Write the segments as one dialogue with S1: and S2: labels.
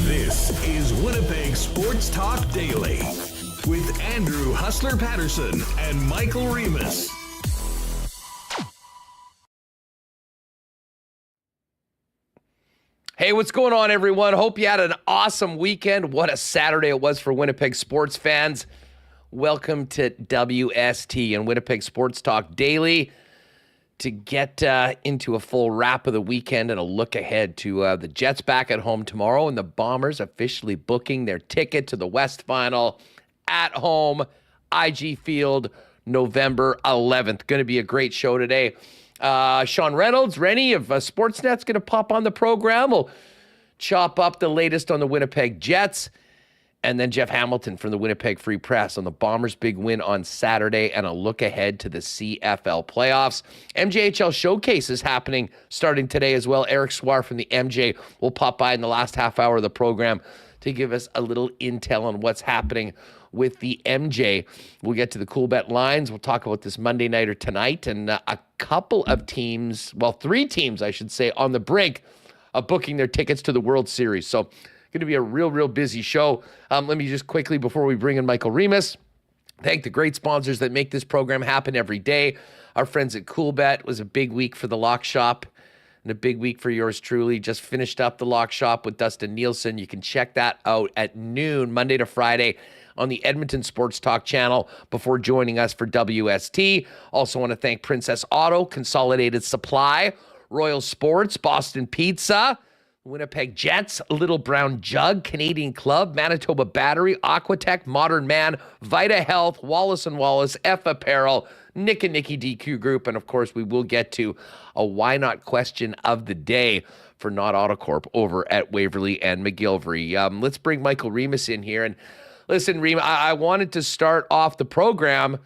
S1: This is Winnipeg Sports Talk Daily with Andrew Hustler Paterson and Michael Remis.
S2: Hey, what's going on, everyone? Hope you had an awesome weekend. What a Saturday it was for Winnipeg sports fans. Welcome to WST and Winnipeg Sports Talk Daily to get into a full wrap of the weekend and a look ahead to the Jets back at home tomorrow and the Bombers officially booking their ticket to the West Final at home, IG Field, November 11th. Going to be a great show today. Sean Reynolds, Rennie of Sportsnet's going to pop on the program. We'll chop up the latest on the Winnipeg Jets. And then Jeff Hamilton from the Winnipeg Free Press on the Bombers' big win on Saturday and a look ahead to the CFL playoffs. MJHL Showcase is happening starting today as well. Erik Swar from the MJ will pop by in the last half hour of the program to give us a little intel on what's happening with the MJ. We'll get to the Coolbet lines. We'll talk about this Monday night or tonight. And a couple of teams, well, 3 teams, I should say, on the brink of booking their tickets to the World Series. So going to be a real busy show. Let me just quickly, before we bring in Michael Remis, thank the great sponsors that make this program happen every day. Our friends at Coolbet. It was a big week for the Lock Shop and a big week for yours truly. Just finished up the Lock Shop with Dustin Nielsen. You can check that out at noon, Monday to Friday, on the Edmonton Sports Talk channel before joining us for WST. Also want to thank Princess Auto, Consolidated Supply, Royal Sports, Boston Pizza, Winnipeg Jets, Little Brown Jug, Canadian Club, Manitoba Battery, Aquatech, Modern Man, Vita Health, Wallace & Wallace, F Apparel, Nick and Nicky DQ Group, and of course we will get to a why not question of the day for Not Autocorp over at Waverly and McGillivray. Let's bring Michael Remis in here. And listen, Remis, I wanted to start off the program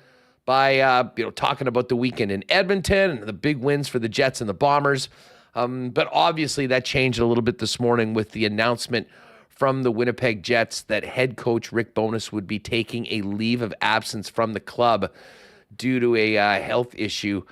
S2: by talking about the weekend in Edmonton and the big wins for the Jets and the Bombers. But obviously that changed a little bit this morning with the announcement from the Winnipeg Jets that head coach Rick Bowness would be taking a leave of absence from the club due to a health issue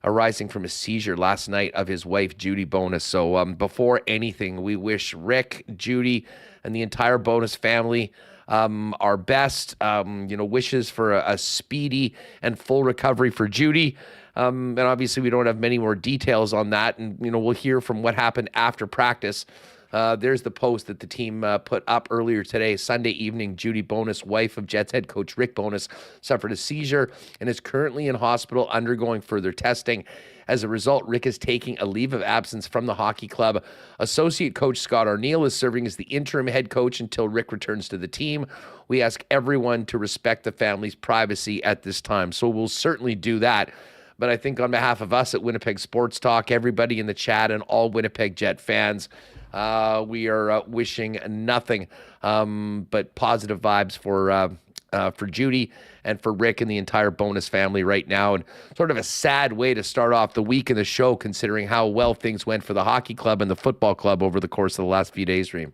S2: arising from a seizure last night of his wife, Judy Bowness. So before anything, we wish Rick, Judy, and the entire Bowness family our best, wishes for a speedy and full recovery for Judy. And obviously we don't have many more details on that. And, we'll hear from what happened after practice. There's the post that the team put up earlier today. Sunday evening, Judy Bowness, wife of Jets head coach Rick Bowness, suffered a seizure and is currently in hospital undergoing further testing. As a result, Rick is taking a leave of absence from the hockey club. Associate coach Scott Arneal is serving as the interim head coach until Rick returns to the team. We ask everyone to respect the family's privacy at this time. So we'll certainly do that. But I think on behalf of us at Winnipeg Sports Talk, everybody in the chat, and all Winnipeg Jet fans, we are wishing nothing but positive vibes for Judy and for Rick and the entire Bowness family right now. And sort of a sad way to start off the week in the show, considering how well things went for the hockey club and the football club over the course of the last few days, Reem.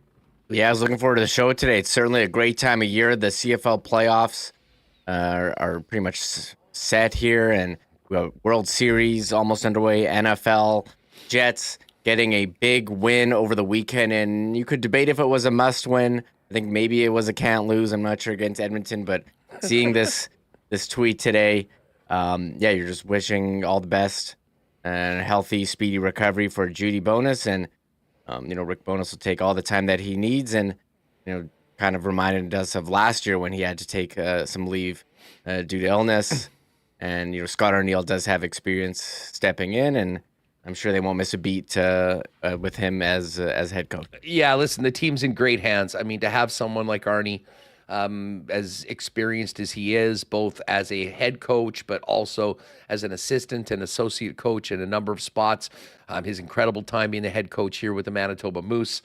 S3: Yeah, I was looking forward to the show today. It's certainly a great time of year. The CFL playoffs are pretty much set here, and we have World Series almost underway, NFL, Jets getting a big win over the weekend, and you could debate if it was a must-win. I think maybe it was a can't-lose. I'm not sure against Edmonton, but seeing this tweet today, you're just wishing all the best and a healthy, speedy recovery for Judy Bowness, and Rick Bowness will take all the time that he needs, and kind of reminded us of last year when he had to take some leave due to illness. And Scott Arneal does have experience stepping in, and I'm sure they won't miss a beat with him as head coach.
S2: Yeah, listen, the team's in great hands. I mean, to have someone like Arnie as experienced as he is, both as a head coach, but also as an assistant and associate coach in a number of spots. His incredible time being the head coach here with the Manitoba Moose.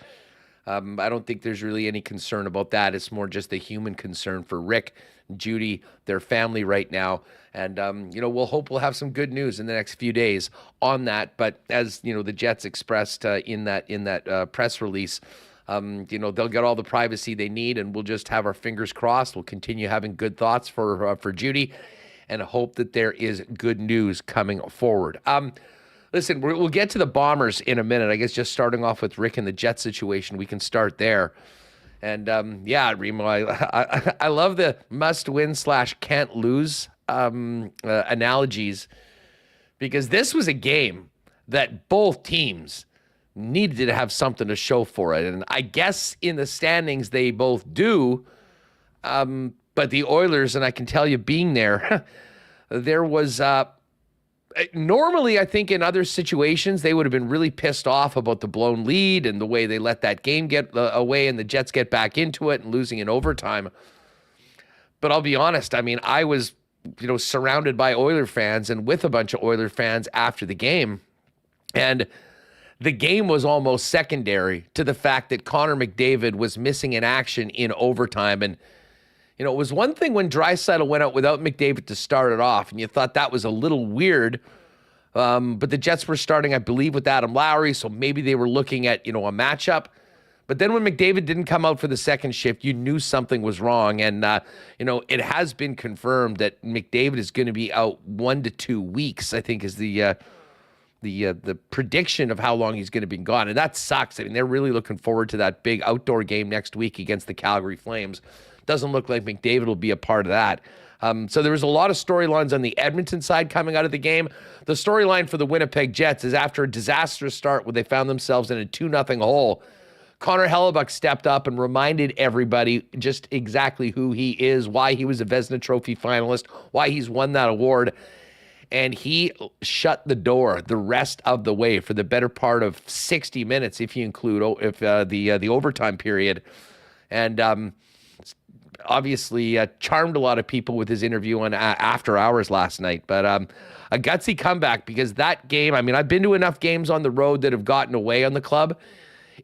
S2: I don't think there's really any concern about that. It's more just a human concern for Rick, Judy, their family right now. And, we'll hope we'll have some good news in the next few days on that. But as, the Jets expressed in that press release, they'll get all the privacy they need, and we'll just have our fingers crossed. We'll continue having good thoughts for Judy and hope that there is good news coming forward. Listen, we'll get to the Bombers in a minute. I guess just starting off with Rick and the Jet situation, we can start there. And Remo, I love the must-win / can't lose analogies, because this was a game that both teams needed to have something to show for it. And I guess in the standings they both do, but the Oilers, and I can tell you being there, there was... normally, I think in other situations, they would have been really pissed off about the blown lead and the way they let that game get away and the Jets get back into it and losing in overtime. But I'll be honest, I was, surrounded by Oiler fans and with a bunch of Oiler fans after the game. And the game was almost secondary to the fact that Connor McDavid was missing in action in overtime. And it was one thing when Draisaitl went out without McDavid to start it off, and you thought that was a little weird. But the Jets were starting, I believe, with Adam Lowry, so maybe they were looking at, a matchup. But then when McDavid didn't come out for the second shift, you knew something was wrong. And, it has been confirmed that McDavid is going to be out 1 to 2 weeks, I think is the prediction of how long he's going to be gone. And that sucks. They're really looking forward to that big outdoor game next week against the Calgary Flames. Doesn't look like McDavid will be a part of that. So there was a lot of storylines on the Edmonton side coming out of the game. The storyline for the Winnipeg Jets is after a disastrous start where they found themselves in a 2-0 hole, Connor Hellebuyck stepped up and reminded everybody just exactly who he is, why he was a Vezina Trophy finalist, why he's won that award. And he shut the door the rest of the way for the better part of 60 minutes, if you include the overtime period. And obviously charmed a lot of people with his interview on After Hours last night. But a gutsy comeback, because that game, I've been to enough games on the road that have gotten away on the club.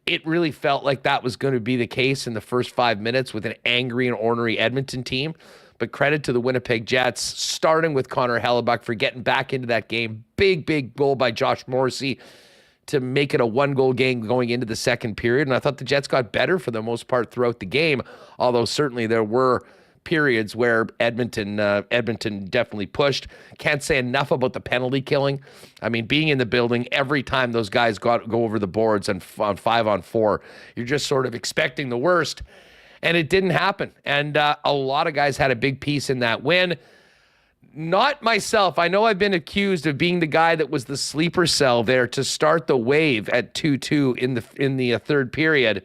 S2: It really felt like that was going to be the case in the first 5 minutes with an angry and ornery Edmonton team. But credit to the Winnipeg Jets, starting with Connor Hellebuyck for getting back into that game. Big goal by Josh Morrissey to make it a 1-goal game going into the second period. And I thought the Jets got better for the most part throughout the game, although certainly there were periods where Edmonton definitely pushed. Can't say enough about the penalty killing. Being in the building, every time those guys go over the boards and on 5-on-4, you're just sort of expecting the worst. And it didn't happen. And a lot of guys had a big piece in that win. Not myself. I know I've been accused of being the guy that was the sleeper cell there to start the wave at 2-2 in the third period.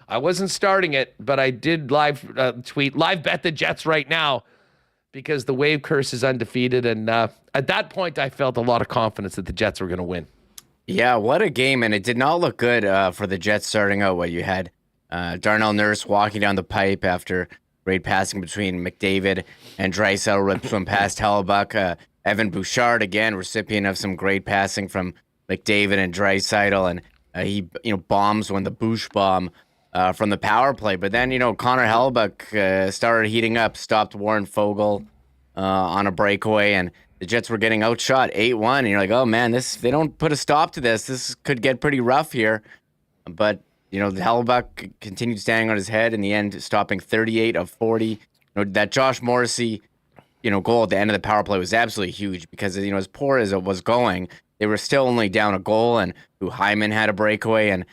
S2: I wasn't starting it, but I did live bet the Jets right now, because the wave curse is undefeated. And at that point, I felt a lot of confidence that the Jets were going to win.
S3: Yeah, what a game. And it did not look good for the Jets starting out. What you had Darnell Nurse walking down the pipe after great passing between McDavid and Draisaitl, ripped one past Hellebuyck. Evan Bouchard, again, recipient of some great passing from McDavid and Draisaitl, and he bombs when the Bouch bomb from the power play. But then, Connor Hellebuyck started heating up, stopped Warren Foegele on a breakaway, and the Jets were getting outshot 8-1. And you're like, oh man, they don't put a stop to this. This could get pretty rough here. But Hellebuyck continued standing on his head in the end, stopping 38 of 40. That Josh Morrissey, goal at the end of the power play was absolutely huge, because, as poor as it was going, they were still only down a goal, and Hyman had a breakaway. And,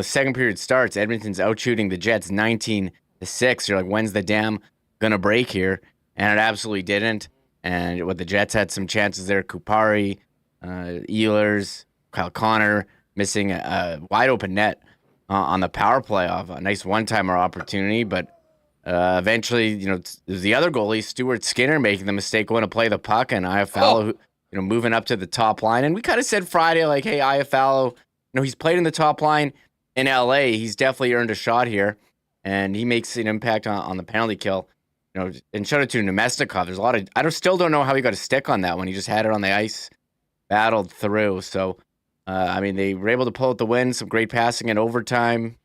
S3: second period starts, Edmonton's outshooting the Jets 19-6. You're like, when's the dam going to break here? And it absolutely didn't. And the Jets had some chances there. Kupari, Ehlers, Kyle Connor missing a wide open net on the power play off a nice one-timer opportunity, but eventually, it was the other goalie, Stuart Skinner, making the mistake going to play the puck, and Iafallo, moving up to the top line. And we kind of said Friday, like, hey, Iafallo, he's played in the top line in LA. He's definitely earned a shot here. and he makes an impact on the penalty kill. And shout out to Nemestikov. There's a lot of still don't know how he got a stick on that one. He just had it on the ice, battled through. So, they were able to pull out the win. Some great passing in overtime.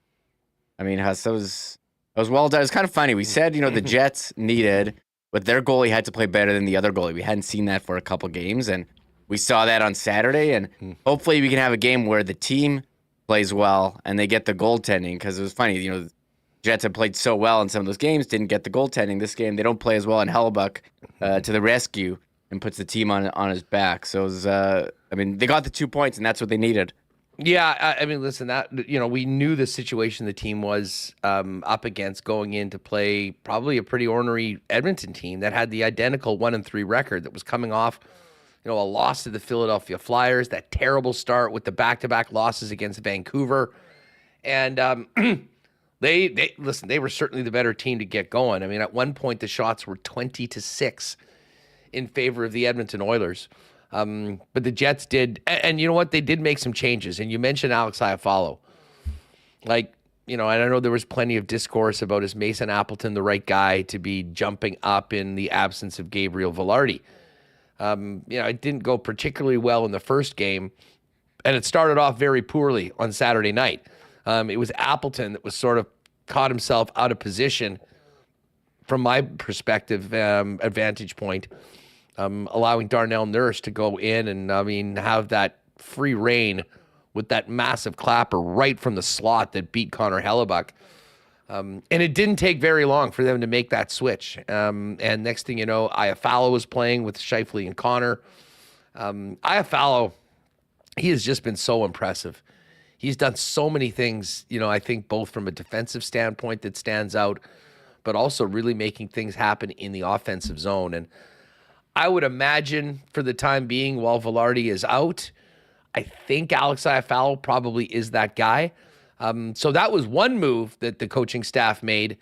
S3: Huss, that was well done. It's kind of funny. We said, the Jets needed, but their goalie had to play better than the other goalie. We hadn't seen that for a couple games, and we saw that on Saturday. And hopefully we can have a game where the team plays well and they get the goaltending, because it was funny, Jets have played so well in some of those games, didn't get the goaltending. This game, they don't play as well, and Hellebuck to the rescue and puts the team on his back. So it was, they got the 2 points, and that's what they needed.
S2: Yeah, listen, that we knew the situation the team was up against going in to play probably a pretty ornery Edmonton team that had the identical 1-3 record, that was coming off, a loss to the Philadelphia Flyers, that terrible start with the back-to-back losses against Vancouver, and they were certainly the better team to get going. At one point the shots were 20-6 in favor of the Edmonton Oilers. But the Jets did, and you know what? They did make some changes. And you mentioned Alex Iafallo. And I know there was plenty of discourse about, is Mason Appleton the right guy to be jumping up in the absence of Gabriel Velarde? It didn't go particularly well in the first game, and it started off very poorly on Saturday night. It was Appleton that was sort of caught himself out of position from my perspective, vantage point. Allowing Darnell Nurse to go in and, have that free reign with that massive clapper right from the slot that beat Connor Hellebuck. And it didn't take very long for them to make that switch. And next thing you know, Iafallo was playing with Scheifele and Connor. Iafallo, he has just been so impressive. He's done so many things, I think both from a defensive standpoint that stands out, but also really making things happen in the offensive zone. And I would imagine for the time being, while Velarde is out, I think Alex Iafallo probably is that guy. So that was one move that the coaching staff made.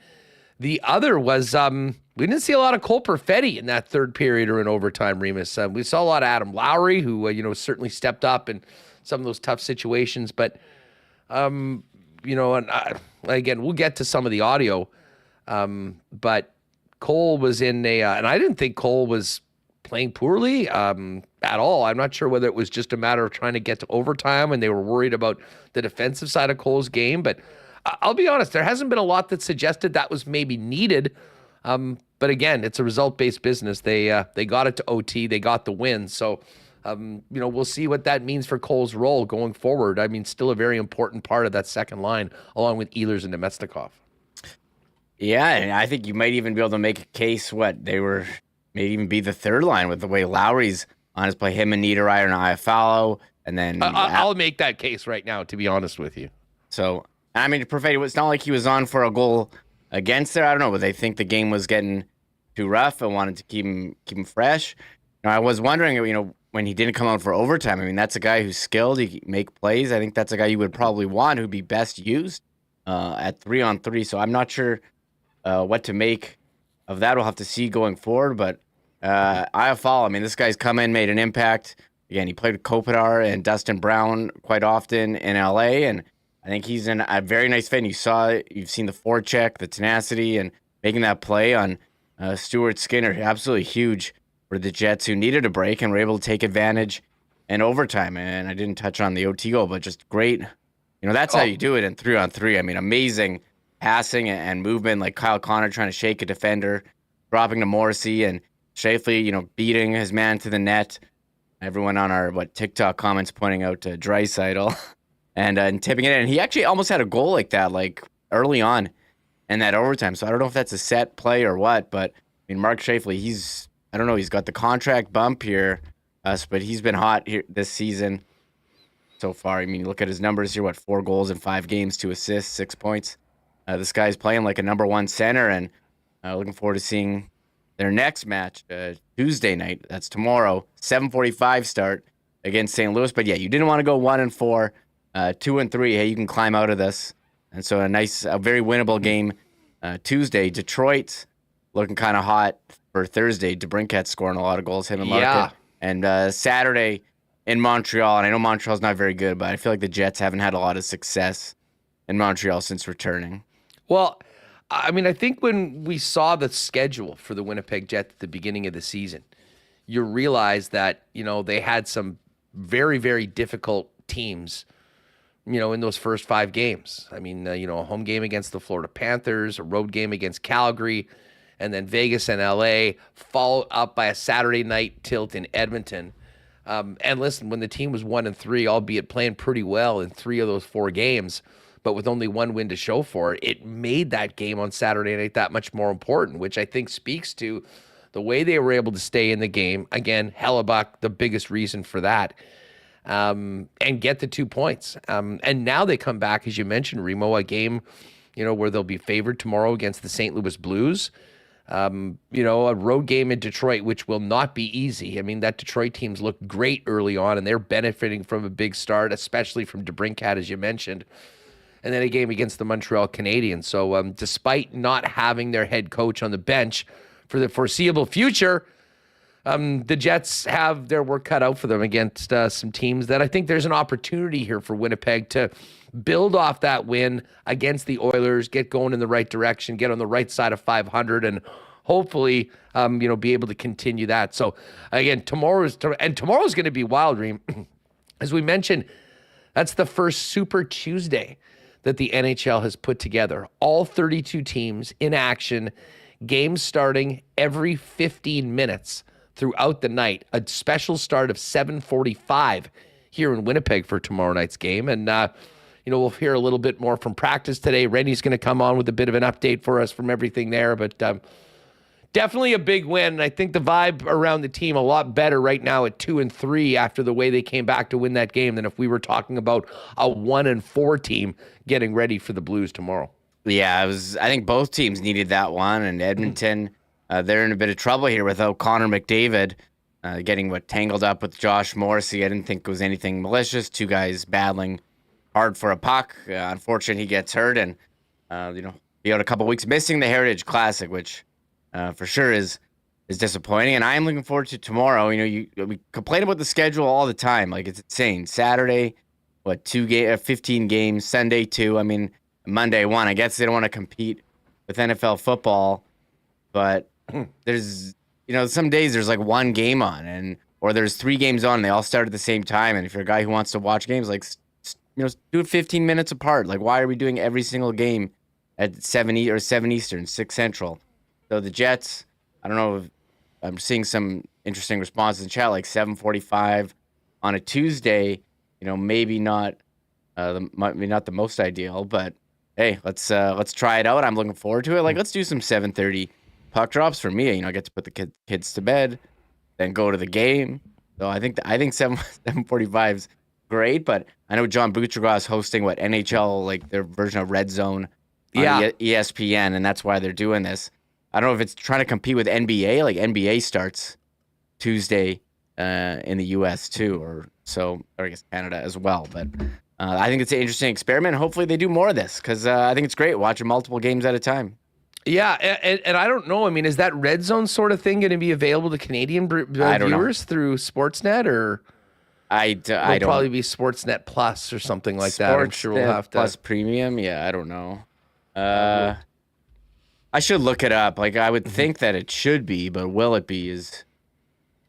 S2: The other was we didn't see a lot of Cole Perfetti in that third period or in overtime, Remis. We saw a lot of Adam Lowry, who certainly stepped up in some of those tough situations. But and again, we'll get to some of the audio. But Cole was in and I didn't think Cole was playing poorly at all. I'm not sure whether it was just a matter of trying to get to overtime and they were worried about the defensive side of Cole's game. But I'll be honest, there hasn't been a lot that suggested that was maybe needed. But again, it's a result-based business. They got it to OT. They got the win. So, we'll see what that means for Cole's role going forward. Still a very important part of that second line, along with Ehlers and Nemestikov.
S3: Yeah, and I think you might even be able to make a case maybe even be the third line with the way Lowry's on his play, him and Niederreiter and Iafallo, and then
S2: I'll make that case right now, to be honest with you.
S3: So, Perfetti, it's not like he was on for a goal against there. I don't know, but they think the game was getting too rough and wanted to keep him fresh. I was wondering, when he didn't come out for overtime, that's a guy who's skilled, he can make plays. I think that's a guy you would probably want who'd be best used at 3-on-3. So I'm not sure what to make of that. We'll have to see going forward, but Iafallo, this guy's come in, made an impact. Again, he played with Kopitar and Dustin Brown quite often in LA, and I think he's in a very nice fit. And you've seen the forecheck, the tenacity, and making that play on Stuart Skinner. Absolutely huge for the Jets, who needed a break and were able to take advantage in overtime. And I didn't touch on the OT goal, but just great. That's how you do it in 3-on-3. Amazing passing and movement, like Kyle Connor trying to shake a defender, dropping to Morrissey, and Scheifele, beating his man to the net. Everyone on our TikTok comments pointing out to Draisaitl and tipping it in. And he actually almost had a goal like that, early on in that overtime. So I don't know if that's a set play or what, but Mark Scheifele, he's got the contract bump here, but he's been hot here this season so far. Look at his numbers here, 4 goals in 5 games, 2 assists, 6 points. This guy's playing like a number 1 center, and looking forward to seeing their next match Tuesday night. That's tomorrow, 7:45 start against St. Louis. But yeah, you didn't want to go 1-4, 2-3. Hey, you can climb out of this, and so a very winnable game Tuesday. Detroit looking kind of hot for Thursday. DeBrincat scoring a lot of goals. Him and Larkin.
S2: Yeah.
S3: And Saturday in Montreal, and I know Montreal's not very good, but I feel like the Jets haven't had a lot of success in Montreal since returning.
S2: Well, I mean, I think when we saw the schedule for the Winnipeg Jets at the beginning of the season, you realize that, they had some very, very difficult teams, in those first 5 games. I mean, a home game against the Florida Panthers, a road game against Calgary, and then Vegas and LA, followed up by a Saturday night tilt in Edmonton. And listen, when the team was 1-3, albeit playing pretty well in 3 of those 4 games, but with only 1 win to show for it, it made that game on Saturday night that much more important, which I think speaks to the way they were able to stay in the game. Again, Hellebuck, the biggest reason for that, and get the 2 points. And now they come back, as you mentioned, Remo, a game, where they'll be favored tomorrow against the St. Louis Blues. A road game in Detroit, which will not be easy. I mean, that Detroit team's looked great early on, and they're benefiting from a big start, especially from DeBrincat, as you mentioned. And then a game against the Montreal Canadiens. So despite not having their head coach on the bench for the foreseeable future, the Jets have their work cut out for them against some teams that I think there's an opportunity here for Winnipeg to build off that win against the Oilers, get going in the right direction, get on the right side of 500, and hopefully, be able to continue that. So again, tomorrow's going to be wild, Reem. As we mentioned, that's the first Super Tuesday that the NHL has put together. All 32 teams in action, games starting every 15 minutes throughout the night. A special start of 7:45 here in Winnipeg for tomorrow night's game. And, we'll hear a little bit more from practice today. Rennie's going to come on with a bit of an update for us from everything there. But definitely a big win. I think the vibe around the team a lot better right now at 2-3 after the way they came back to win that game than if we were talking about a 1-4 team getting ready for the Blues tomorrow.
S3: Yeah, I think both teams needed that one, and Edmonton, they're in a bit of trouble here without Connor McDavid getting tangled up with Josh Morrissey. I didn't think it was anything malicious. 2 guys battling hard for a puck. Unfortunately, he gets hurt, and be out a couple weeks, missing the Heritage Classic, which for sure is disappointing. And I'm looking forward to tomorrow. We complain about the schedule all the time, like it's insane. Saturday, 15 games. Sunday 2. I mean, Monday 1. I guess they don't want to compete with NFL football, but there's some days there's 1 game on, or there's 3 games on, and they all start at the same time. And if you're a guy who wants to watch games, do it 15 minutes apart. Why are we doing every single game at 7 Eastern, 6 Central? So the Jets, I don't know if I'm seeing some interesting responses in chat, 7:45 on a Tuesday. Maybe not the most ideal, but hey, let's try it out. I'm looking forward to it. Let's do some 7:30 puck drops for me. I get to put the kids to bed, then go to the game. So I think 7:45 is great, but I know John Buccigross is hosting NHL, their version of Red Zone on ESPN, and that's why they're doing this. I don't know if it's trying to compete with NBA. NBA starts Tuesday in the U.S. too, or I guess Canada as well. But I think it's an interesting experiment. Hopefully they do more of this, because I think it's great watching multiple games at a time.
S2: Yeah, and I don't know. I mean, is that Red Zone sort of thing going to be available to Canadian viewers through Sportsnet, or it'll probably be Sportsnet Plus or something like that? I'm sure we'll have to
S3: Plus Premium. Yeah, I don't know. I should look it up. I would think that it should be, but will it be is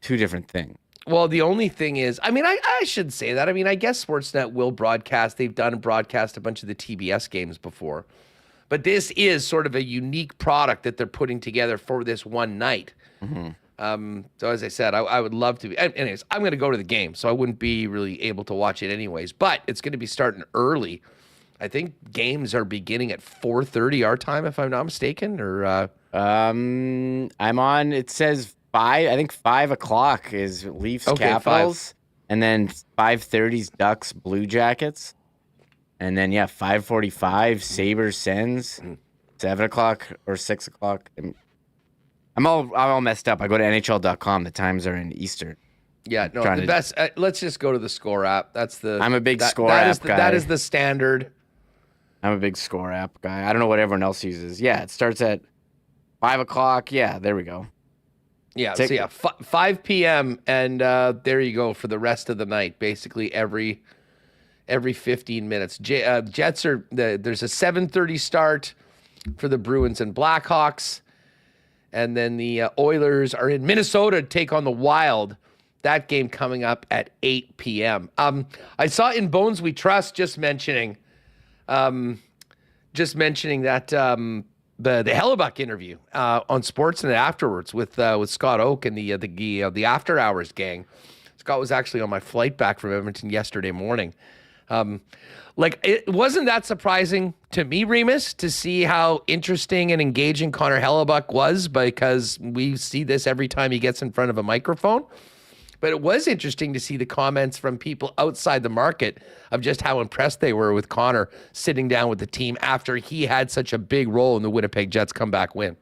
S3: 2 different things.
S2: Well, the only thing is, I mean, I should say that. I mean, I guess Sportsnet will broadcast. They've done broadcast a bunch of the TBS games before. But this is sort of a unique product that they're putting together for this one night. Mm-hmm. So as I said, I would love to be. Anyways, I'm going to go to the game, so I wouldn't be really able to watch it anyways. But it's going to be starting early. I think games are beginning at 4:30 our time, if I'm not mistaken. Or
S3: I'm on. It says 5. I think 5 o'clock is Leafs Capitals, 5. And then 5:30 is Ducks Blue Jackets, and then 5:45 Sabres Sens, 7 o'clock or 6 o'clock. I'm all messed up. I go to NHL.com. The times are in Eastern.
S2: Yeah, no, the best. Let's just go to the Score app.
S3: I'm a big Score app guy.
S2: That is the standard.
S3: I'm a big Score app guy. I don't know what everyone else uses. Yeah, it starts at 5 o'clock. Yeah, there we go.
S2: Yeah, 5 p.m. and there you go for the rest of the night. Basically every 15 minutes. Jets are there's a 7:30 start. for the Bruins and Blackhawks. And then the Oilers are in Minnesota to take on the Wild. That game coming up at 8 p.m. I saw in Bones We Trust just mentioning that the Hellebuck interview on Sportsnet afterwards with Scott Oak and the After Hours gang. Scott was actually on my flight back from Edmonton yesterday morning. It wasn't that surprising to me, Remis, to see how interesting and engaging Connor Hellebuck was, because we see this every time he gets in front of a microphone. But it was interesting to see the comments from people outside the market of just how impressed they were with Connor sitting down with the team after he had such a big role in the Winnipeg Jets comeback win.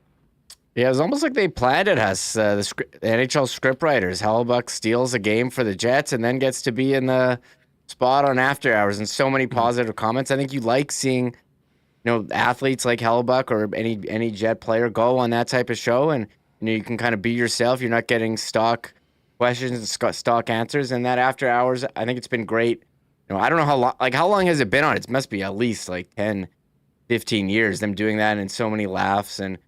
S3: Yeah, it was almost like they planned it, us, the NHL scriptwriters. Hellebuck steals a game for the Jets and then gets to be in the spot on After Hours, and so many positive comments. I think you like seeing, athletes like Hellebuck or any Jet player go on that type of show, and you can kind of be yourself. You're not getting stock questions and stock answers. And that After Hours, I think it's been great. I don't know how long has it been on? It must be at least 10, 15 years, them doing that, and so many laughs and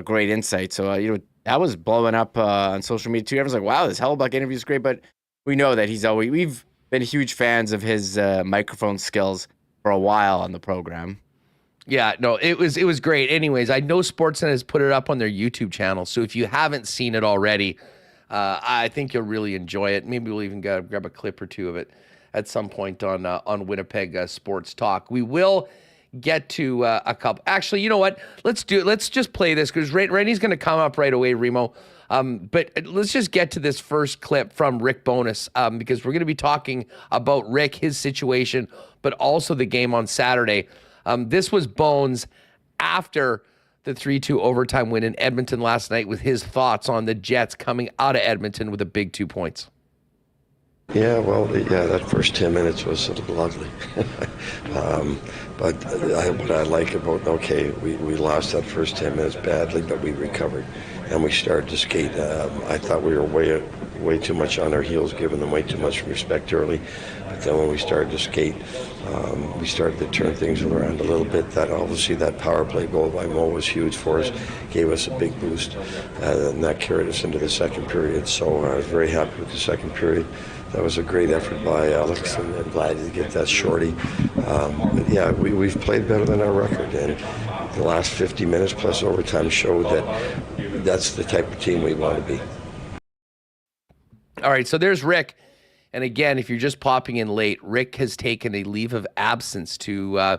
S3: great insight. So, that was blowing up on social media too. Everyone's like, wow, this Hellebuck interview is great. But we know that we've been huge fans of his microphone skills for a while on the program.
S2: Yeah, no, it was great. Anyways, I know Sportsnet has put it up on their YouTube channel. So if you haven't seen it already, I think you'll really enjoy it. Maybe we'll even grab a clip or two of it at some point on Winnipeg Sports Talk. We will get to a couple. Actually, you know what? Let's just play this, because Rennie's going to come up right away, Remo. But let's just get to this first clip from Rick Bowness, because we're going to be talking about Rick, his situation, but also the game on Saturday. This was Bones after the 3-2 overtime win in Edmonton last night, with his thoughts on the Jets coming out of Edmonton with a big 2 points.
S4: Yeah, well, that first 10 minutes was a little ugly. But what I like about, we lost that first 10 minutes badly, but we recovered and we started to skate. I thought we were way too much on our heels, giving them way too much respect early. But then when we started to skate, we started to turn things around a little bit. That obviously that power play goal by Mo was huge for us, gave us a big boost, and that carried us into the second period. So I was very happy with the second period. That was a great effort by Alex, and I'm glad to get that shorty. We've played better than our record, and the last 50 minutes plus overtime showed that that's the type of team we want to be.
S2: All right, so there's Rick. And again, if you're just popping in late, Rick has taken a leave of absence to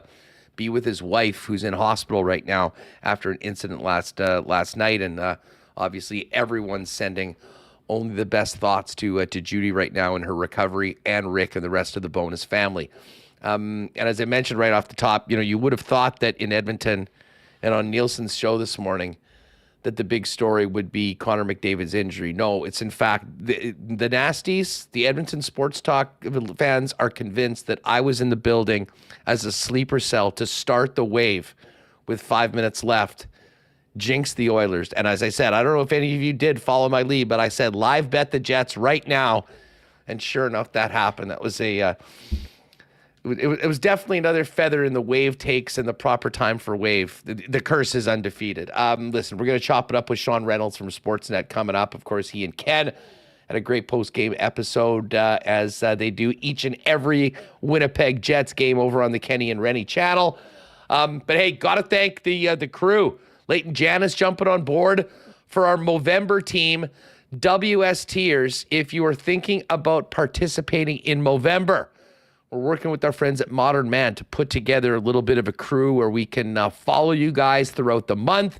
S2: be with his wife, who's in hospital right now after an incident last night. And obviously everyone's sending only the best thoughts to Judy right now in her recovery, and Rick and the rest of the Bonus family. And as I mentioned right off the top, you would have thought that in Edmonton and on Nielsen's show this morning that the big story would be Connor McDavid's injury. No, it's in fact the Nasties, the Edmonton Sports Talk fans are convinced that I was in the building as a sleeper cell to start the wave with 5 minutes left, jinx the Oilers. And as I said, I don't know if any of you did follow my lead, but I said live bet the Jets right now. And sure enough, that happened. That was it was definitely another feather in the wave takes in the proper time for wave. The curse is undefeated. Listen, we're going to chop it up with Sean Reynolds from Sportsnet coming up. Of course, he and Ken had a great post-game episode as they do each and every Winnipeg Jets game over on the Kenny and Rennie channel. But hey, got to thank the crew. Leighton Janice jumping on board for our Movember team. WSTers, if you are thinking about participating in Movember, we're working with our friends at Modern Man to put together a little bit of a crew where we can follow you guys throughout the month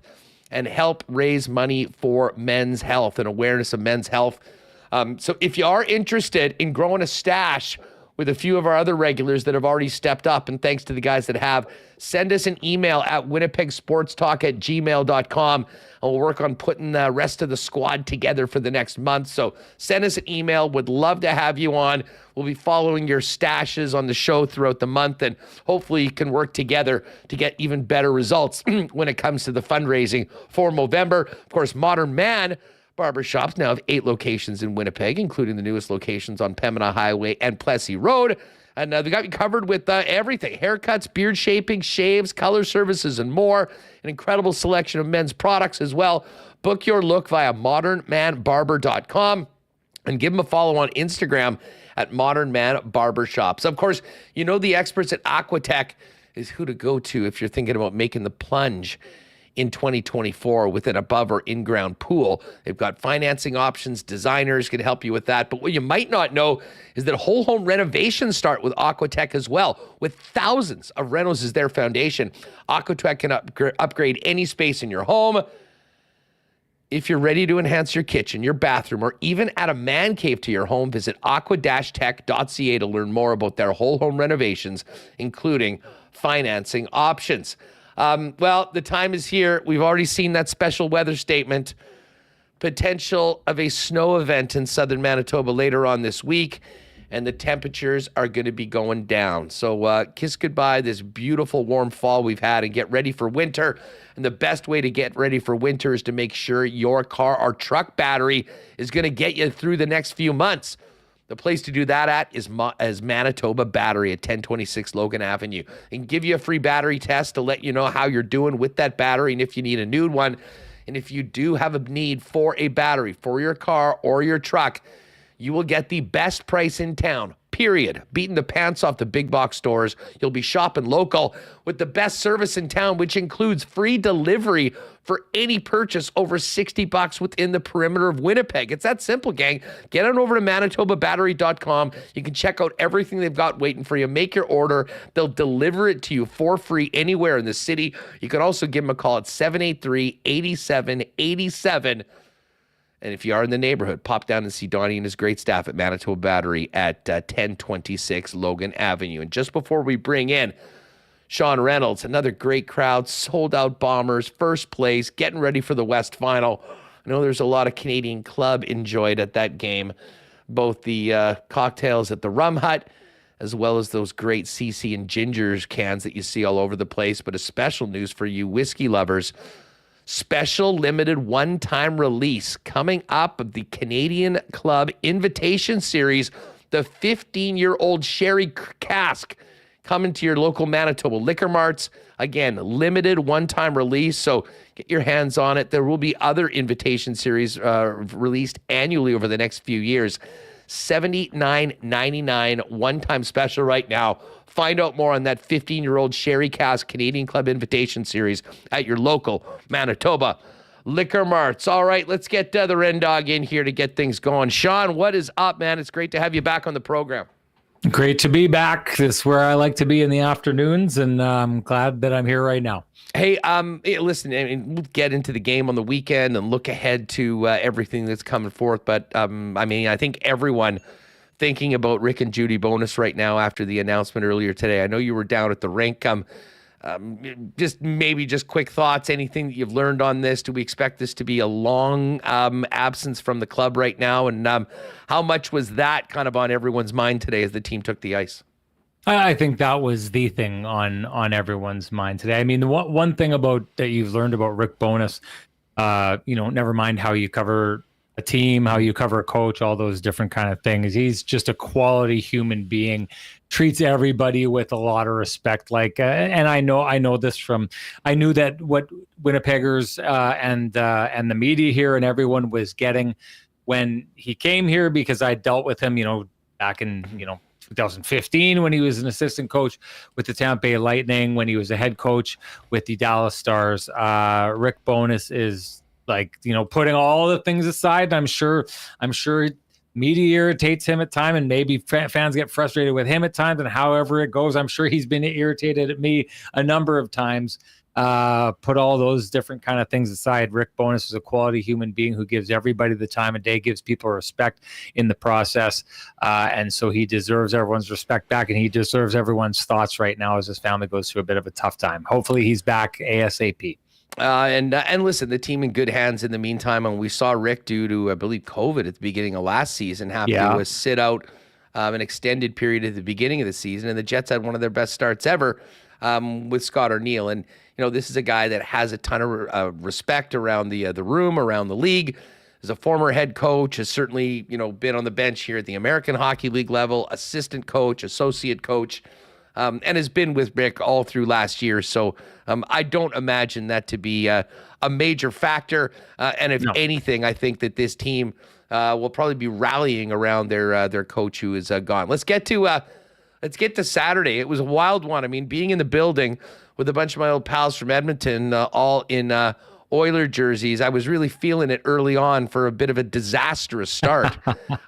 S2: and help raise money for men's health and awareness of men's health. So if you are interested in growing a stash with a few of our other regulars that have already stepped up, and thanks to the guys that have, send us an email at winnipegsportstalk@gmail.com, and we'll work on putting the rest of the squad together for the next month. So send us an email. Would love to have you on. We'll be following your stashes on the show throughout the month, and hopefully you can work together to get even better results when it comes to the fundraising for Movember. Of course, Modern Man Barbershops now have 8 locations in Winnipeg, including the newest locations on Pembina Highway and Plessis Road. And they got you covered with everything: haircuts, beard shaping, shaves, color services, and more. An incredible selection of men's products as well. Book your look via modernmanbarber.com and give them a follow on Instagram at Modern Man Barbershops. Of course, you know the experts at Aquatech is who to go to if you're thinking about making the plunge in 2024 with an above or in-ground pool. They've got financing options, designers can help you with that. But what you might not know is that whole home renovations start with Aquatech as well. With thousands of rentals as their foundation, Aquatech can upgrade any space in your home. If you're ready to enhance your kitchen, your bathroom, or even add a man cave to your home, visit aqua-tech.ca to learn more about their whole home renovations, including financing options. Well, the time is here. We've already seen that special weather statement. Potential of a snow event in southern Manitoba later on this week, and the temperatures are going to be going down. So kiss goodbye this beautiful warm fall we've had and get ready for winter. And the best way to get ready for winter is to make sure your car or truck battery is going to get you through the next few months. The place to do that at is Manitoba Battery at 1026 Logan Avenue. And give you a free battery test to let you know how you're doing with that battery and if you need a new one. And if you do have a need for a battery for your car or your truck, you will get the best price in town, period. Beating the pants off the big box stores. You'll be shopping local with the best service in town, which includes free delivery for any purchase over $60 within the perimeter of Winnipeg. It's that simple, gang. Get on over to manitobabattery.com. You can check out everything they've got waiting for you. Make your order. They'll deliver it to you for free anywhere in the city. You can also give them a call at 783-8787. And if you are in the neighborhood, pop down and see Donnie and his great staff at Manitoba Battery at 1026 Logan Avenue. And just before we bring in Sean Reynolds, another great crowd, sold-out Bombers, first place, getting ready for the West Final. I know there's a lot of Canadian club enjoyed at that game, both the cocktails at the Rum Hut, as well as those great CC and Gingers cans that you see all over the place. But a special news for you whiskey lovers. Special limited one-time release coming up of the Canadian Club Invitation Series, the 15-year-old sherry cask coming to your local Manitoba liquor marts. Again, limited one-time release, so get your hands on it. There will be other invitation series released annually over the next few years. $79.99 one-time special right now. Find out more on that 15-year-old Sherry Cask Canadian Club Invitation Series at your local Manitoba liquor marts. All right, let's get the Ren Dog in here to get things going. Sean, what is up, man? It's great to have you back on the program.
S5: Great to be back. This is where I like to be in the afternoons, and I'm glad that I'm here right now.
S2: Hey, listen, I mean, we'll get into the game on the weekend and look ahead to everything that's coming forth. But, I mean, I think everyone thinking about Rick and Judy bonus right now after the announcement earlier today. I know you were down at the rink. Just quick thoughts, anything that you've learned on this? Do we expect this to be a long absence from the club right now? And how much was that kind of on everyone's mind today as the team took the ice?
S5: I think that was the thing on everyone's mind today. I mean, the one thing about that you've learned about Rick Bowness, never mind how you cover a team, how you cover a coach, all those different kind of things. He's just a quality human being, treats everybody with a lot of respect. And I know this from, I knew that what Winnipeggers and the media here and everyone was getting when he came here, because I dealt with him, back in, 2015 when he was an assistant coach with the Tampa Bay Lightning, when he was a head coach with the Dallas Stars. Rick Bowness is putting all the things aside. I'm sure media irritates him at times, and maybe fans get frustrated with him at times, and however it goes, I'm sure he's been irritated at me a number of times. Put all those different kind of things aside. Rick Bowness is a quality human being who gives everybody the time of day, gives people respect in the process. And so he deserves everyone's respect back, and he deserves everyone's thoughts right now as his family goes through a bit of a tough time. Hopefully he's back ASAP.
S2: And listen, the team in good hands in the meantime. And we saw Rick, due to, I believe, COVID at the beginning of last season, have to sit out an extended period at the beginning of the season. And the Jets had one of their best starts ever with Scott O'Neill. And, this is a guy that has a ton of respect around the room, around the league. is a former head coach, has certainly, been on the bench here at the American Hockey League level, assistant coach, associate coach, and has been with Rick all through last year. So I don't imagine that to be a major factor. And if anything, I think that this team will probably be rallying around their coach who is gone. Let's get to Saturday. It was a wild one. I mean, being in the building with a bunch of my old pals from Edmonton, all in Oiler jerseys, I was really feeling it early on for a bit of a disastrous start.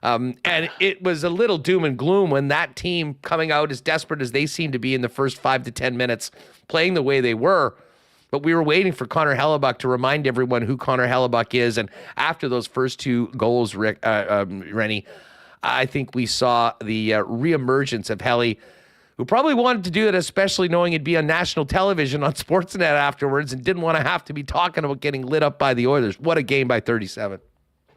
S2: And it was a little doom and gloom when that team, coming out as desperate as they seemed to be in the first 5 to 10 minutes, playing the way they were. But we were waiting for Connor Hellebuyck to remind everyone who Connor Hellebuyck is. And after those first 2 goals, Rennie, I think we saw the reemergence of Helly, who probably wanted to do it, especially knowing it'd be on national television on Sportsnet afterwards, and didn't want to have to be talking about getting lit up by the Oilers. What a game by 37.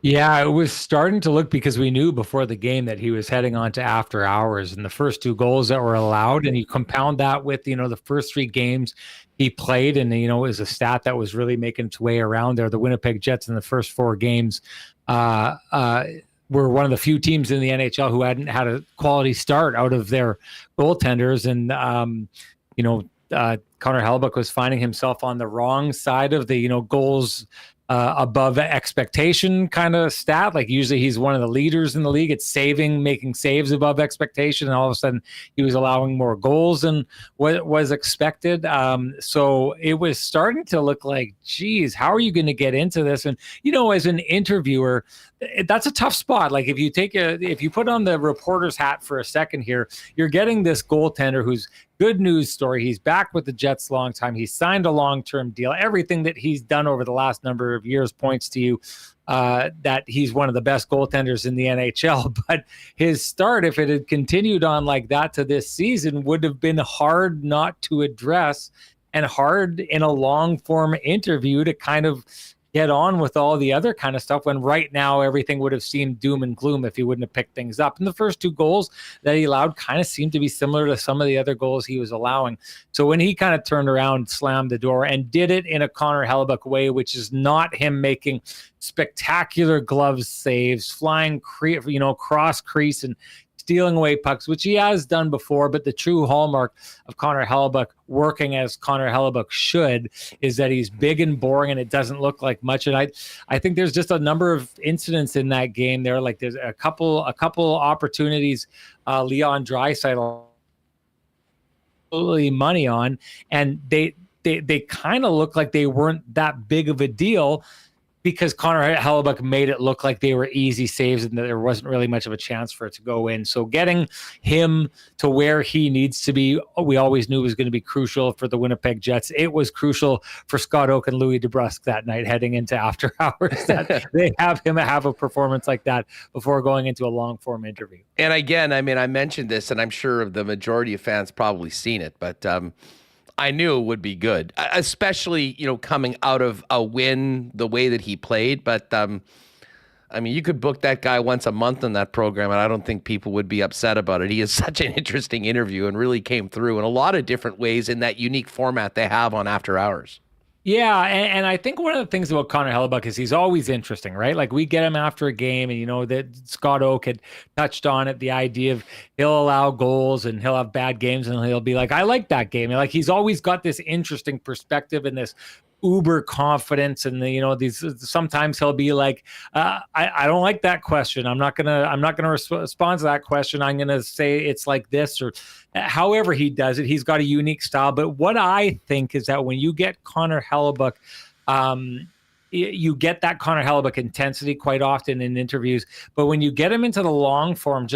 S5: Yeah, it was starting to look, because we knew before the game that he was heading on to after hours, and the first 2 goals that were allowed, and you compound that with, the first 3 games he played, and, it was a stat that was really making its way around there. The Winnipeg Jets in the first 4 games were one of the few teams in the NHL who hadn't had a quality start out of their goaltenders. And, Connor Hellebuyck was finding himself on the wrong side of the, goals above expectation kind of stat. Like, usually he's one of the leaders in the league at making saves above expectation. And all of a sudden he was allowing more goals than what was expected. So it was starting to look like, geez, how are you going to get into this? And, as an interviewer, that's a tough spot. Like, if you put on the reporter's hat for a second here, you're getting this goaltender who's good news story. He's back with the Jets long time. He signed a long-term deal. Everything that he's done over the last number of years points to you that he's one of the best goaltenders in the NHL. But his start, if it had continued on like that to this season, would have been hard not to address, and hard in a long-form interview to kind of get on with all the other kind of stuff, when right now everything would have seemed doom and gloom if he wouldn't have picked things up. And the first 2 goals that he allowed kind of seemed to be similar to some of the other goals he was allowing. So when he kind of turned around, slammed the door, and did it in a Connor Hellebuyck way, which is not him making spectacular glove saves, flying cross crease and stealing away pucks, which he has done before. But the true hallmark of Connor Hellebuyck, working as Connor Hellebuyck should, is that he's big and boring, and it doesn't look like much. And I think there's just a number of incidents in that game there. Like, there's a couple opportunities Leon Draisaitl money on, and they kind of look like they weren't that big of a deal, because Connor Hellebuyck made it look like they were easy saves and that there wasn't really much of a chance for it to go in. So getting him to where he needs to be, we always knew was going to be crucial for the Winnipeg Jets. It was crucial for Scott Oake and Louis DeBrusque that night heading into after hours, that they have him have a performance like that before going into a long-form interview.
S2: And again, I mean, I mentioned this, and I'm sure the majority of fans probably seen it, but I knew it would be good, especially, coming out of a win the way that he played. But, I mean, you could book that guy once a month in that program, and I don't think people would be upset about it. He is such an interesting interview and really came through in a lot of different ways in that unique format they have on After Hours.
S5: Yeah, and I think one of the things about Connor Hellebuyck is he's always interesting, right? Like, we get him after a game, and that Scott Oake had touched on it, the idea of he'll allow goals and he'll have bad games, and he'll be like, I like that game. And like, he's always got this interesting perspective and this uber confidence, and these, sometimes he'll be like, I don't like that question. I'm not gonna respond to that question. I'm gonna say it's like this, or however he does it. He's got a unique style. But what I think is that when you get Connor Hellebuyck, you get that Connor Hellebuyck intensity quite often in interviews, but when you get him into the long form,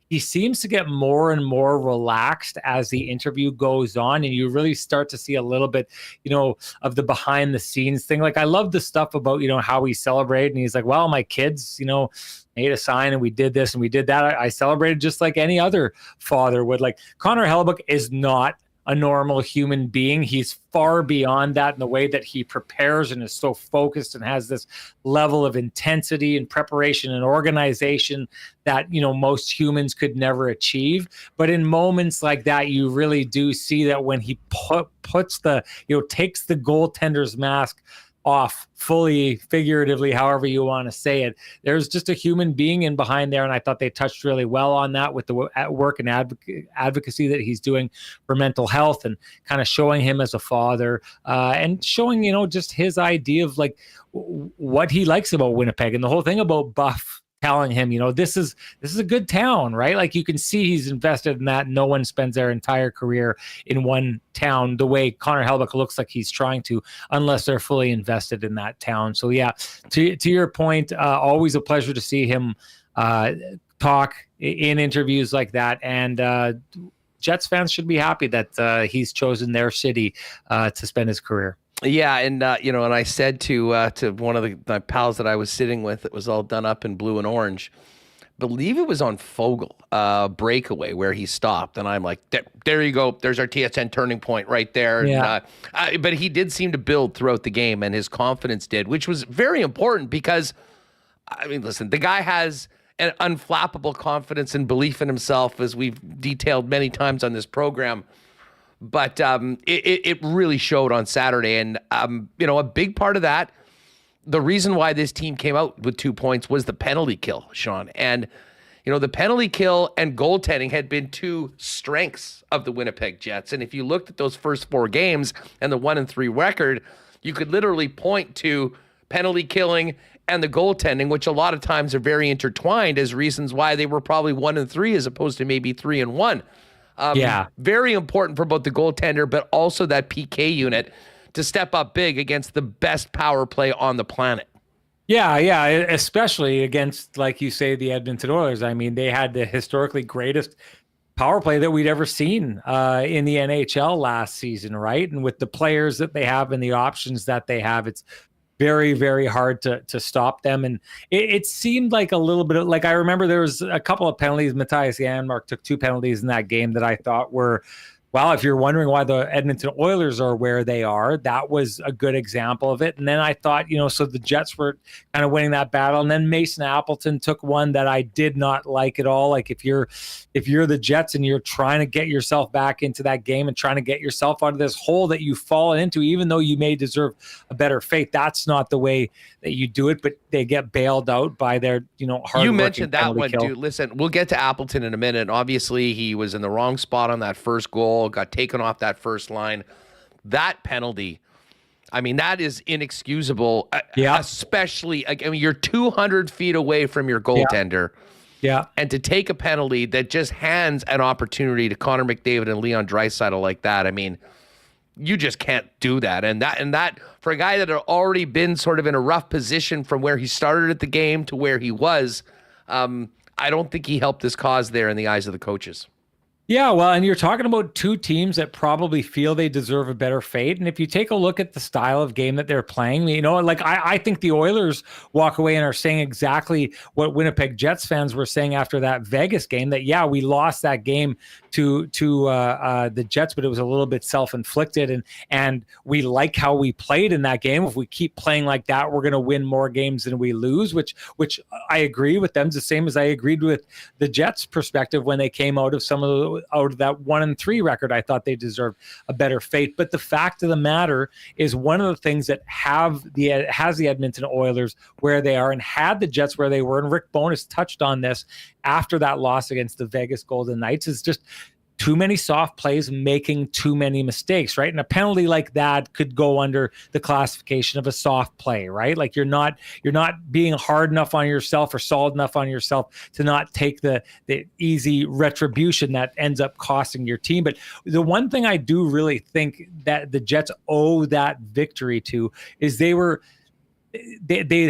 S5: he seems to get more and more relaxed as the interview goes on, and you really start to see a little bit, of the behind the scenes thing. Like, I love the stuff about, how he celebrated, and he's like, well, my kids, made a sign and we did this and we did that. I celebrated just like any other father would. Like, Connor Hellebuyck is not a normal human being. He's far beyond that in the way that he prepares and is so focused and has this level of intensity and preparation and organization that, most humans could never achieve. But in moments like that, you really do see that when he puts takes the goaltender's mask off fully, figuratively, however you want to say it. There's just a human being in behind there, and I thought they touched really well on that with the work and advocacy that he's doing for mental health, and kind of showing him as a father, and showing, just his idea of like what he likes about Winnipeg, and the whole thing about Buff telling him, this is a good town, right? Like, you can see he's invested in that. No one spends their entire career in one town the way Connor Hellebuyck looks like he's trying to, unless they're fully invested in that town. So yeah, to your point, always a pleasure to see him talk in interviews like that. And Jets fans should be happy that he's chosen their city to spend his career.
S2: Yeah, and and I said to one of my pals that I was sitting with, it was all done up in blue and orange. Believe it was on Fogle breakaway where he stopped, and I'm like, there you go. There's our TSN turning point right there.
S5: Yeah.
S2: And, but he did seem to build throughout the game, and his confidence did, which was very important because, I mean, listen, the guy has an unflappable confidence and belief in himself, as we've detailed many times on this program. But it really showed on Saturday. And, a big part of that, the reason why this team came out with 2 points was the penalty kill, Sean. And, the penalty kill and goaltending had been two strengths of the Winnipeg Jets. And if you looked at those first 4 games and the 1-3 record, you could literally point to penalty killing and the goaltending, which a lot of times are very intertwined, as reasons why they were probably 1-3 as opposed to maybe 3-1. Very important for both the goaltender, but also that PK unit to step up big against the best power play on the planet.
S5: Yeah, especially against, like you say, the Edmonton Oilers. I mean, they had the historically greatest power play that we'd ever seen in the NHL last season, right? And with the players that they have and the options that they have, it's very, very hard to stop them. And it seemed like a little bit of, like, I remember there was a couple of penalties. Matthias Janmark took 2 penalties in that game that I thought were, well, if you're wondering why the Edmonton Oilers are where they are, that was a good example of it. And then I thought, so the Jets were kind of winning that battle. And then Mason Appleton took one that I did not like at all. Like, if you're the Jets and you're trying to get yourself back into that game and trying to get yourself out of this hole that you've fallen into, even though you may deserve a better fate, that's not the way that you do it. But they get bailed out by their, hard.
S2: You mentioned that one, dude. Listen, we'll get to Appleton in a minute. Obviously, he was in the wrong spot on that first goal, got taken off that first line. That penalty, I mean, that is inexcusable.
S5: Yeah.
S2: Especially, you're 200 feet away from your goaltender.
S5: Yeah.
S2: And to take a penalty that just hands an opportunity to Connor McDavid and Leon Draisaitl like that, I mean, you just can't do that. And that for a guy that had already been sort of in a rough position from where he started at the game to where he was, I don't think he helped his cause there in the eyes of the coaches.
S5: Yeah, well, and you're talking about 2 teams that probably feel they deserve a better fate. And if you take a look at the style of game that they're playing, like, I think the Oilers walk away and are saying exactly what Winnipeg Jets fans were saying after that Vegas game, that, yeah, we lost that game to the Jets, but it was a little bit self-inflicted. And we like how we played in that game. If we keep playing like that, we're going to win more games than we lose, which I agree with them. It's the same as I agreed with the Jets' perspective when they came out of that 1-3 record. I thought they deserved a better fate. But the fact of the matter is, one of the things that has the Edmonton Oilers where they are and had the Jets where they were, and Rick Bowness touched on this after that loss against the Vegas Golden Knights, is just too many soft plays, making too many mistakes, right? And a penalty like that could go under the classification of a soft play, right? Like, you're not being hard enough on yourself or solid enough on yourself to not take the easy retribution that ends up costing your team. But the one thing I do really think that the Jets owe that victory to is they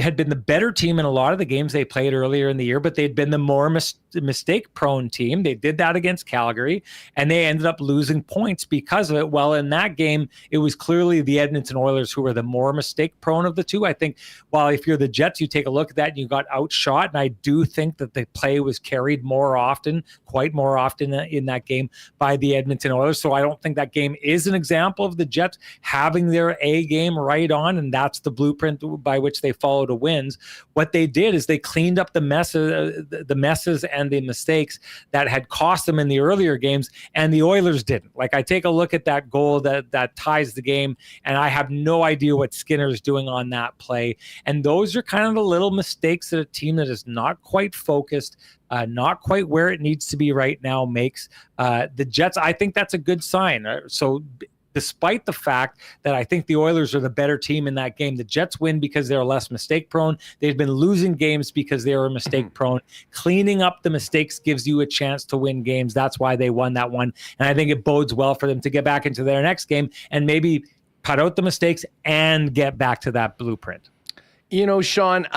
S5: had been the better team in a lot of the games they played earlier in the year, but they'd been the more mistake-prone team. They did that against Calgary, and they ended up losing points because of it. Well, in that game, it was clearly the Edmonton Oilers who were the more mistake-prone of the two. I think, while if you're the Jets, you take a look at that and you got outshot, and I do think that the play was carried quite more often in that game by the Edmonton Oilers. So I don't think that game is an example of the Jets having their A game right on, and that's the blueprint by which they follow to wins. What they did is they cleaned up the messes and the mistakes that had cost them in the earlier games, and the Oilers didn't. Like, I take a look at that goal that ties the game, and I have no idea what Skinner's doing on that play. And those are kind of the little mistakes that a team that is not quite focused, not quite where it needs to be right now makes. The Jets, I think that's a good sign. So despite the fact that I think the Oilers are the better team in that game, the Jets win because they're less mistake prone. They've been losing games because they were mistake prone. Cleaning up the mistakes gives you a chance to win games. That's why they won that one. And I think it bodes well for them to get back into their next game and maybe cut out the mistakes and get back to that blueprint.
S2: You know, Sean,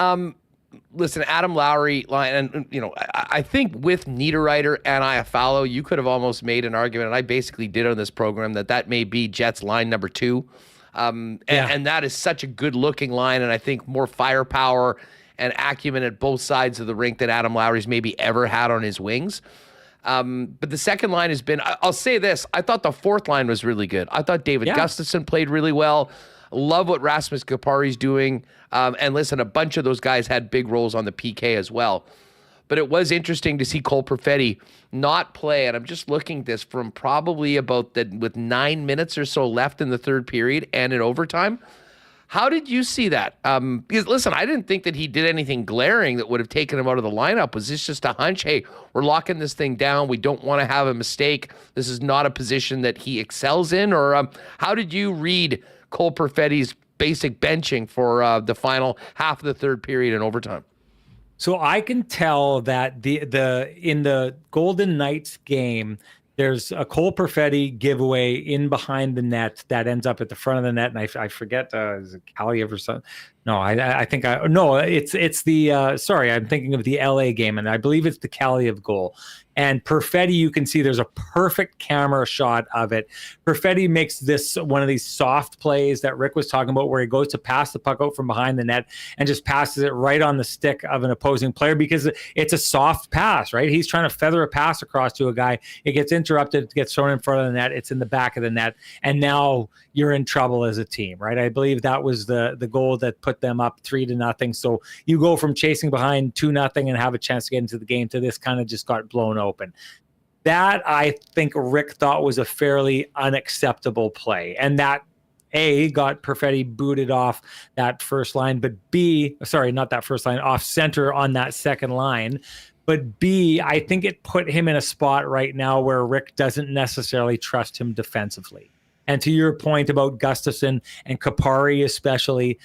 S2: listen, Adam Lowry line, and you know, I think with Niederreiter and Iafallo, you could have almost made an argument, and I basically did on this program, that may be Jets line number 2. And that is such a good looking line, and I think more firepower and acumen at both sides of the rink than Adam Lowry's maybe ever had on his wings. But the second line has been, I'll say this, I thought the fourth line was really good. I thought David Gustafsson played really well. Love what Rasmus Kupari's doing. And listen, a bunch of those guys had big roles on the PK as well. But it was interesting to see Cole Perfetti not play. And I'm just looking at this from probably with 9 minutes or so left in the third period and in overtime. How did you see that? Because listen, I didn't think that he did anything glaring that would have taken him out of the lineup. Was this just a hunch? Hey, we're locking this thing down. We don't want to have a mistake. This is not a position that he excels in. Or how did you read Cole Perfetti's basic benching for the final half of the third period and overtime?
S5: So I can tell that in the Golden Knights game, there's a Cole Perfetti giveaway in behind the net that ends up at the front of the net, and I forget, is it Kaliev or something? No, it's the sorry, I'm thinking of the LA game, and I believe it's the Kaliev goal. And Perfetti, you can see there's a perfect camera shot of it. Perfetti makes this one of these soft plays that Rick was talking about, where he goes to pass the puck out from behind the net and just passes it right on the stick of an opposing player because it's a soft pass, right? He's trying to feather a pass across to a guy. It gets interrupted, it gets thrown in front of the net. It's in the back of the net. And now you're in trouble as a team, right? I believe that was the goal that put them up 3-0. So you go from chasing behind 2-0 and have a chance to get into the game to this kind of just got blown open. That I think Rick thought was a fairly unacceptable play. And that A, got Perfetti booted off that first line, but B, sorry, not that first line, off center on that second line. But B, I think it put him in a spot right now where Rick doesn't necessarily trust him defensively. And to your point about Gustafsson and Kupari especially,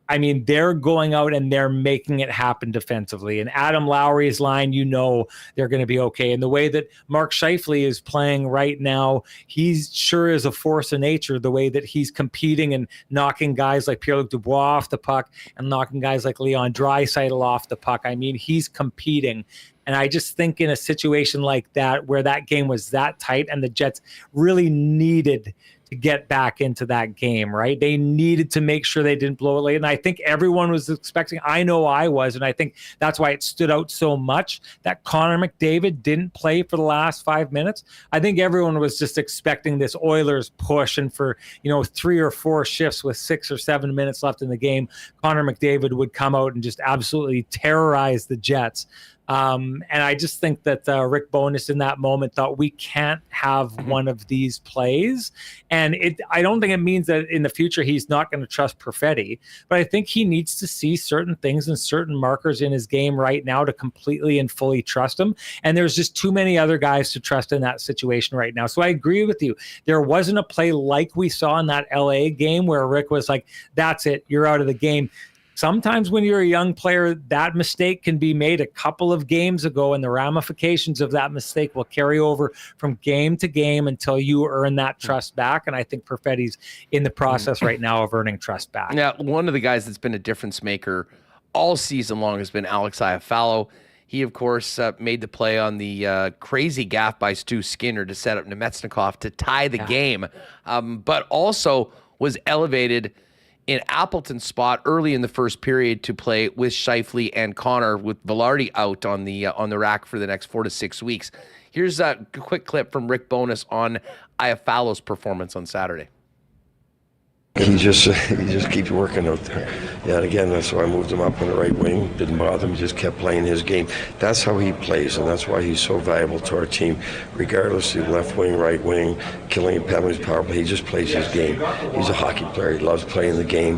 S5: I mean, they're going out and they're making it happen defensively. And Adam Lowry's line, they're going to be okay. And the way that Mark Scheifele is playing right now, he's sure is a force of nature, the way that he's competing and knocking guys like Pierre-Luc Dubois off the puck and knocking guys like Leon Draisaitl off the puck. I mean, he's competing. And I just think in a situation like that, where that game was that tight and the Jets really needed to get back into that game, right? They needed to make sure they didn't blow it late. And I think everyone was expecting, I know I was, and I think that's why it stood out so much that Connor McDavid didn't play for the last 5 minutes. I think everyone was just expecting this Oilers push, and for 3 or 4 shifts with 6 or 7 minutes left in the game, Connor McDavid would come out and just absolutely terrorize the Jets. And I just think that Rick Bowness in that moment thought we can't have one of these plays. And I don't think it means that in the future he's not going to trust Perfetti, but I think he needs to see certain things and certain markers in his game right now to completely and fully trust him. And there's just too many other guys to trust in that situation right now. So I agree with you. There wasn't a play like we saw in that LA game where Rick was like, that's it, you're out of the game. Sometimes when you're a young player, that mistake can be made a couple of games ago, and the ramifications of that mistake will carry over from game to game until you earn that trust back. And I think Perfetti's in the process right now of earning trust back.
S2: Now, one of the guys that's been a difference maker all season long has been Alex Iafallo. He, of course, made the play on the crazy gaff by Stu Skinner to set up Nemetsnikov to tie the game, but also was elevated in Appleton's spot early in the first period to play with Scheifele and Connor, with Balharry out on the rack for the next 4 to 6 weeks. Here's a quick clip from Rick Bowness on Iafallo's performance on Saturday.
S4: He just keeps working out there. And again, that's why I moved him up on the right wing. Didn't bother him, just kept playing his game. That's how he plays, and that's why he's so valuable to our team. Regardless of left wing, right wing, killing penalties, power play, he just plays his game. He's a hockey player. He loves playing the game.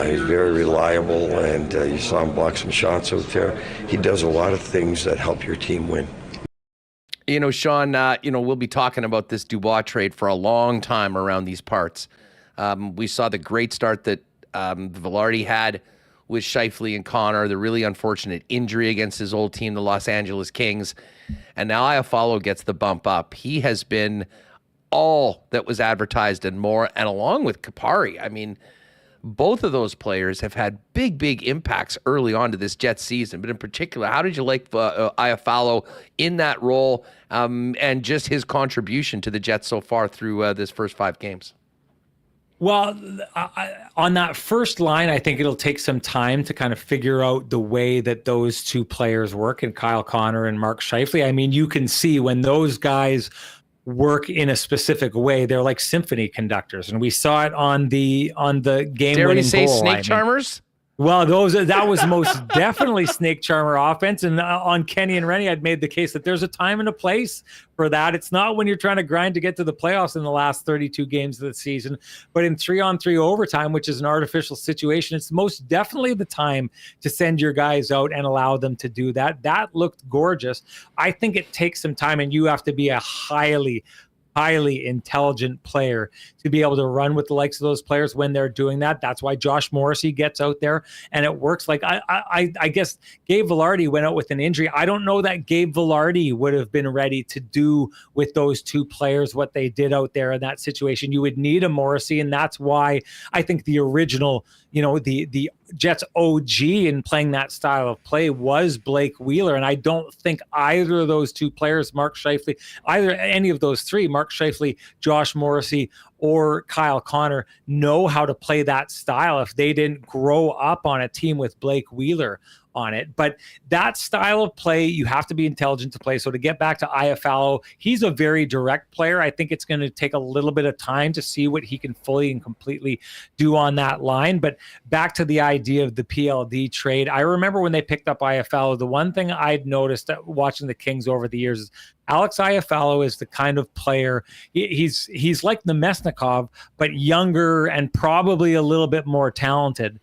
S4: He's very reliable, and you saw him block some shots out there. He does a lot of things that help your team win.
S2: You know, Sean, we'll be talking about this Dubois trade for a long time around these parts. We saw the great start that Balharry had with Scheifele and Connor, the really unfortunate injury against his old team, the Los Angeles Kings. And now Iafallo gets the bump up. He has been all that was advertised and more, and along with Kupari. I mean, both of those players have had big impacts early on to this Jets season. But in particular, how did you like Iafallo in that role and just his contribution to the Jets so far through this first 5 games?
S5: Well, on that first line, I think it'll take some time to kind of figure out the way that those two players work, and Kyle Connor and Mark Scheifele. I mean, you can see when those guys work in a specific way, they're like symphony conductors, and we saw it on the game-winning goal.
S2: Dare we say snake charmers?
S5: Well, that was most definitely snake charmer offense. And on Kenny and Rennie, I'd made the case that there's a time and a place for that. It's not when you're trying to grind to get to the playoffs in the last 32 games of the season, but in 3-on-3 overtime, which is an artificial situation, it's most definitely the time to send your guys out and allow them to do that. That looked gorgeous. I think it takes some time, and you have to be a highly intelligent player to be able to run with the likes of those players when they're doing that. That's why Josh Morrissey gets out there and it works. Like I guess Gabe Vilardi went out with an injury. I don't know that Gabe Vilardi would have been ready to do with those two players what they did out there in that situation. You would need a Morrissey, and that's why I think the original, the Jets OG in playing that style of play was Blake Wheeler. And I don't think either of those two players, any of those three, Mark Scheifele, Josh Morrissey, or Kyle Connor, know how to play that style if they didn't grow up on a team with Blake Wheeler on it. But that style of play, you have to be intelligent to play. So to get back to Iafallo, he's a very direct player. I think it's going to take a little bit of time to see what he can fully and completely do on that line. But back to the idea of the PLD trade, I remember when they picked up Iafallo, the one thing I'd noticed watching the Kings over the years is Alex Iafallo is the kind of player, he's like Nemesnikov, but younger and probably a little bit more talented.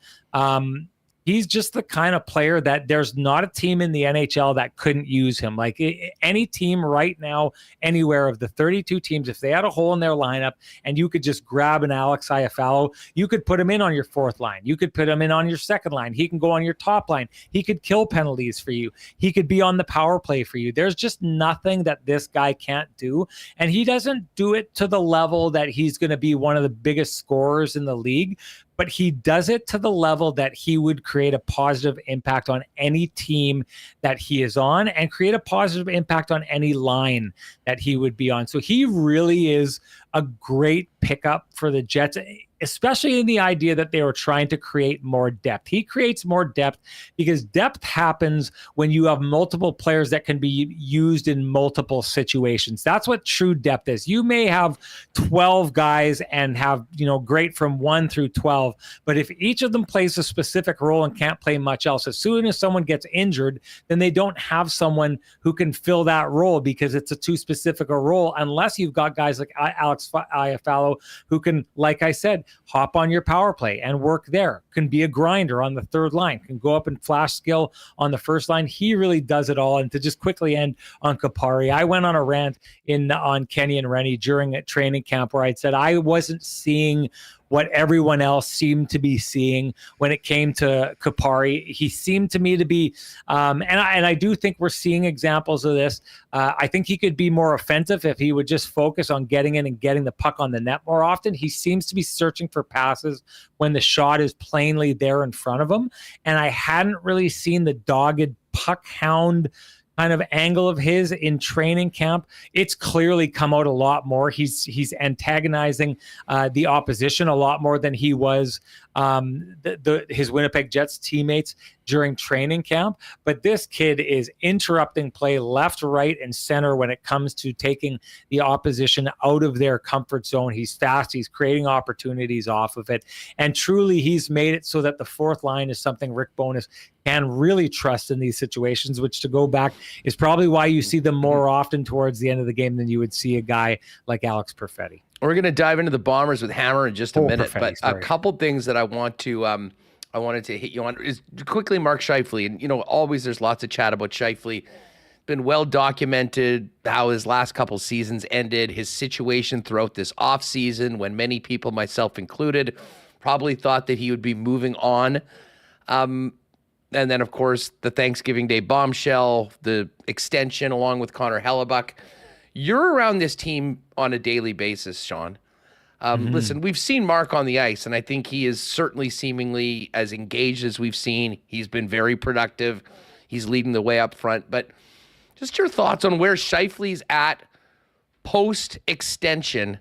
S5: He's just the kind of player that there's not a team in the NHL that couldn't use him. Like any team right now, anywhere of the 32 teams, if they had a hole in their lineup and you could just grab an Alex Iafallo, you could put him in on your fourth line. You could put him in on your second line. He can go on your top line. He could kill penalties for you. He could be on the power play for you. There's just nothing that this guy can't do. And he doesn't do it to the level that he's going to be one of the biggest scorers in the league, but he does it to the level that he would create a positive impact on any team that he is on and create a positive impact on any line that he would be on. So he really is a great pickup for the Jets, especially in the idea that they were trying to create more depth. He creates more depth because depth happens when you have multiple players that can be used in multiple situations. That's what true depth is. You may have 12 guys and have, great from 1 through 12, but if each of them plays a specific role and can't play much else, as soon as someone gets injured, then they don't have someone who can fill that role because it's a too specific a role, unless you've got guys like Alex Iafallo who can, like I said, hop on your power play and work there, can be a grinder on the third line, can go up and flash skill on the first line. He really does it all. And to just quickly end on Kupari, I went on a rant on Kenny and Rennie during a training camp where I'd said I wasn't seeing what everyone else seemed to be seeing when it came to Kupari. He seemed to me to be, and I do think we're seeing examples of this. I think he could be more offensive if he would just focus on getting in and getting the puck on the net more often. He seems to be searching for passes when the shot is plainly there in front of him. And I hadn't really seen the dogged puck hound kind of angle of his in training camp. It's clearly come out a lot more. He's antagonizing the opposition a lot more than he was his Winnipeg Jets teammates during training camp. But this kid is interrupting play left, right, and center when it comes to taking the opposition out of their comfort zone. He's fast. He's creating opportunities off of it. And truly, he's made it so that the fourth line is something Rick Bowness can really trust in these situations, which, to go back, is probably why you see them more often towards the end of the game than you would see a guy like Alex Perfetti.
S2: We're going to dive into the Bombers with Hammer in just a minute,
S5: Perfetti,
S2: but
S5: sorry.
S2: a couple things that I wanted to hit you on is quickly Mark Scheifele. And, always there's lots of chat about Scheifele. Been well documented how his last couple seasons ended, his situation throughout this offseason when many people, myself included, probably thought that he would be moving on. And then, of course, the Thanksgiving Day bombshell, the extension along with Connor Hellebuck. You're around this team on a daily basis, Sean. Listen, we've seen Mark on the ice, and I think he is certainly seemingly as engaged as we've seen. He's been very productive. He's leading the way up front. But just your thoughts on where Scheifele's at post-extension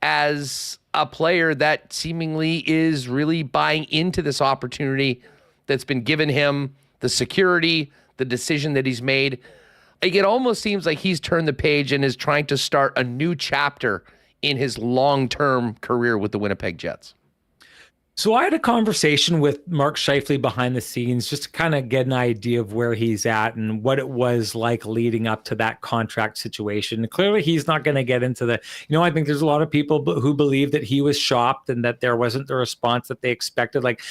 S2: as a player that seemingly is really buying into this opportunity that's been given him, the security, the decision that he's made. Like, it almost seems like he's turned the page and is trying to start a new chapter in his long-term career with the Winnipeg Jets.
S5: So I had a conversation with Mark Scheifele behind the scenes just to kind of get an idea of where he's at and what it was like leading up to that contract situation. And clearly, he's not going to get into the, I think there's a lot of people who believe that he was shopped and that there wasn't the response that they expected. Like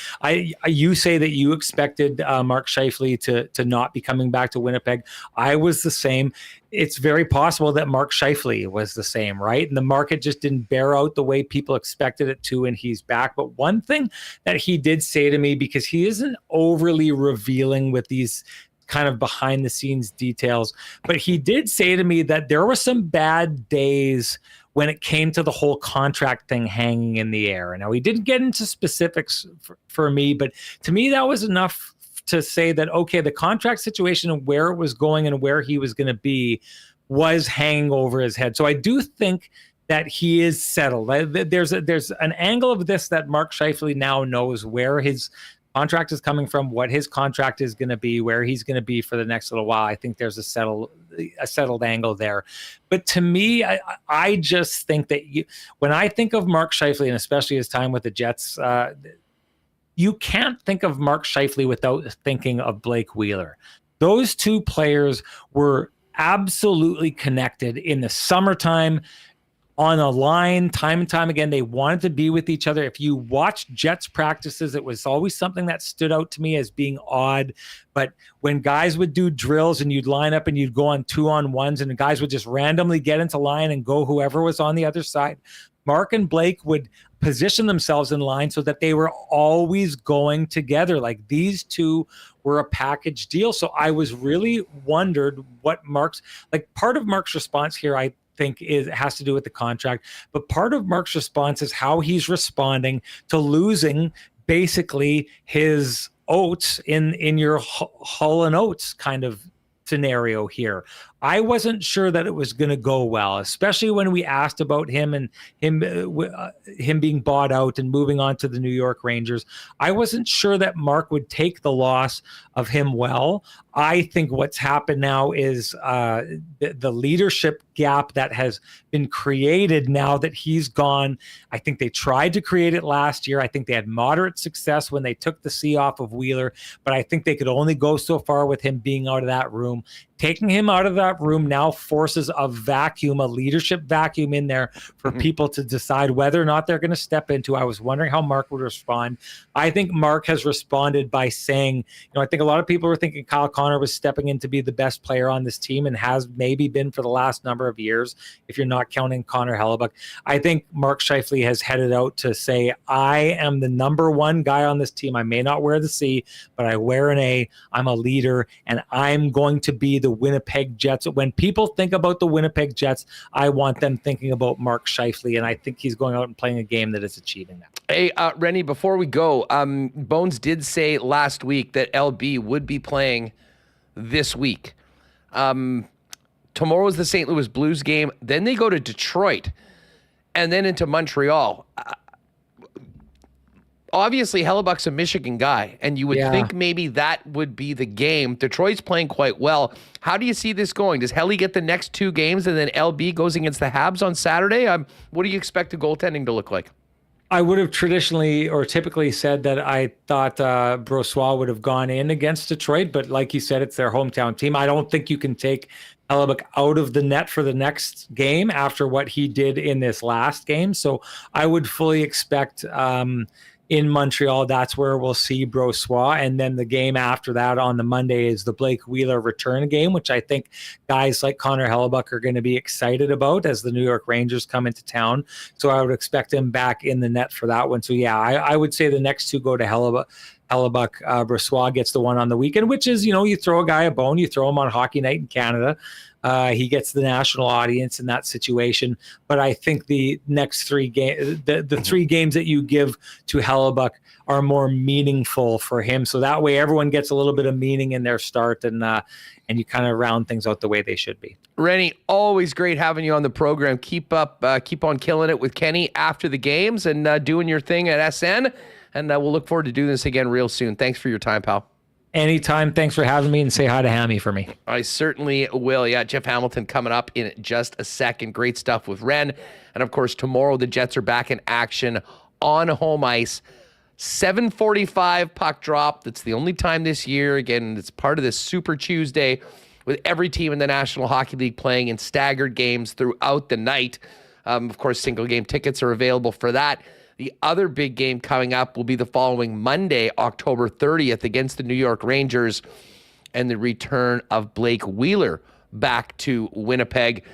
S5: you say that you expected Mark Scheifele to not be coming back to Winnipeg. I was the same. It's very possible that Mark Scheifele was the same, right? And the market just didn't bear out the way people expected it to, and he's back. But one thing that he did say to me, because he isn't overly revealing with these kind of behind the scenes details, but he did say to me that there were some bad days when it came to the whole contract thing hanging in the air. Now, he didn't get into specifics for me, but to me, that was enough to say that, okay, the contract situation and where it was going and where he was going to be was hanging over his head. So I do think that he is settled. There's an angle of this that Mark Scheifele now knows where his contract is coming from, what his contract is going to be, where he's going to be for the next little while. I think there's a settled angle there. But to me, I just think that when I think of Mark Scheifele, and especially his time with the Jets, you can't think of Mark Scheifele without thinking of Blake Wheeler. Those two players were absolutely connected in the summertime, on a line, time and time again. They wanted to be with each other. If you watched Jets practices, it was always something that stood out to me as being odd. But when guys would do drills and you'd line up and you'd go on 2-on-1s and the guys would just randomly get into line and go whoever was on the other side, Mark and Blake would position themselves in line so that they were always going together. Like, these two were a package deal. So I was really wondered what part of Mark's response here, I think has to do with the contract, but part of Mark's response is how he's responding to losing basically his oats in your Hull and Oates kind of scenario here. I wasn't sure that it was going to go well, especially when we asked about him and him being bought out and moving on to the New York Rangers. I wasn't sure that Mark would take the loss of him well. I think what's happened now is the leadership gap that has been created now that he's gone. I think they tried to create it last year. I think they had moderate success when they took the C off of Wheeler, but I think they could only go so far with him being out of that room. Taking him out of that room now forces a leadership vacuum in there for people to decide whether or not they're going to step into. I was wondering how Mark would respond. I think Mark has responded by saying, I think a lot of people were thinking Kyle Connor was stepping in to be the best player on this team and has maybe been for the last number of years, if you're not counting Connor Hellebuck. I think Mark Scheifele has headed out to say, I am the number one guy on this team. I may not wear the C, but I wear an A. I'm a leader, and I'm going to be the Winnipeg Jets. When people think about the Winnipeg Jets, I want them thinking about Mark Scheifele, and I think he's going out and playing a game that is achieving that.
S2: Hey, Rennie, before we go, Bones did say last week that LB would be playing this week. Tomorrow is the St. Louis Blues game. Then they go to Detroit and then into Montreal. obviously Hellebuck's a Michigan guy, and you would
S5: Yeah.
S2: think maybe that would be the game. Detroit's playing quite well. How do you see this going? Does Helly get the next 2 games, and then LB goes against the Habs on Saturday? What do you expect the goaltending to look like?
S5: I would have traditionally or typically said that I thought Brossoit would have gone in against Detroit, but like you said, it's their hometown team. I don't think you can take Hellebuck out of the net for the next game after what he did in this last game. So I would fully expect in Montreal, that's where we'll see Brossoit. And then the game after that on the Monday is the Blake Wheeler return game, which I think guys like Connor Hellebuck are going to be excited about as the New York Rangers come into town. So I would expect him back in the net for that one. So yeah, I would say the next 2 go to Hellebuck. Brossoit gets the one on the weekend, which is, you throw a guy a bone, you throw him on Hockey Night in Canada. He gets the national audience in that situation. But I think the next 3 games, the 3 games that you give to Hellebuck are more meaningful for him. So that way everyone gets a little bit of meaning in their start, and you kind of round things out the way they should be.
S2: Rennie, always great having you on the program. Keep on killing it with Kenny after the games and doing your thing at SN. And we'll look forward to doing this again real soon. Thanks for your time, pal.
S5: Anytime. Thanks for having me, and say hi to Hammy for me.
S2: I certainly will. Yeah, Jeff Hamilton coming up in just a second. Great stuff with Ren. And, of course, tomorrow the Jets are back in action on home ice. 7:45 puck drop. That's the only time this year. Again, it's part of this Super Tuesday with every team in the National Hockey League playing in staggered games throughout the night. Of course, single game tickets are available for that. The other big game coming up will be the following Monday, October 30th, against the New York Rangers, and the return of Blake Wheeler back to Winnipeg.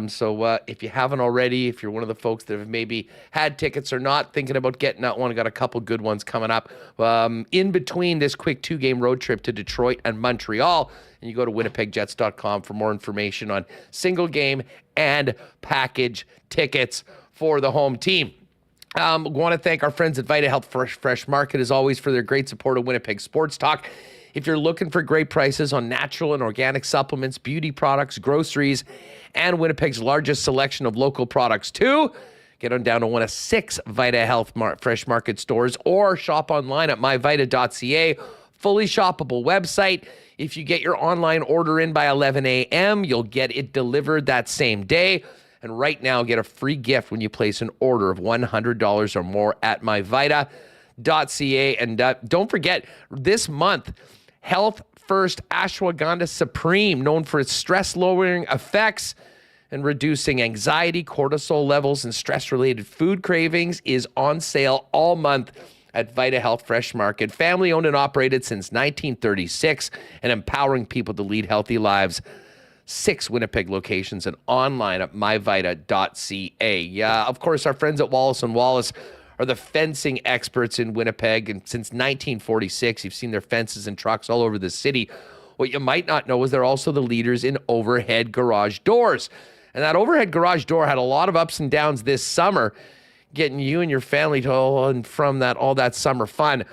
S2: So if you haven't already, if you're one of the folks that have maybe had tickets or not, thinking about getting that one, got a couple good ones coming up in between this quick 2-game road trip to Detroit and Montreal. And you go to winnipegjets.com for more information on single game and package tickets for the home team. Want to thank our friends at Vita Health Fresh Market, as always, for their great support of Winnipeg Sports Talk. If you're looking for great prices on natural and organic supplements, beauty products, groceries, and Winnipeg's largest selection of local products too, get on down to one of 6 Vita Health Fresh Market stores or shop online at myvita.ca. Fully shoppable website. If you get your online order in by 11 a.m., you'll get it delivered that same day. And right now, get a free gift when you place an order of $100 or more at myvita.ca. And don't forget, this month, Health First Ashwagandha Supreme, known for its stress-lowering effects and reducing anxiety, cortisol levels, and stress-related food cravings, is on sale all month at Vita Health Fresh Market. Family-owned and operated since 1936 and empowering people to lead healthy lives. 6 Winnipeg locations and online at myvita.ca. Yeah, of course, our friends at Wallace & Wallace are the fencing experts in Winnipeg. And since 1946, you've seen their fences and trucks all over the city. What you might not know is they're also the leaders in overhead garage doors. And that overhead garage door had a lot of ups and downs this summer, getting you and your family to all that summer fun.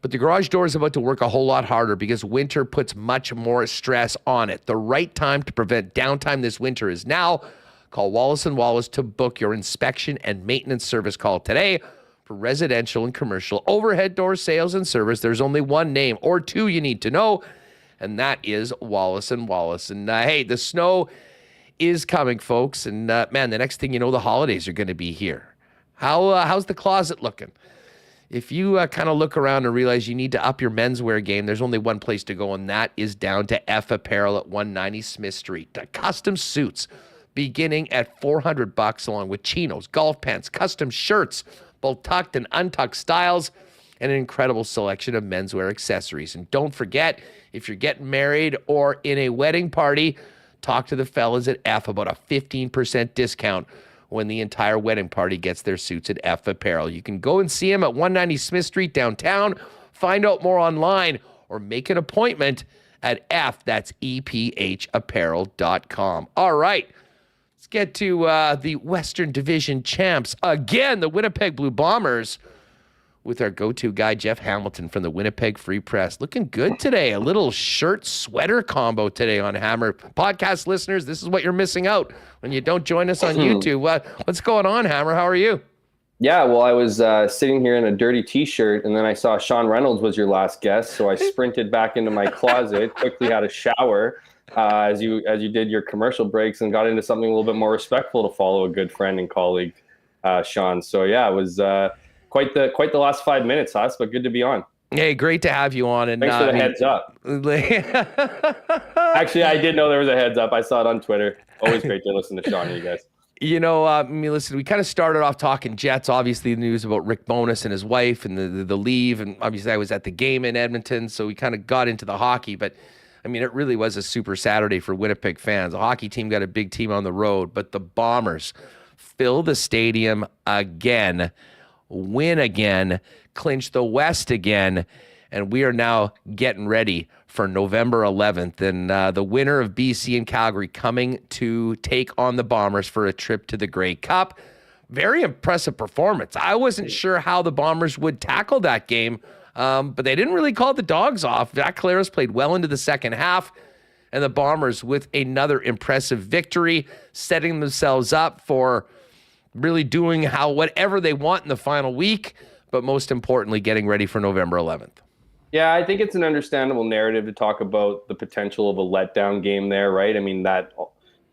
S2: But the garage door is about to work a whole lot harder because winter puts much more stress on it. The right time to prevent downtime this winter is now. Call Wallace & Wallace to book your inspection and maintenance service. Call today for residential and commercial overhead door sales and service. There's only one name or 2 you need to know, and that is Wallace & Wallace. And hey, the snow is coming, folks. And man, the next thing you know, the holidays are going to be here. How's the closet looking? If you kind of look around and realize you need to up your menswear game, there's only one place to go, and that is down to F Apparel at 190 Smith Street. Custom suits beginning at $400, along with chinos, golf pants, custom shirts, both tucked and untucked styles, and an incredible selection of menswear accessories. And don't forget, if you're getting married or in a wedding party, talk to the fellas at F about a 15% discount when the entire wedding party gets their suits at F Apparel. You can go and see them at 190 Smith Street downtown, find out more online, or make an appointment at F, that's EPHapparel.com. All right, let's get to the Western Division champs again, the Winnipeg Blue Bombers, with our go-to guy, Jeff Hamilton from the Winnipeg Free Press. Looking good today. A little shirt-sweater combo today on Hammer. Podcast listeners, this is what you're missing out when you don't join us on YouTube. What's going on, Hammer? How are you?
S6: Yeah, well, I was sitting here in a dirty T-shirt, and then I saw Sean Reynolds was your last guest, so I sprinted back into my closet, quickly had a shower as you did your commercial breaks, and got into something a little bit more respectful to follow a good friend and colleague, Sean. So yeah, it was quite the last 5 minutes, Huss, but good to be on.
S2: Hey, great to have you on. And
S6: thanks for the heads up. Actually, I did know there was a heads up. I saw it on Twitter. Always great to listen to Sean and you guys.
S2: You know, listen, we kind of started off talking Jets, obviously the news about Rick Bowness and his wife and the leave. And obviously I was at the game in Edmonton, so we kind of got into the hockey. But, I mean, it really was a super Saturday for Winnipeg fans. The hockey team got a big team on the road, but the Bombers fill the stadium again, win again, clinch the West again, and we are now getting ready for November 11th. And the winner of BC and Calgary coming to take on the Bombers for a trip to the Grey Cup. Very impressive performance. I wasn't sure how the Bombers would tackle that game, but they didn't really call the dogs off. Zach Collaros played well into the second half, and the Bombers with another impressive victory, setting themselves up for really doing whatever they want in the final week, but most importantly, getting ready for November 11th.
S6: Yeah, I think it's an understandable narrative to talk about the potential of a letdown game there, right? I mean, that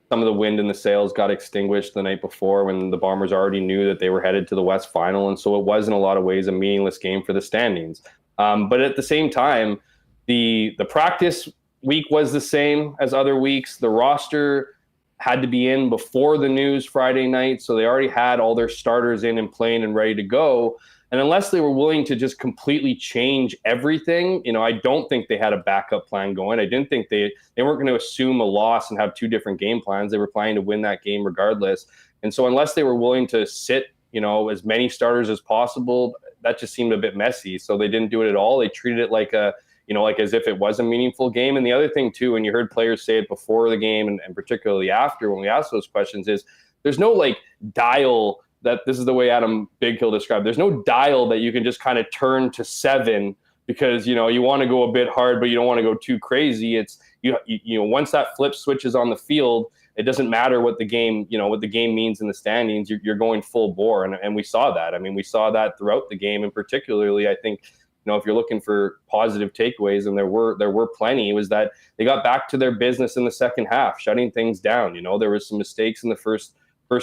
S6: some of the wind in the sails got extinguished the night before when the Bombers already knew that they were headed to the West Final, and so it was in a lot of ways a meaningless game for the standings. But at the same time, the practice week was the same as other weeks. The roster had to be in before the news Friday night, so they already had all their starters in and playing and ready to go. And unless they were willing to just completely change everything, you know, I don't think they had a backup plan going. I didn't think they weren't going to assume a loss and have two different game plans. They were planning to win that game regardless. And so unless they were willing to sit, you know, as many starters as possible, that just seemed a bit messy. So they didn't do it at all. They treated it like like as if it was a meaningful game. And the other thing too, and you heard players say it before the game and particularly after when we asked those questions, is there's no like dial that this is the way Adam Bighill described. There's no dial that you can just kind of turn to 7 because, you know, you want to go a bit hard, but you don't want to go too crazy. It's, you know, once that flip switches on the field, it doesn't matter what the game means in the standings. You're going full bore. And we saw that. I mean, we saw that throughout the game. And particularly, I think, you know, if you're looking for positive takeaways, and there were plenty, it was that they got back to their business in the second half, shutting things down. You know, there was some mistakes in the first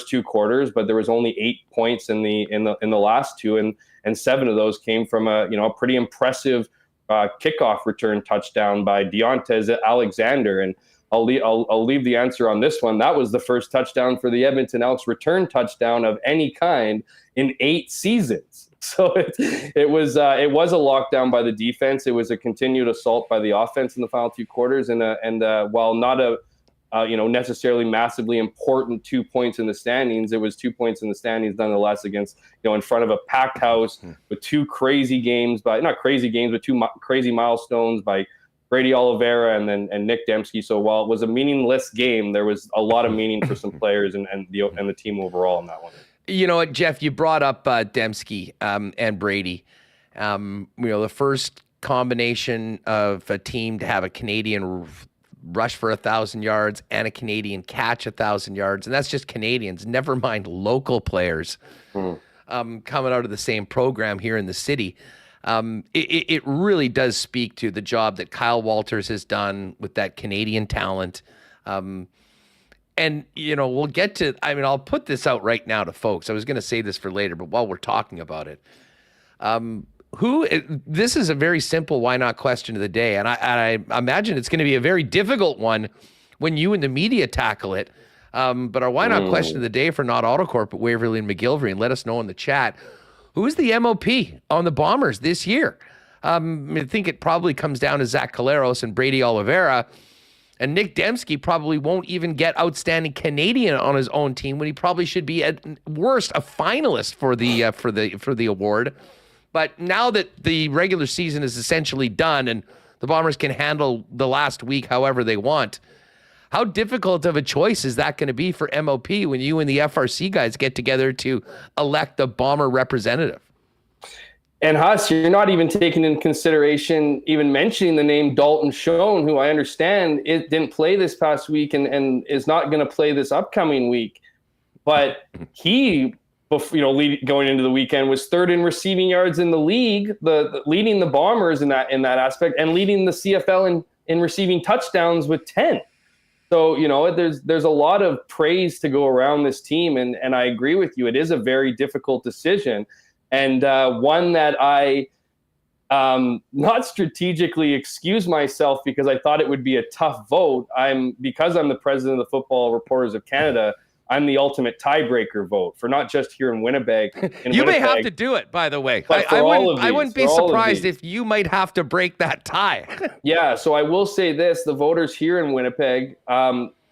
S6: 2 quarters, but there was only 8 points in the last 2, and 7 of those came from a pretty impressive kickoff return touchdown by Deontez Alexander. And I'll leave the answer on this one. That was the first touchdown for the Edmonton Elks, return touchdown of any kind in 8 seasons. So it was a lockdown by the defense. It was a continued assault by the offense in the final 2 quarters, and while not a necessarily massively important 2 points in the standings, it was 2 points in the standings nonetheless against, in front of a packed house with 2 crazy games, not crazy games, but 2 crazy milestones by Brady Oliveira and Nick Dembski. So while it was a meaningless game, there was a lot of meaning for some players and the team overall in that one.
S2: You know what, Jeff, you brought up Dembski and Brady. The first combination of a team to have a Canadian rush for 1,000 yards and a Canadian catch 1,000 yards. And that's just Canadians, never mind local players coming out of the same program here in the city. It really does speak to the job that Kyle Walters has done with that Canadian talent. And, we'll get to, I'll put this out right now to folks. I was going to say this for later, but while we're talking about it, this is a very simple why not question of the day. And I imagine it's going to be a very difficult one when you and the media tackle it. But our why not question of the day for Not Autocorp at Waverly and McGillivray, and let us know in the chat, who is the MOP on the Bombers this year? I think it probably comes down to Zach Collaros and Brady Oliveira. And Nick Dembski probably won't even get outstanding Canadian on his own team when he probably should be at worst a finalist for the award. But now that the regular season is essentially done and the Bombers can handle the last week however they want, how difficult of a choice is that going to be for MOP when you and the FRC guys get together to elect the Bomber representative?
S6: And Huss, you're not even taking into consideration even mentioning the name Dalton Schoen, who I understand it didn't play this past week and is not going to play this upcoming week. But he going into the weekend, was third in receiving yards in the league, leading the Bombers in that aspect, and leading the CFL in receiving touchdowns with 10. So, there's a lot of praise to go around this team, and I agree with you. It is a very difficult decision, and one that I not strategically excuse myself because I thought it would be a tough vote. Because I'm the president of the Football Reporters of Canada, I'm the ultimate tiebreaker vote for not just here in Winnipeg.
S2: You may have to do it, by the way. I wouldn't be surprised if you might have to break that tie.
S6: Yeah, so I will say this, the voters here in Winnipeg,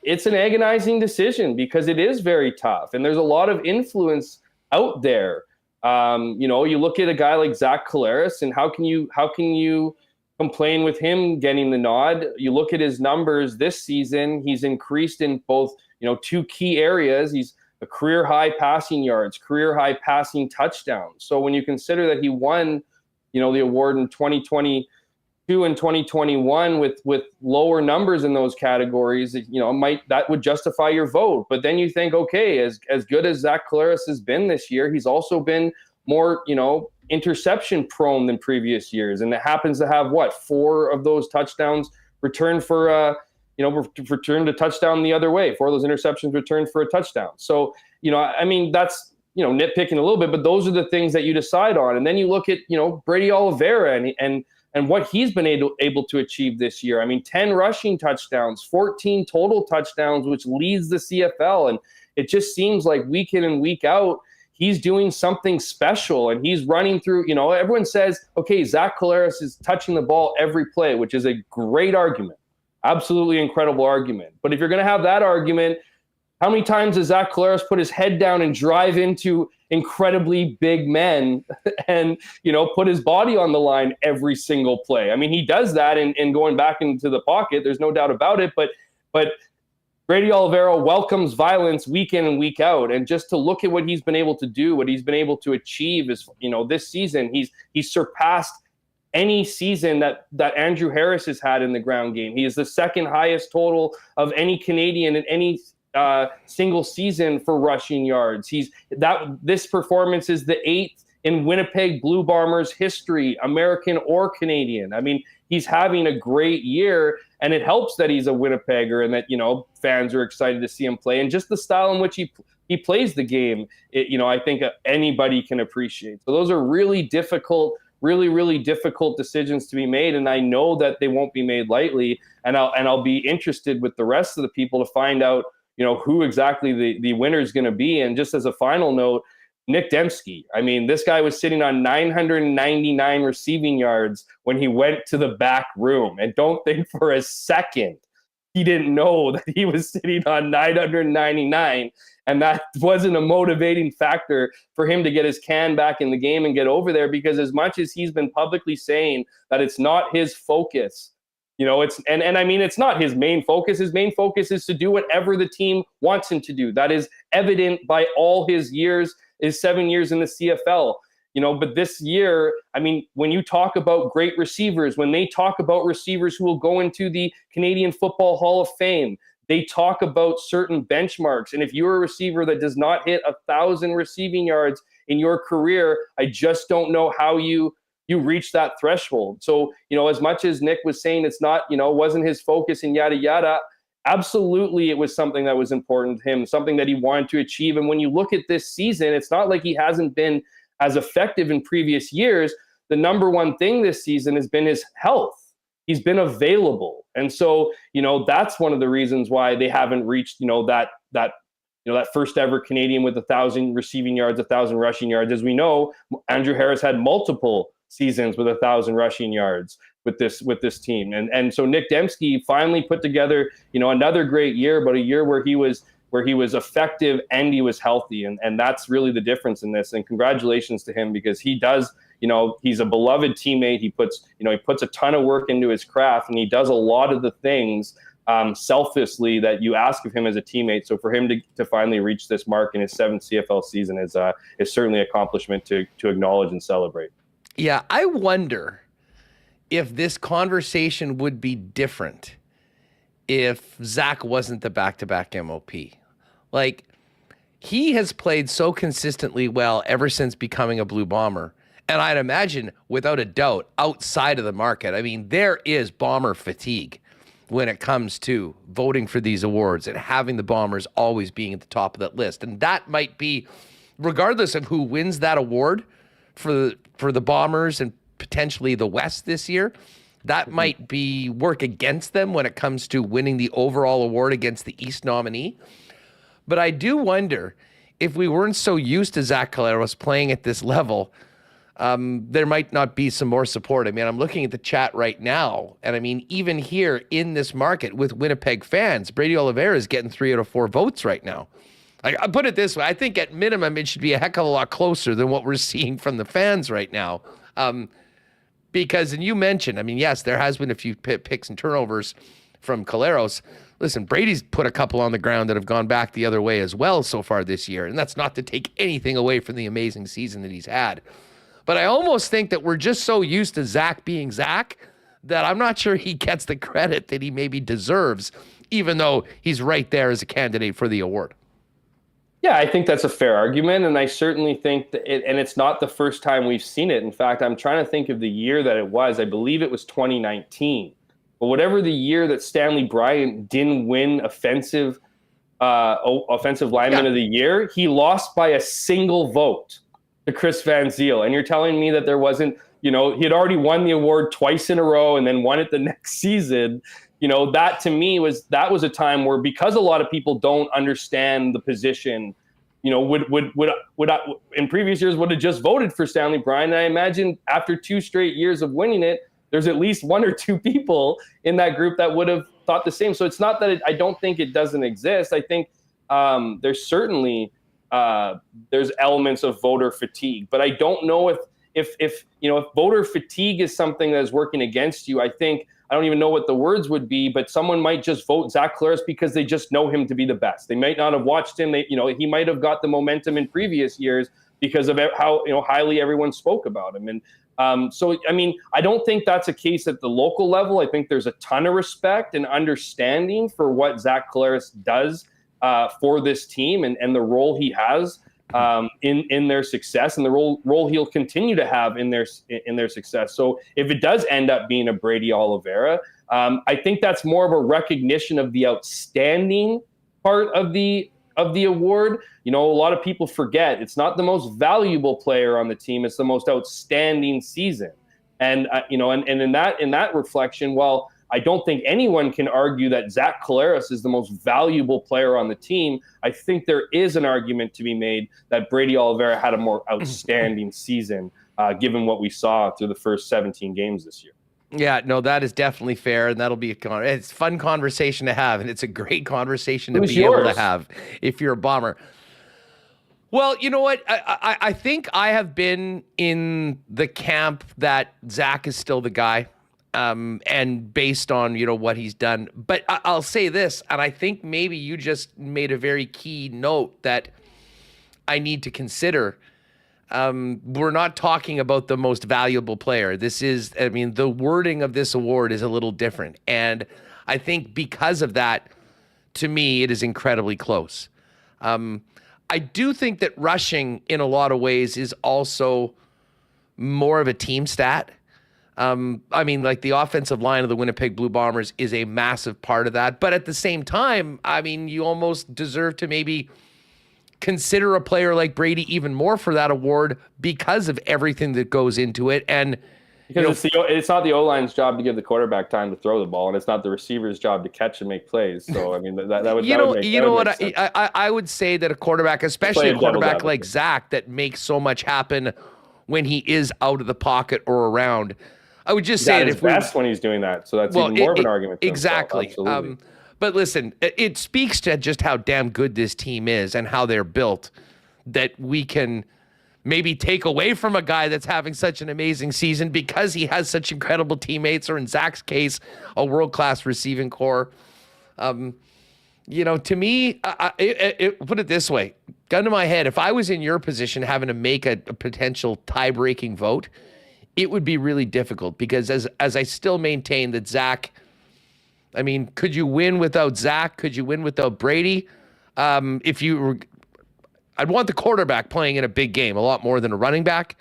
S6: it's an agonizing decision because it is very tough, and there's a lot of influence out there. You look at a guy like Zach Collaros, and how can you complain with him getting the nod? You look at his numbers this season, he's increased in both two key areas. He's a career high passing yards, career high passing touchdowns. So when you consider that he won, the award in 2022 and 2021 with lower numbers in those categories, that would justify your vote. But then you think, okay, as good as Zach Collaros has been this year, he's also been more, interception prone than previous years. And it happens to have 4 of those touchdowns returned for returned a touchdown the other way. 4 of those interceptions returned for a touchdown. So, that's, nitpicking a little bit, but those are the things that you decide on. And then you look at, Brady Oliveira and what he's been able to achieve this year. 10 rushing touchdowns, 14 total touchdowns, which leads the CFL. And it just seems like week in and week out, he's doing something special, and he's running through, everyone says, okay, Zach Collaros is touching the ball every play, which is a great argument. Absolutely incredible argument. But if you're going to have that argument, how many times does Zach Collaros put his head down and drive into incredibly big men and, put his body on the line every single play? He does that in going back into the pocket. There's no doubt about it. But Brady Oliveira welcomes violence week in and week out. And just to look at what he's been able to do, what he's been able to achieve is, this season, he's surpassed any season that Andrew Harris has had in the ground game. He is the second highest total of any Canadian in any single season for rushing yards. This performance is the 8th in Winnipeg Blue Bombers history, American or Canadian. He's having a great year, and it helps that he's a Winnipegger and that, fans are excited to see him play, and just the style in which he plays the game, I think anybody can appreciate. So those are really difficult decisions to be made, and I know that they won't be made lightly. And I'll be interested with the rest of the people to find out, who exactly the winner is going to be. And just as a final note, Nick Dembski. This guy was sitting on 999 receiving yards when he went to the back room, and don't think for a second he didn't know that he was sitting on 999. And that wasn't a motivating factor for him to get his can back in the game and get over there, because as much as he's been publicly saying that it's not his focus, it's not his main focus. His main focus is to do whatever the team wants him to do. That is evident by all his 7 years in the CFL. But this year, when you talk about great receivers, when they talk about receivers who will go into the Canadian Football Hall of Fame, they talk about certain benchmarks. And if you're a receiver that does not hit 1,000 receiving yards in your career, I just don't know how you reach that threshold. So, as much as Nick was saying it's not, wasn't his focus and yada, yada, absolutely it was something that was important to him, something that he wanted to achieve. And when you look at this season, it's not like he hasn't been as effective in previous years. The number one thing this season has been his health. He's been available. And so, that's one of the reasons why they haven't reached, that first ever Canadian with 1,000 receiving yards, 1,000 rushing yards. As we know, Andrew Harris had multiple seasons with 1,000 rushing yards with this team. And so Nick Dembski finally put together, another great year, but a year where he was effective and he was healthy. And that's really the difference in this. And congratulations to him, because he does, he's a beloved teammate. He puts a ton of work into his craft, and he does a lot of the things selflessly that you ask of him as a teammate. So for him to finally reach this mark in his 7th CFL season is certainly an accomplishment to acknowledge and celebrate.
S2: Yeah, I wonder if this conversation would be different if Zach wasn't the back-to-back MOP. Like, he has played so consistently well ever since becoming a Blue Bomber. And I'd imagine, without a doubt, outside of the market, I mean, there is Bomber fatigue when it comes to voting for these awards and having the Bombers always being at the top of that list. And that might be, regardless of who wins that award for the Bombers and potentially the West this year, that might be work against them when it comes to winning the overall award against the East nominee. But I do wonder if we weren't so used to Zach Collaros playing at this level, there might not be some more support. I mean, I'm looking at the chat right now, and I mean, even here in this market with Winnipeg fans, Brady Oliveira is getting 3 out of 4 votes right now. I put it this way. I think at minimum, it should be a heck of a lot closer than what we're seeing from the fans right now. Because, and you mentioned, I mean, yes, there has been a few picks and turnovers from Collaros. Listen, Brady's put a couple on the ground that have gone back the other way as well so far this year. And that's not to take anything away from the amazing season that he's had. But I almost think that we're just so used to Zach being Zach that I'm not sure he gets the credit that he maybe deserves, even though he's right there as a candidate for the award.
S6: Yeah, I think that's a fair argument. And I certainly think that and it's not the first time we've seen it. In fact, I'm trying to think of the year that it was. I believe it was 2019. But whatever the year that Stanley Bryant didn't win offensive lineman of the year, he lost by a single vote to Chris Van Zyl. And you're telling me that there wasn't, he had already won the award twice in a row and then won it the next season. That to me was a time where, because a lot of people don't understand the position, would in previous years would have just voted for Stanley Bryant. And I imagine after 2 straight years of winning it, there's at least 1 or 2 people in that group that would have thought the same. So it's not that I don't think it doesn't exist. I think there's certainly there's elements of voter fatigue, but I don't know if voter fatigue is something that is working against you. I don't even know what the words would be, but someone might just vote Zach Collaros because they just know him to be the best. They might not have watched him. He might have got the momentum in previous years because of how highly everyone spoke about him. And so, I mean, I don't think that's a case at the local level. I think there's a ton of respect and understanding for what Zach Collaros does for this team and the role he has in their success and the role he'll continue to have in their success. So if it does end up being a Brady Oliveira, I think that's more of a recognition of the outstanding part of the award. A lot of people forget it's not the most valuable player on the team; it's the most outstanding season. And and in that reflection, while I don't think anyone can argue that Zach Collaros is the most valuable player on the team, I think there is an argument to be made that Brady Oliveira had a more outstanding season, given what we saw through the first 17 games this year.
S2: Yeah, no, that is definitely fair, and that'll be it's a fun conversation to have, and it's a great conversation to be able to have if you're a Bomber. Well, you know what? I think I have been in the camp that Zach is still the guy. And based on, what he's done. But I'll say this, and I think maybe you just made a very key note that I need to consider. We're not talking about the most valuable player. The wording of this award is a little different. And I think because of that, to me, it is incredibly close. I do think that rushing in a lot of ways is also more of a team stat. Like the offensive line of the Winnipeg Blue Bombers is a massive part of that. But at the same time, you almost deserve to maybe consider a player like Brady even more for that award because of everything that goes into it. And
S6: because it's not the O-line's job to give the quarterback time to throw the ball, and it's not the receiver's job to catch and make plays. So, that would
S2: I would say that a quarterback, especially a quarterback like Zach, that makes so much happen when he is out of the pocket or around. I would just say that if
S6: best when he's doing that, so that's even more of an argument.
S2: Exactly. But listen, it speaks to just how damn good this team is and how they're built that we can maybe take away from a guy that's having such an amazing season because he has such incredible teammates, or in Zach's case, a world-class receiving core. To me, put it this way, gun to my head, if I was in your position having to make a potential tie-breaking vote, it would be really difficult because as I still maintain that Zach, could you win without Zach? Could you win without Brady? I'd want the quarterback playing in a big game a lot more than a running back.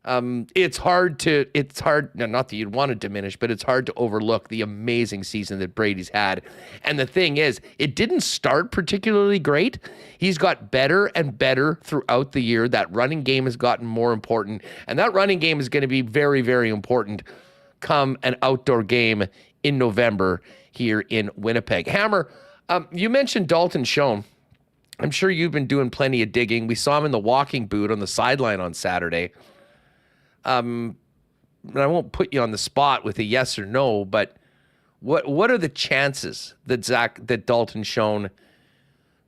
S2: It's hard, not that you'd want to diminish, but it's hard to overlook the amazing season that Brady's had. And the thing is, it didn't start particularly great. He's got better and better throughout the year. That running game has gotten more important, and that running game is going to be very, very important come an outdoor game in November here in Winnipeg. Hammer, you mentioned Dalton Schoen. I'm sure you've been doing plenty of digging. We saw him in the walking boot on the sideline on Saturday. I won't put you on the spot with a yes or no, but what are the chances that Dalton Schoen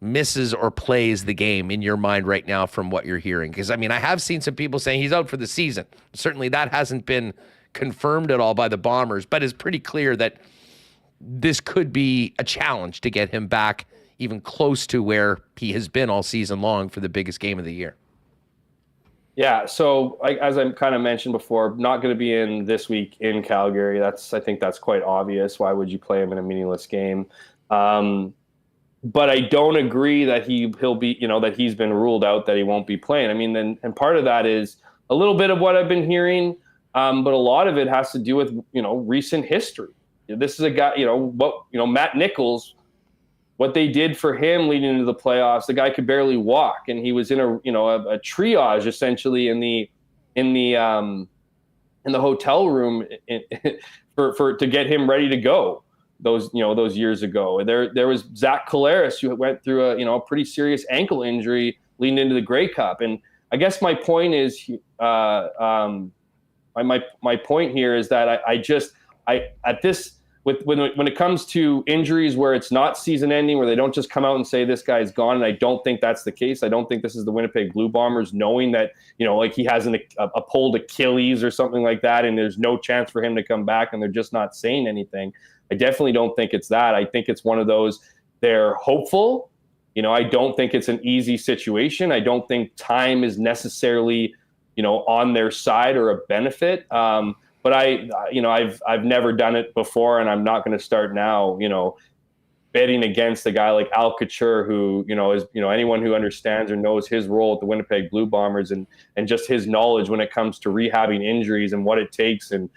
S2: misses or plays the game in your mind right now from what you're hearing? Because, I mean, I have seen some people saying he's out for the season. Certainly that hasn't been confirmed at all by the Bombers, but it's pretty clear that this could be a challenge to get him back even close to where he has been all season long for the biggest game of the year.
S6: Yeah, so as I kind of mentioned before, not going to be in this week in Calgary. I think that's quite obvious. Why would you play him in a meaningless game? But I don't agree that he'll be, that he's been ruled out, that he won't be playing. I mean, and part of that is a little bit of what I've been hearing, but a lot of it has to do with, recent history. This is a guy, Matt Nichols, what they did for him leading into the playoffs, the guy could barely walk, and he was in a triage essentially in the hotel room to get him ready to go. Those years ago, there was Zach Collaros, who went through a pretty serious ankle injury leading into the Grey Cup. And I guess my point is, my point here is that when it comes to injuries where it's not season ending, where they don't just come out and say this guy's gone, and I don't think that's the case. I don't think this is the Winnipeg Blue Bombers knowing that, like he has a pulled Achilles or something like that, and there's no chance for him to come back, and they're just not saying anything. I definitely don't think it's that. I think it's one of those, they're hopeful. I don't think it's an easy situation. I don't think time is necessarily, on their side or a benefit. But I've never done it before, and I'm not going to start now, betting against a guy like Al Couture, who, is, anyone who understands or knows his role at the Winnipeg Blue Bombers and just his knowledge when it comes to rehabbing injuries and what it takes and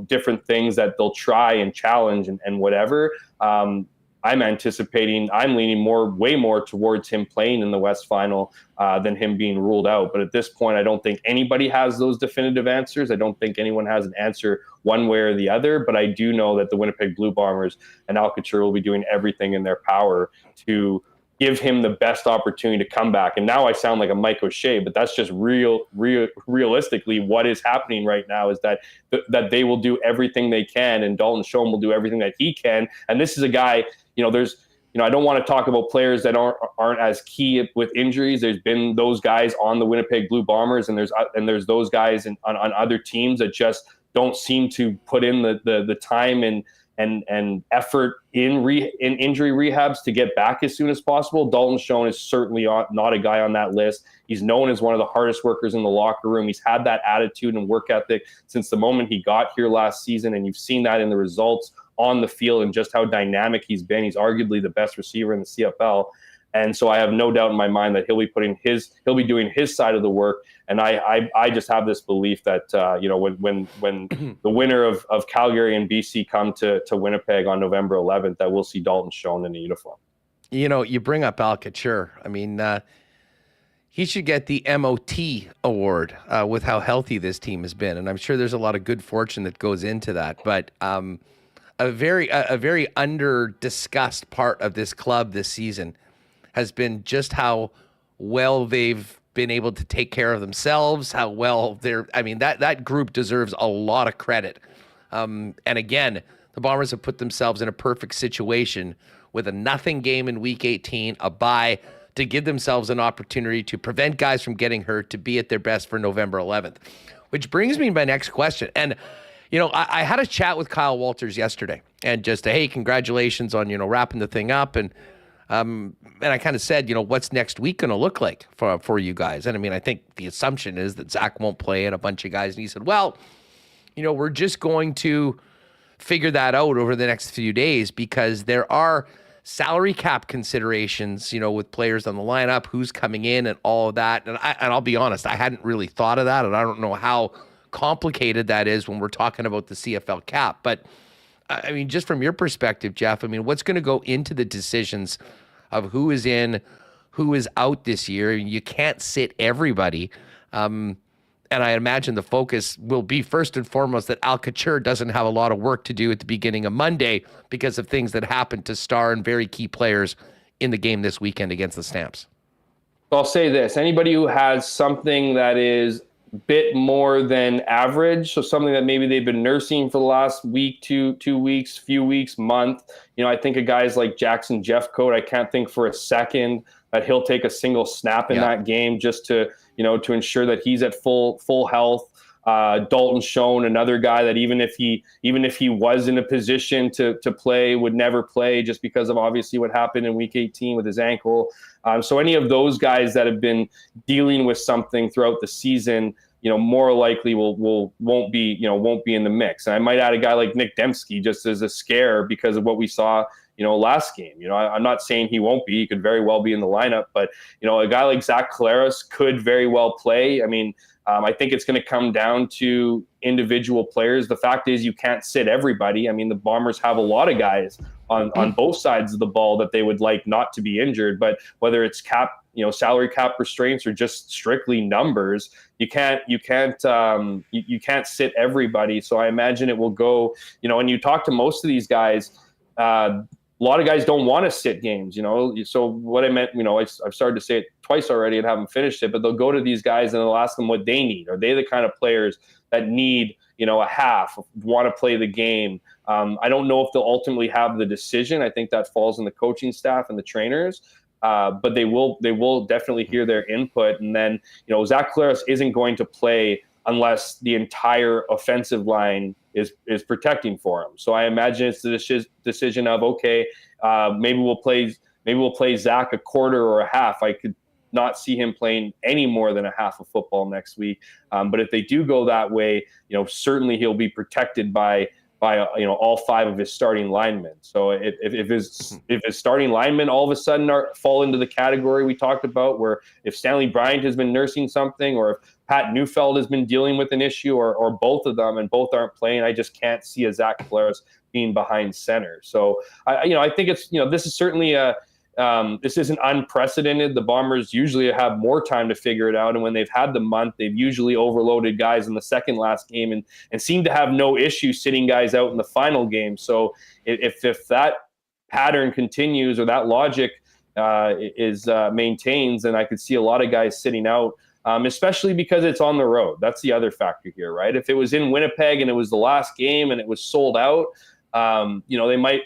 S6: different things that they'll try and challenge and whatever. I'm leaning way more towards him playing in the West Final than him being ruled out. But at this point, I don't think anybody has those definitive answers. I don't think anyone has an answer one way or the other. But I do know that the Winnipeg Blue Bombers and Al Couture will be doing everything in their power to give him the best opportunity to come back. And now I sound like a Mike O'Shea, but that's just realistically what is happening right now, is that they will do everything they can, and Dalton Schoen will do everything that he can. And this is a guy, I don't want to talk about players that aren't as key with injuries. There's been those guys on the Winnipeg Blue Bombers, and there's those guys on other teams that just don't seem to put in the time and effort in injury rehabs to get back as soon as possible. Dalton Schoen is certainly not a guy on that list. He's known as one of the hardest workers in the locker room. He's had that attitude and work ethic since the moment he got here last season, and you've seen that in the results on the field and just how dynamic he's been. He's arguably the best receiver in the CFL. And so I have no doubt in my mind that he'll be doing his side of the work. And I just have this belief that, when the winner of Calgary and BC come to Winnipeg on November 11th, that we'll see Dalton Schoen in a uniform.
S2: You bring up Al Couture. I mean, he should get the MOT award with how healthy this team has been. And I'm sure there's a lot of good fortune that goes into that. But a very under-discussed part of this club this season has been just how well they've been able to take care of themselves, how well that group deserves a lot of credit. And again, the Bombers have put themselves in a perfect situation with a nothing game in Week 18, a bye, to give themselves an opportunity to prevent guys from getting hurt, to be at their best for November 11th. Which brings me to my next question. And I had a chat with Kyle Walters yesterday, and just hey, congratulations on wrapping the thing up, and I kind of said, what's next week going to look like for you guys? And I mean, I think the assumption is that Zach won't play and a bunch of guys. And he said, well, we're just going to figure that out over the next few days, because there are salary cap considerations, with players on the lineup, who's coming in and all of that. And I'll be honest, I hadn't really thought of that, and I don't know how complicated that is when we're talking about the CFL cap. But I mean, just from your perspective, Jeff, I mean, what's going to go into the decisions of who is in, who is out this year? I mean, you can't sit everybody. And I imagine the focus will be first and foremost that Al Couture doesn't have a lot of work to do at the beginning of Monday because of things that happened to star and very key players in the game this weekend against the Stamps.
S6: I'll say this. Anybody who has something that is a bit more than average, so something that maybe they've been nursing for the last week, two weeks, few weeks, month, I think of guys like Jackson Jeffcoat. I can't think for a second that he'll take a single snap in that game just to ensure that he's at full health. Dalton Schoen, another guy that even if he was in a position to play, would never play just because of obviously what happened in week 18 with his ankle. So any of those guys that have been dealing with something throughout the season, more likely won't be in the mix. And I might add a guy like Nick Dembski just as a scare because of what we saw last game. I'm not saying he won't be. He could very well be in the lineup, but a guy like Zach Collaros could very well play. I mean, I think it's going to come down to individual players. The fact is you can't sit everybody. I mean, the Bombers have a lot of guys on both sides of the ball that they would like not to be injured, but whether it's salary cap restraints or just strictly numbers, you can't sit everybody. So I imagine it will go, and you talk to most of these guys, a lot of guys don't want to sit games, So what I meant, I've started to say it twice already and haven't finished it, but they'll go to these guys and they'll ask them what they need. Are they the kind of players that need, a half, want to play the game? I don't know if they'll ultimately have the decision. I think that falls on the coaching staff and the trainers. But they will definitely hear their input. And then, Zach Collaros isn't going to play unless the entire offensive line is protecting for him. So I imagine it's the decision of, okay, maybe we'll play Zach a quarter or a half. I could not see him playing any more than a half of football next week. But if they do go that way, certainly he'll be protected by all five of his starting linemen. So if his starting linemen all of a sudden fall into the category we talked about, where if Stanley Bryant has been nursing something, or if Pat Neufeld has been dealing with an issue, or both of them and both aren't playing, I just can't see a Zach Collaros being behind center. So I think it's this is certainly this isn't unprecedented. The Bombers usually have more time to figure it out, and when they've had the month, they've usually overloaded guys in the second last game and seem to have no issue sitting guys out in the final game. So if that pattern continues, or that logic is maintains, then I could see a lot of guys sitting out, especially because it's on the road. That's the other factor here, right? If it was in Winnipeg and it was the last game and it was sold out, they might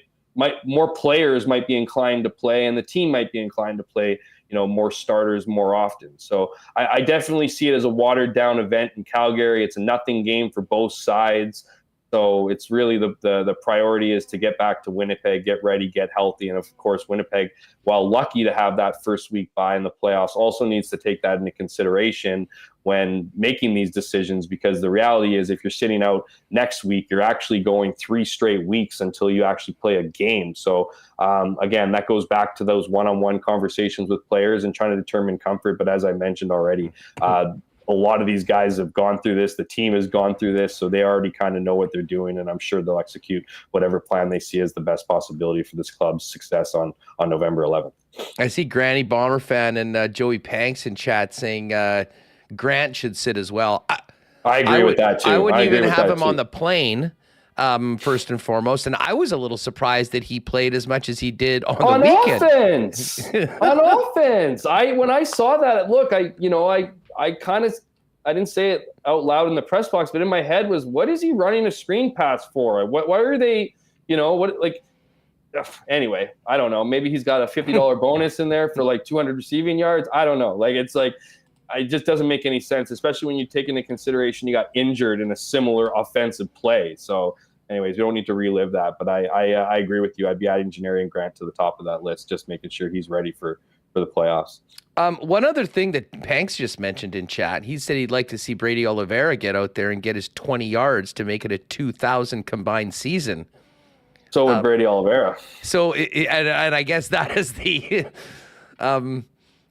S6: more players might be inclined to play, and the team might be inclined to play, more starters more often. So I definitely see it as a watered down event in Calgary. It's a nothing game for both sides. So it's really the priority is to get back to Winnipeg, get ready, get healthy. And of course, Winnipeg, while lucky to have that first week bye in the playoffs, also needs to take that into consideration when making these decisions, because the reality is if you're sitting out next week, you're actually going 3 straight weeks until you actually play a game. So again, that goes back to those one-on-one conversations with players and trying to determine comfort. But as I mentioned already, a lot of these guys have gone through this. The team has gone through this, so they already kind of know what they're doing, and I'm sure they'll execute whatever plan they see as the best possibility for this club's success on November 11th.
S2: I see Granny Bomber fan and Joey Panks in chat saying Grant should sit as well.
S6: I agree with that too.
S2: I wouldn't even have him on the plane. First and foremost, and I was a little surprised that he played as much as he did on the weekend.
S6: On offense. When I saw that, look, I didn't say it out loud in the press box, but in my head was, what is he running a screen pass for? Why are they, anyway, I don't know. Maybe he's got a $50 bonus in there for like 200 receiving yards. I don't know. It just doesn't make any sense, especially when you take into consideration you got injured in a similar offensive play. So anyways, we don't need to relive that, but I agree with you. I'd be adding Janarian Grant to the top of that list, just making sure he's ready for the playoffs.
S2: One other thing that Panks just mentioned in chat, he said he'd like to see Brady Oliveira get out there and get his 20 yards to make it a 2,000 combined season.
S6: So would Brady Oliveira.
S2: So, and I guess that is the, and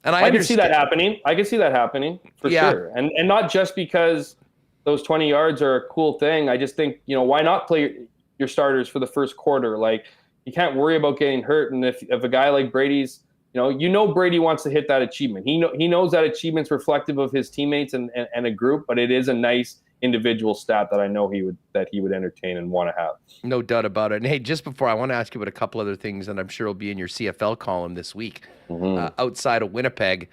S6: I can see that happening. I can see that happening for sure. And not just because those 20 yards are a cool thing. I just think, why not play your starters for the first quarter? Like, you can't worry about getting hurt. And if a guy like Brady's, Brady wants to hit that achievement. He knows that achievement's reflective of his teammates and a group, but it is a nice individual stat that I know he would entertain and want to have.
S2: No doubt about it. And hey, just before, I want to ask you about a couple other things, and I'm sure will be in your CFL column this week, outside of Winnipeg.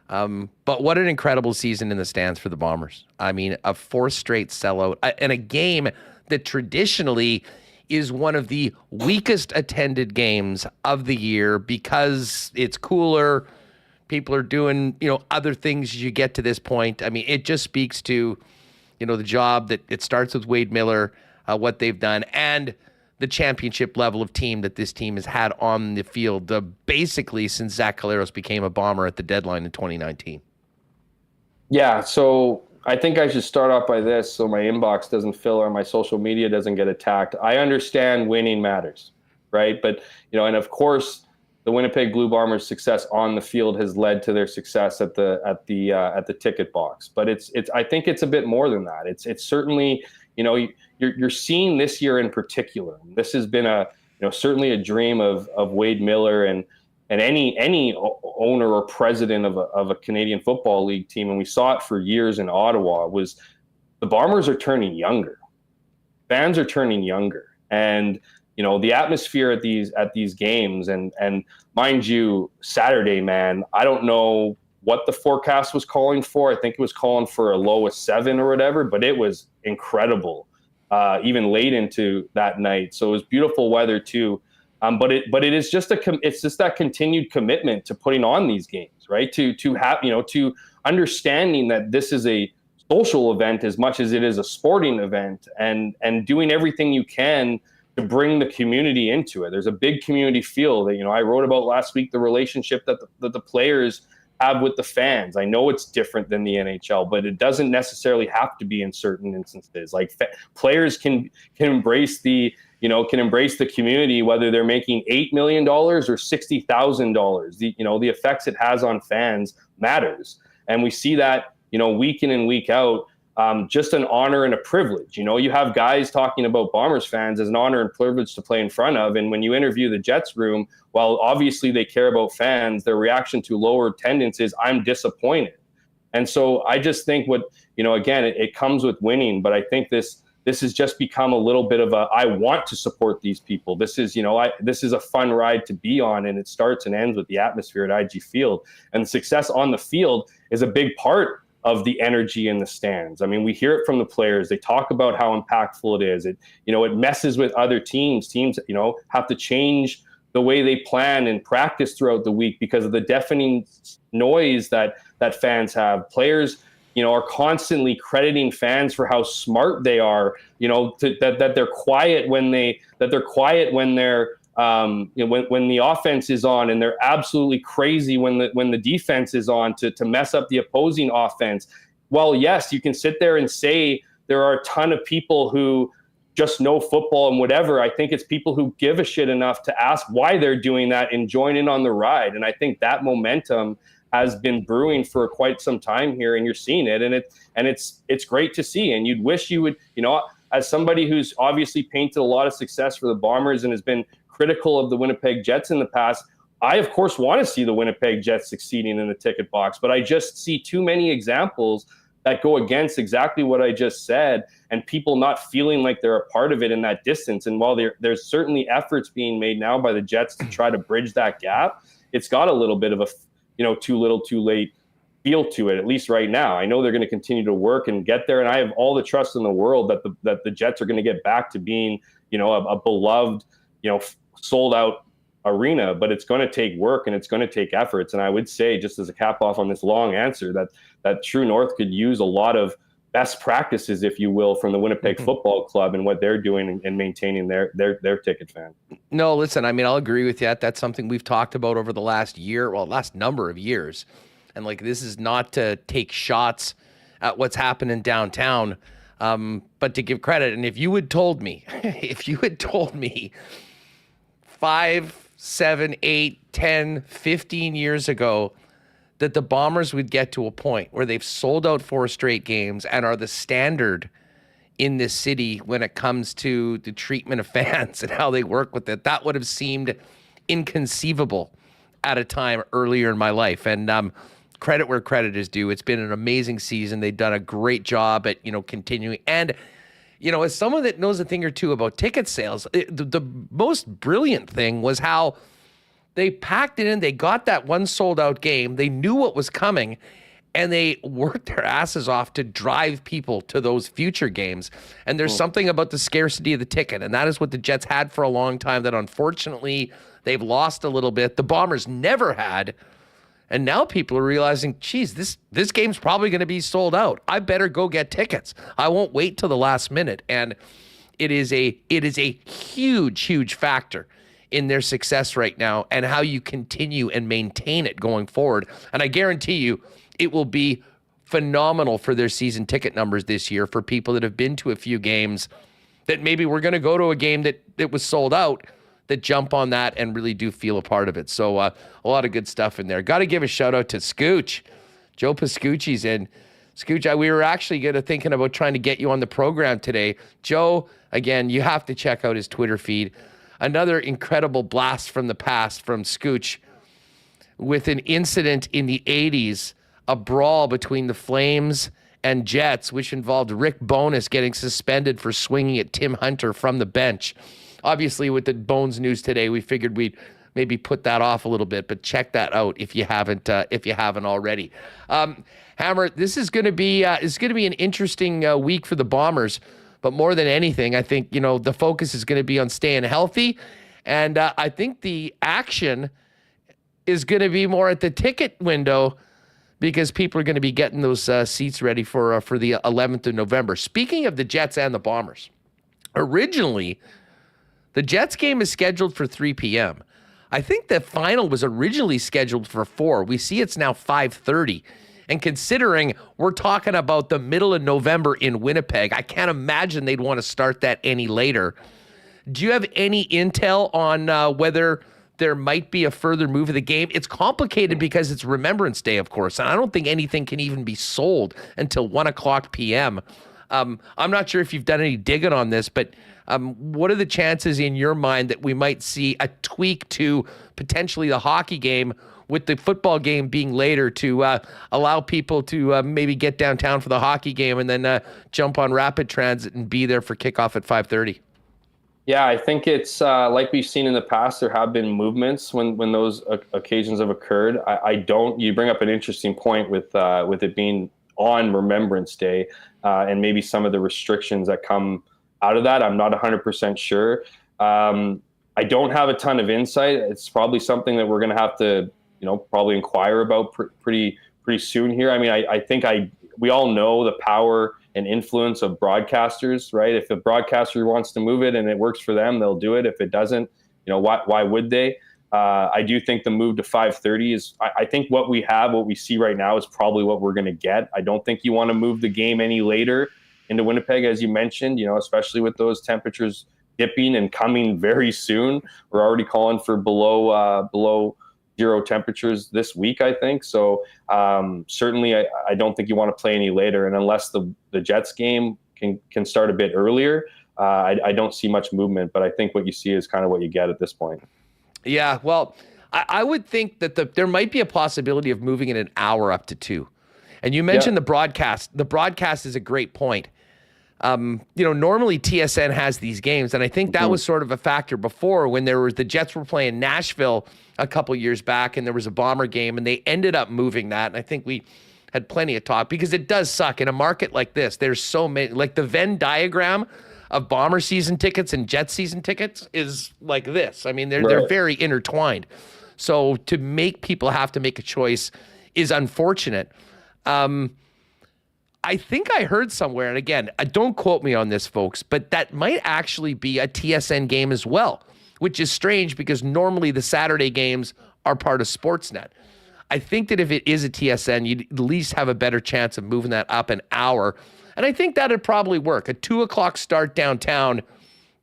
S2: But what an incredible season in the stands for the Bombers. I mean, a fourth straight sellout and a game that traditionally is one of the weakest attended games of the year because it's cooler. People are doing, other things as you get to this point. I mean, it just speaks to, the job that it starts with Wade Miller, what they've done, and the championship level of team that this team has had on the field, basically since Zach Collaros became a Bomber at the deadline in 2019.
S6: Yeah, so I think I should start off by this so my inbox doesn't fill or my social media doesn't get attacked. I understand winning matters, right? But, and of course, the Winnipeg Blue Bombers' success on the field has led to their success at the ticket box. But I think it's a bit more than that. It's certainly, you're seeing this year in particular. This has been certainly a dream of Wade Miller and any owner or president of a Canadian Football League team, and we saw it for years in Ottawa, was the Bombers are turning younger. Fans are turning younger. And the atmosphere at these games, and mind you, Saturday, man, I don't know what the forecast was calling for. I think it was calling for a low of 7 or whatever, but it was incredible, even late into that night. So it was beautiful weather too. But it is just it's just that continued commitment to putting on these games, right? To have, to understanding that this is a social event as much as it is a sporting event, and doing everything you can to bring the community into it. There's a big community feel that, I wrote about last week, the relationship that the players have with the fans. I know it's different than the NHL, but it doesn't necessarily have to be in certain instances. Like players can embrace the community, whether they're making $8 million or $60,000. The effects it has on fans matters. And we see that, week in and week out. Just an honor and a privilege. You have guys talking about Bombers fans as an honor and privilege to play in front of. And when you interview the Jets room, while obviously they care about fans, their reaction to lower attendance is, I'm disappointed. And so I just think again, it comes with winning, but I think this has just become a little bit of I want to support these people. This is, this is a fun ride to be on, and it starts and ends with the atmosphere at IG Field. And the success on the field is a big part of the energy in the stands. I mean, we hear it from the players. They talk about how impactful it is. It messes with other teams. Teams, have to change the way they plan and practice throughout the week because of the deafening noise that fans have. Players, are constantly crediting fans for how smart they are, that they're quiet when they're when the offense is on, and they're absolutely crazy when the defense is on to mess up the opposing offense. Well, yes, you can sit there and say there are a ton of people who just know football and whatever. I think it's people who give a shit enough to ask why they're doing that and join in on the ride. And I think that momentum has been brewing for quite some time here, and you're seeing it, and it's great to see. And you'd wish you would, as somebody who's obviously painted a lot of success for the Bombers and has been critical of the Winnipeg Jets in the past, I of course want to see the Winnipeg Jets succeeding in the ticket box, but I just see too many examples that go against exactly what I just said, and people not feeling like they're a part of it in that distance. And while there's certainly efforts being made now by the Jets to try to bridge that gap, it's got a little bit of a too little too late feel to it, at least right now. I know they're going to continue to work and get there, and I have all the trust in the world that the Jets are going to get back to being a beloved, sold out arena, but it's going to take work and it's going to take efforts. And I would say, just as a cap off on this long answer, that True North could use a lot of best practices, if you will, from the Winnipeg Football Club and what they're doing and maintaining their ticket fan.
S2: No, listen, I mean, I'll agree with you. That's something we've talked about over the last number of years. And this is not to take shots at what's happening downtown. But to give credit, and if you had told me 5, 7, 8, 10, 15 years ago that the Bombers would get to a point where they've sold out 4 straight games and are the standard in this city when it comes to the treatment of fans and how they work with it, that would have seemed inconceivable at a time earlier in my life. And credit where credit is due. It's been an amazing season. They've done a great job at, continuing. And, as someone that knows a thing or two about ticket sales, the most brilliant thing was how they packed it in. They got that one sold out game. They knew what was coming, and they worked their asses off to drive people to those future games. And there's something about the scarcity of the ticket, and that is what the Jets had for a long time that unfortunately they've lost a little bit. The Bombers never had. And now people are realizing, geez, this game's probably going to be sold out. I better go get tickets. I won't wait till the last minute. And it is a huge, huge factor in their success right now and how you continue and maintain it going forward. And I guarantee you it will be phenomenal for their season ticket numbers this year for people that have been to a few games that maybe we're going to go to a game that was sold out, that jump on that and really do feel a part of it. So a lot of good stuff in there. Got to give a shout out to Scooch. Joe Pascucci's in. Scooch, we were actually thinking about trying to get you on the program today. Joe, again, you have to check out his Twitter feed. Another incredible blast from the past from Scooch with an incident in the 80s, a brawl between the Flames and Jets, which involved Rick Bowness getting suspended for swinging at Tim Hunter from the bench. Obviously, with the Bones news today, we figured we'd maybe put that off a little bit, but check that out if you haven't already. Hammer, this is going to be an interesting week for the Bombers. But more than anything, I think, the focus is going to be on staying healthy. And I think the action is going to be more at the ticket window because people are going to be getting those seats ready for the 11th of November. Speaking of the Jets and the Bombers, originally, the Jets game is scheduled for 3 p.m. I think the final was originally scheduled for 4. We see it's now 5:30. And considering we're talking about the middle of November in Winnipeg, I can't imagine they'd want to start that any later. Do you have any intel on whether there might be a further move of the game? It's complicated because it's Remembrance Day, of course, and I don't think anything can even be sold until 1 o'clock p.m. I'm not sure if you've done any digging on this, but what are the chances in your mind that we might see a tweak to potentially the hockey game with the football game being later to allow people to maybe get downtown for the hockey game and then jump on rapid transit and be there for kickoff at 5:30?
S6: Yeah, I think it's like we've seen in the past. There have been movements when those occasions have occurred. You bring up an interesting point with it being on Remembrance Day and maybe some of the restrictions that come out of that. I'm not 100% sure. I don't have a ton of insight. It's probably something that we're going to have to probably inquire about pretty soon here. I mean, I think we all know the power and influence of broadcasters, right? If a broadcaster wants to move it and it works for them, they'll do it. If it doesn't, why would they? I do think the move to 5:30 is, I think what we see right now is probably what we're going to get. I don't think you want to move the game any later into Winnipeg, as you mentioned, especially with those temperatures dipping and coming very soon. We're already calling for below 0 temperatures this week, I think. So certainly I don't think you want to play any later. And unless the Jets game can start a bit earlier, I don't see much movement. But I think what you see is kind of what you get at this point.
S2: Yeah, well, I would think that there might be a possibility of moving it an hour up to 2. And you mentioned the broadcast. The broadcast is a great point. Normally TSN has these games, and I think that was sort of a factor before when the Jets were playing Nashville a couple years back, and there was a Bomber game, and they ended up moving that. And I think we had plenty of talk because it does suck in a market like this. There's so many, like the Venn diagram of Bomber season tickets and Jet season tickets is like this. I mean, they're very intertwined. So to make people have to make a choice is unfortunate. I think I heard somewhere, and again, don't quote me on this, folks, but that might actually be a TSN game as well, which is strange because normally the Saturday games are part of Sportsnet. I think that if it is a TSN, you'd at least have a better chance of moving that up an hour. And I think that'd probably work. A 2:00 start downtown,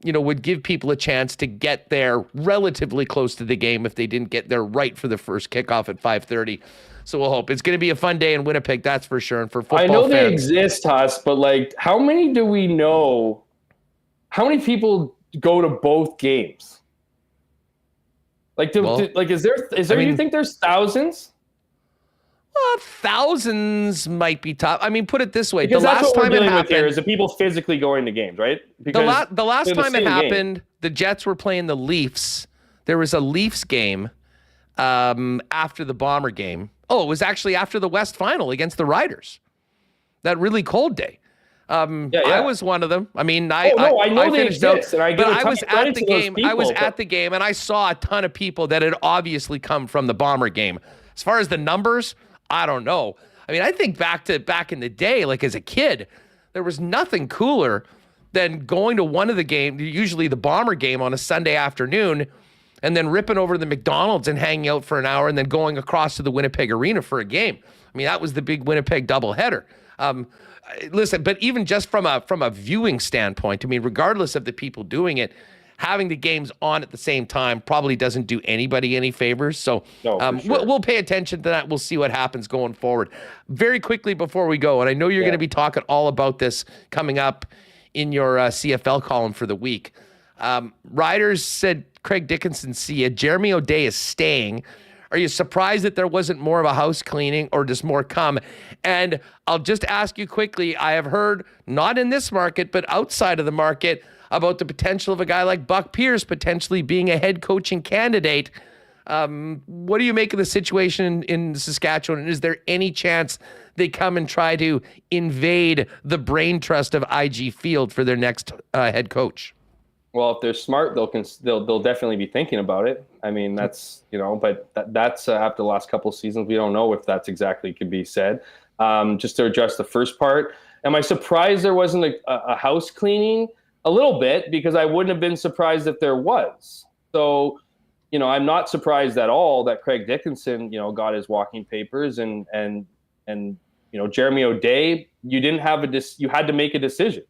S2: would give people a chance to get there relatively close to the game if they didn't get there right for the first kickoff at 5:30. So we'll hope. It's going to be a fun day in Winnipeg, that's for sure. And for football
S6: I know
S2: fans,
S6: they exist, Huss, but like, how many do we know? How many people go to both games? Like, is there? You think there's thousands?
S2: Well, thousands might be tough. I mean, put it this way:
S6: because
S2: the
S6: that's
S2: last
S6: what we're
S2: time it
S6: dealing with here
S2: happened,
S6: is the people physically going to games, right?
S2: the last time it happened, the Jets were playing the Leafs. There was a Leafs game after the Bomber game. Oh, it was actually after the West Final against the Riders. That really cold day. I was one of them. I mean, I
S6: know they
S2: finished out,
S6: exist, and I
S2: but
S6: give a
S2: I
S6: ton
S2: was
S6: of credit
S2: at the
S6: to those
S2: game. I
S6: people,
S2: was
S6: but-
S2: at the game, and I saw a ton of people that had obviously come from the Bomber game. As far as the numbers, I don't know. I mean, I think back in the day, like as a kid, there was nothing cooler than going to one of the games, usually the Bomber game on a Sunday afternoon, and then ripping over to the McDonald's and hanging out for an hour, and then going across to the Winnipeg Arena for a game. I mean, that was the big Winnipeg doubleheader. Listen, but even just from a viewing standpoint, I mean, regardless of the people doing it, having the games on at the same time probably doesn't do anybody any favors. So
S6: No, for sure.
S2: we'll pay attention to that. We'll see what happens going forward. Very quickly before we go, and I know you're going to be talking all about this coming up in your CFL column for the week. Riders said Craig Dickinson see ya. Jeremy O'Day is staying. Are you surprised that there wasn't more of a house cleaning, or does more come? And I'll just ask you quickly, I have heard, not in this market, but outside of the market, about the potential of a guy like Buck Pierce potentially being a head coaching candidate. What do you make of the situation in Saskatchewan? And is there any chance they come and try to invade the brain trust of IG Field for their next head coach?
S6: Well, if they're smart, they'll definitely be thinking about it. I mean, that's but that's after the last couple of seasons, we don't know if that's exactly could be said. Just to address the first part, am I surprised there wasn't a house cleaning? A little bit, because I wouldn't have been surprised if there was. So, I'm not surprised at all that Craig Dickinson, got his walking papers and Jeremy O'Day, you had to make a decision.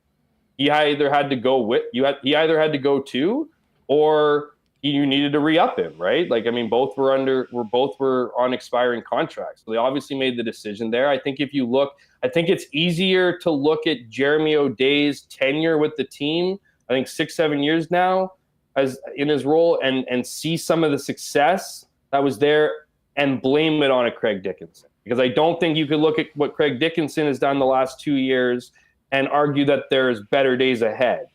S6: He either had to go to, or you needed to re-up him, right? Like, I mean, both were on expiring contracts. So they obviously made the decision there. I think if you look, I think it's easier to look at Jeremy O'Day's tenure with the team, I think 6-7 years now, as in his role, and see some of the success that was there and blame it on a Craig Dickinson. Because I don't think you could look at what Craig Dickinson has done the last 2 years and argue that there's better days ahead.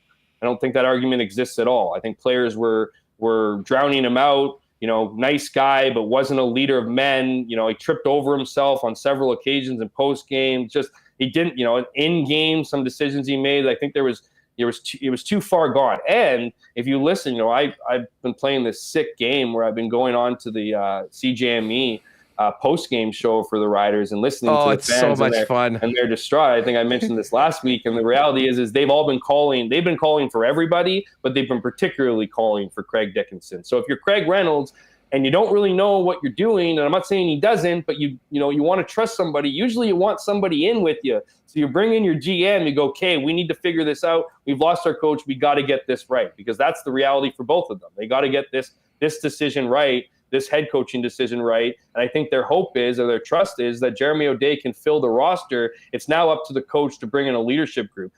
S6: I don't think that argument exists at all. I think players were drowning him out. Nice guy, but wasn't a leader of men. He tripped over himself on several occasions in post game. Just he didn't. In game, some decisions he made, I think it was too far gone. And if you listen, I've been playing this sick game where I've been going on to the CJME post-game show for the Riders and listening to the
S2: it's
S6: fans
S2: so much fun.
S6: And they're distraught. I think I mentioned this last week, and the reality is they've been calling for everybody, but they've been particularly calling for Craig Dickinson. So if you're Craig Reynolds and you don't really know what you're doing, and I'm not saying he doesn't, but you want to trust somebody, usually you want somebody in with you. So you bring in your GM, you go, okay, we need to figure this out. We've lost our coach. We got to get this right, because that's the reality for both of them. They got to get this decision right, this head coaching decision right. And I think their hope is, or their trust is, that Jeremy O'Day can fill the roster. It's now up to the coach to bring in a leadership group.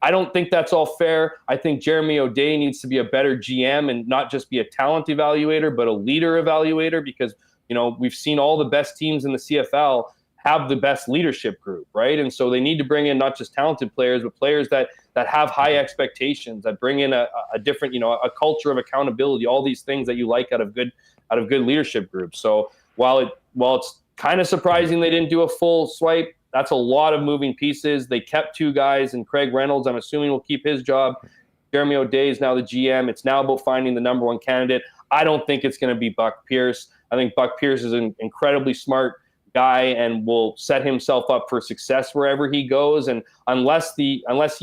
S6: I don't think that's all fair. I think Jeremy O'Day needs to be a better GM and not just be a talent evaluator, but a leader evaluator, because, we've seen all the best teams in the CFL have the best leadership group, right? And so they need to bring in not just talented players, but players that have high expectations, that bring in a different, a culture of accountability, all these things that you like out of good leadership groups. So while it's kind of surprising they didn't do a full swipe, that's a lot of moving pieces. They kept 2 guys, and Craig Reynolds, I'm assuming, will keep his job. Jeremy O'Day is now the GM. It's now about finding the number 1 candidate. I don't think it's going to be Buck Pierce. I think Buck Pierce is an incredibly smart guy and will set himself up for success wherever he goes. And unless he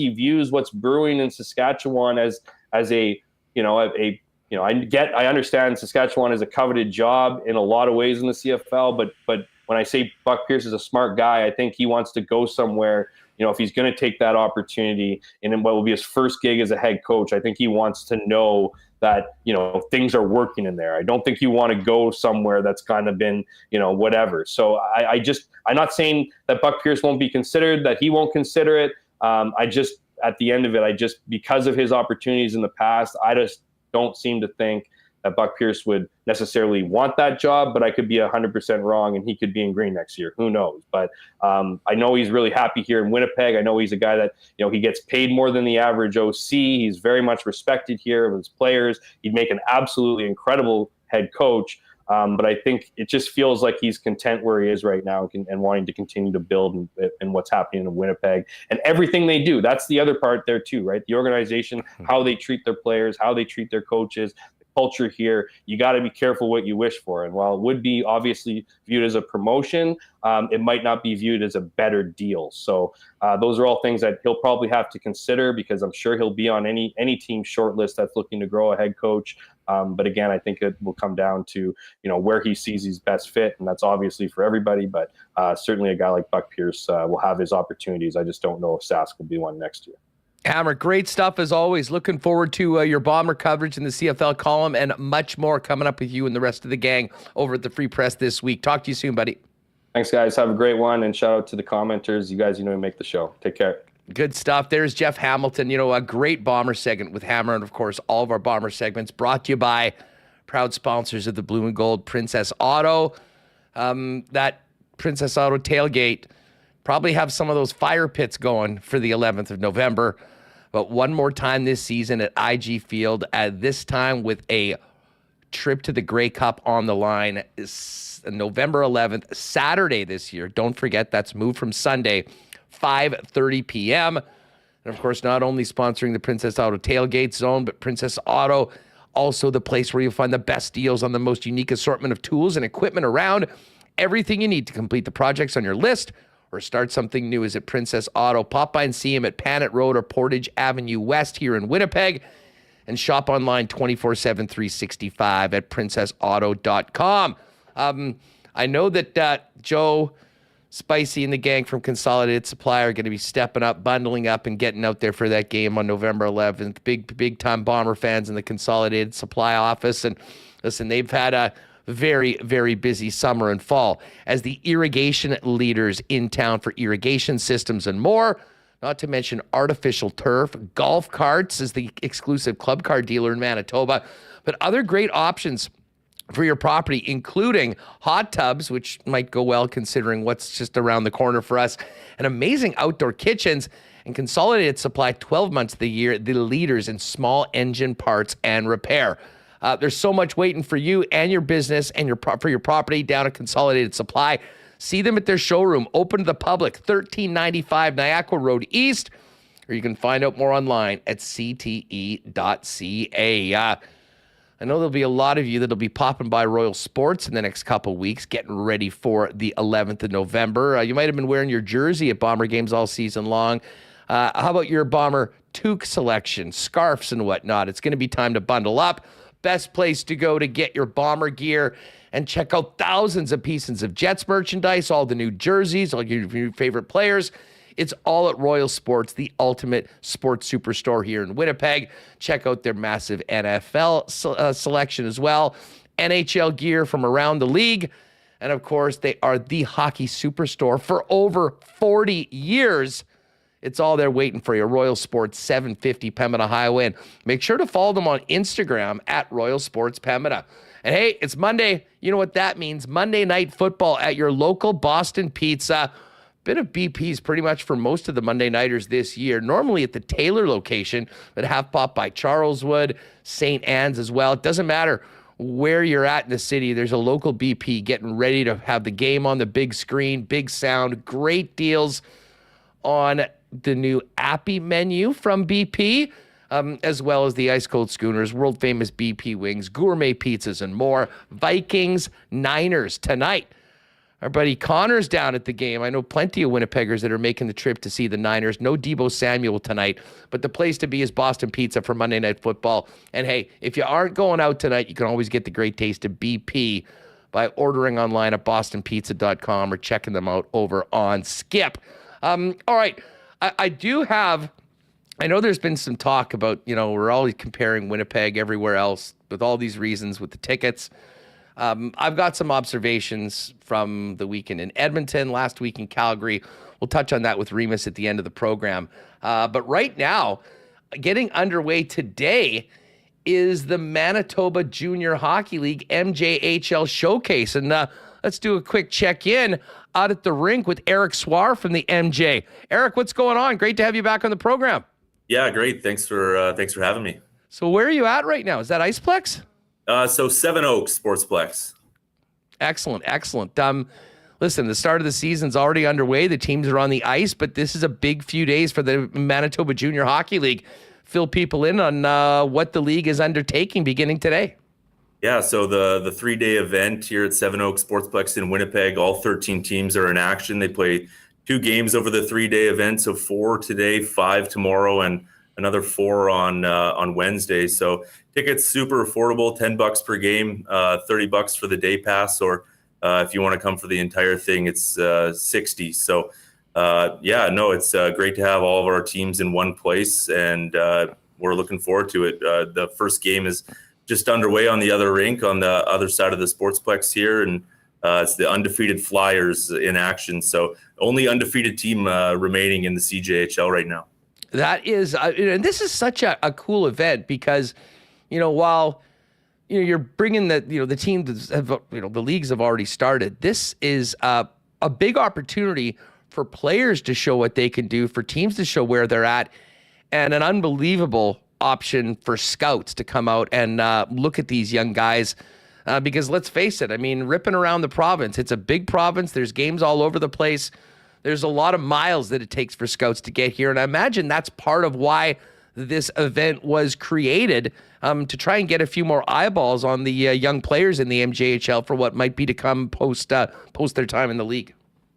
S6: views what's brewing in Saskatchewan as a I understand Saskatchewan is a coveted job in a lot of ways in the CFL, but when I say Buck Pierce is a smart guy, I think he wants to go somewhere, if he's going to take that opportunity and in what will be his first gig as a head coach, I think he wants to know that, things are working in there. I don't think you want to go somewhere that's kind of been, whatever. So I'm not saying that Buck Pierce won't be considered, that he won't consider it. At the end of it, because of his opportunities in the past, I just don't seem to think that Buck Pierce would necessarily want that job, but I could be 100% wrong and he could be in green next year. Who knows? But I know he's really happy here in Winnipeg. I know he's a guy that, he gets paid more than the average OC. He's very much respected here with his players. He'd make an absolutely incredible head coach. But I think it just feels like he's content where he is right now and wanting to continue to build in what's happening in Winnipeg and everything they do. That's the other part there too, right? The organization, how they treat their players, how they treat their coaches, culture here. You got to be careful what you wish for. And while it would be obviously viewed as a promotion, it might not be viewed as a better deal. So those are all things that he'll probably have to consider, because I'm sure he'll be on any team shortlist that's looking to grow a head coach. But again, I think it will come down to, where he sees his best fit. And that's obviously for everybody, but certainly a guy like Buck Pierce will have his opportunities. I just don't know if Sask will be one next year.
S2: Hammer, great stuff as always. Looking forward to your Bomber coverage in the CFL column and much more coming up with you and the rest of the gang over at the Free Press this week. Talk to you soon, buddy.
S6: Thanks, guys. Have a great one, and shout out to the commenters. You guys, make the show. Take care.
S2: Good stuff. There's Jeff Hamilton. A great Bomber segment with Hammer, and of course, all of our Bomber segments brought to you by proud sponsors of the Blue and Gold Princess Auto. That Princess Auto tailgate probably have some of those fire pits going for the 11th of November. But one more time this season at IG Field, at this time with a trip to the Grey Cup on the line, is November 11th, Saturday this year. Don't forget, that's moved from Sunday, 5:30 p.m. And of course, not only sponsoring the Princess Auto Tailgate Zone, but Princess Auto, also the place where you'll find the best deals on the most unique assortment of tools and equipment around. Everything you need to complete the projects on your list or start something new is at Princess Auto. Pop by and see him at Panet Road or Portage Avenue West here in Winnipeg, and shop online 24/7, 365 at princessauto.com. I know that Joe Spicy and the gang from Consolidated Supply are going to be stepping up, bundling up, and getting out there for that game on November 11th. Big time Bomber fans in the Consolidated Supply office. And listen, they've had a very, very busy summer and fall as the irrigation leaders in town for irrigation systems and more, not to mention artificial turf, golf carts as the exclusive club car dealer in Manitoba, but other great options for your property, including hot tubs, which might go well considering what's just around the corner for us, and amazing outdoor kitchens. And Consolidated Supply, 12 months of the year, the leaders in small engine parts and repair. There's so much waiting for you and your business and for your property down at Consolidated Supply. See them at their showroom, open to the public, 1395 Niagara Road East, or you can find out more online at cte.ca. I know there'll be a lot of you that'll be popping by Royal Sports in the next couple weeks, getting ready for the 11th of November. You might have been wearing your jersey at Bomber games all season long. How about your Bomber toque selection, scarves and whatnot? It's going to be time to bundle up. Best place to go to get your Bomber gear and check out thousands of pieces of Jets merchandise, all the new jerseys, all your new favorite players. It's all at Royal Sports, the ultimate sports superstore here in Winnipeg. Check out their massive NFL selection as well. NHL gear from around the league. And of course, they are the hockey superstore for over 40 years. It's all there waiting for you. Royal Sports, 750 Pembina Highway. And make sure to follow them on Instagram at Royal Sports Pembina. And hey, it's Monday. You know what that means. Monday Night Football at your local Boston Pizza. Bit of BPs pretty much for most of the Monday Nighters this year. Normally at the Taylor location, but half pop by Charleswood, St. Anne's as well. It doesn't matter where you're at in the city. There's a local BP getting ready to have the game on the big screen, big sound, great deals on the new Appy menu from BP, as well as the ice cold schooners, world famous BP wings, gourmet pizzas, and more. Vikings, Niners tonight. Our buddy Connor's down at the game. I know plenty of Winnipeggers that are making the trip to see the Niners. No Deebo Samuel tonight, but the place to be is Boston Pizza for Monday Night Football. And hey, if you aren't going out tonight, you can always get the great taste of BP by ordering online at bostonpizza.com or checking them out over on Skip. All right. I do have. I know there's been some talk about, we're always comparing Winnipeg everywhere else with all these reasons with the tickets. I've got some observations from the weekend in Edmonton, last week in Calgary. We'll touch on that with Remis at the end of the program. But right now, getting underway today is the Manitoba Junior Hockey League MJHL Showcase. And let's do a quick check-in out at the rink with Erik Swar from the MJ. Erik, what's going on? Great to have you back on the program.
S7: Yeah, great. Thanks for having me.
S2: So where are you at right now? Is that Iceplex?
S7: So Seven Oaks Sportsplex.
S2: Excellent. Listen, the start of the season's already underway. The teams are on the ice, but this is a big few days for the Manitoba Junior Hockey League. Fill people in on what the league is undertaking beginning today.
S7: Yeah, so the 3-day event here at Seven Oaks Sportsplex in Winnipeg, all 13 teams are in action. They play 2 games over the 3-day event, so 4 today, 5 tomorrow, and another 4 on Wednesday. So tickets super affordable, $10 per game, $30 for the day pass, or if you want to come for the entire thing, it's $60. So it's great to have all of our teams in one place, and we're looking forward to it. The first game is just underway on the other rink on the other side of the Sportsplex here, and it's the undefeated Flyers in action. So only undefeated team remaining in the CJHL right now.
S2: That is, and this is such a cool event because, while you're bringing the teams have, the leagues have already started. This is a big opportunity for players to show what they can do, for teams to show where they're at, and an unbelievable option for scouts to come out and look at these young guys. Because let's face it, ripping around the province, it's a big province. There's games all over the place. There's a lot of miles that it takes for scouts to get here. And I imagine that's part of why this event was created, to try and get a few more eyeballs on the young players in the MJHL for what might be to come post their time in the league.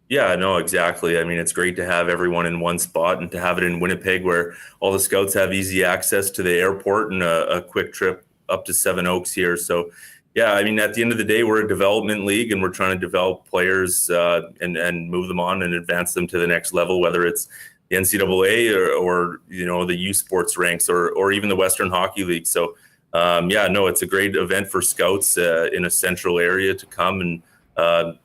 S7: Yeah, no, exactly. It's great to have everyone in one spot and to have it in Winnipeg where all the scouts have easy access to the airport and a quick trip up to Seven Oaks here. So, yeah, at the end of the day, we're a development league and we're trying to develop players and move them on and advance them to the next level, whether it's the NCAA or the U Sports ranks or even the Western Hockey League. So, it's a great event for scouts in a central area to come and,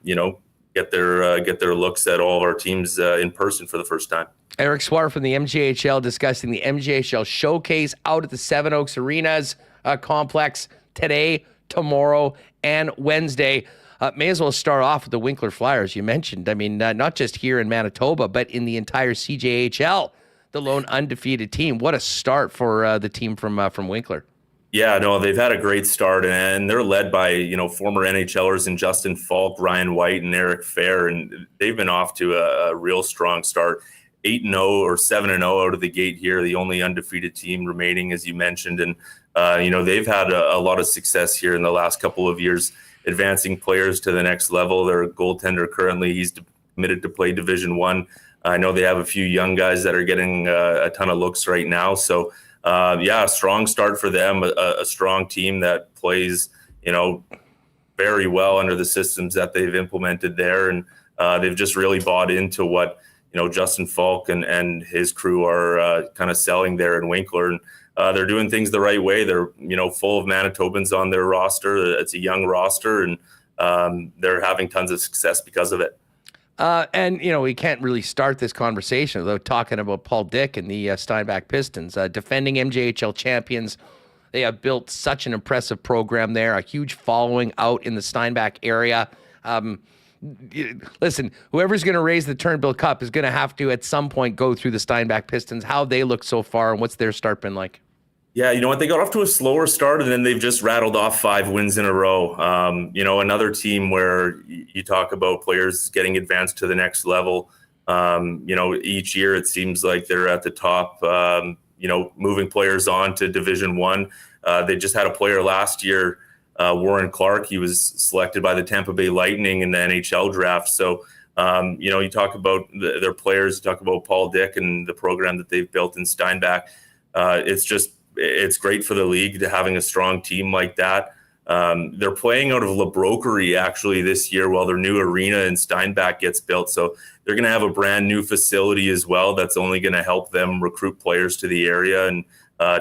S7: get their looks at all of our teams in person for the first time.
S2: Erik Swar from the MJHL discussing the MJHL Showcase out at the Seven Oaks Arenas complex today, tomorrow, and Wednesday. May as well start off with the Winkler Flyers you mentioned. Not just here in Manitoba, but in the entire CJHL, the lone undefeated team. What a start for the team from Winkler.
S7: Yeah, no, they've had a great start, and they're led by, former NHLers in Justin Falk, Ryan White, and Eric Fair, and they've been off to a real strong start. 8-0 or 7-0 out of the gate here, the only undefeated team remaining, as you mentioned. And, they've had a lot of success here in the last couple of years, advancing players to the next level. Their goaltender currently, he's committed to play Division I. I know they have a few young guys that are getting a ton of looks right now. So, a strong start for them, a strong team that plays, very well under the systems that they've implemented there. And they've just really bought into what, Justin Falk and his crew are kind of selling there in Winkler. And they're doing things the right way. They're, full of Manitobans on their roster. It's a young roster, and they're having tons of success because of it.
S2: And we can't really start this conversation without talking about Paul Dick and the Steinbach Pistons, defending MJHL champions. They have built such an impressive program there, a huge following out in the Steinbach area. Listen, whoever's going to raise the Turnbull Cup is going to have to at some point go through the Steinbach Pistons, how they look so far and what's their start been like.
S7: Yeah, you know what? They got off to a slower start, and then they've just rattled off 5 wins in a row. Another team where you talk about players getting advanced to the next level. Each year it seems like they're at the top, moving players on to Division I. They just had a player last year, Warren Clark. He was selected by the Tampa Bay Lightning in the NHL draft. So, you talk about their players, you talk about Paul Dick and the program that they've built in Steinbach. It's great for the league to having a strong team like that. They're playing out of La Broquerie actually this year while their new arena in Steinbach gets built. So they're going to have a brand new facility as well that's only going to help them recruit players to the area and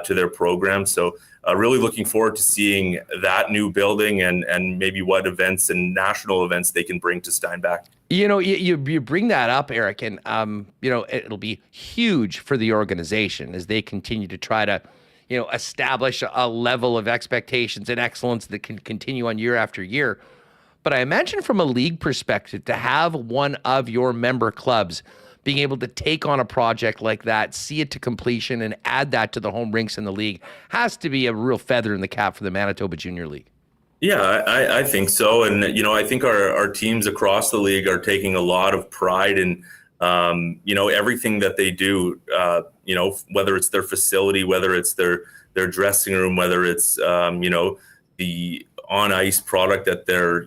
S7: to their program. So really looking forward to seeing that new building and maybe what events and national events they can bring to Steinbach.
S2: You bring that up, Erik, and it'll be huge for the organization as they continue to try to establish a level of expectations and excellence that can continue on year after year. But I imagine from a league perspective, to have one of your member clubs being able to take on a project like that, see it to completion, and add that to the home rinks in the league has to be a real feather in the cap for the Manitoba Junior League.
S7: Yeah, I think so. And, I think our teams across the league are taking a lot of pride in, everything that they do, whether it's their facility, whether it's their dressing room, whether it's, the on-ice product that they're,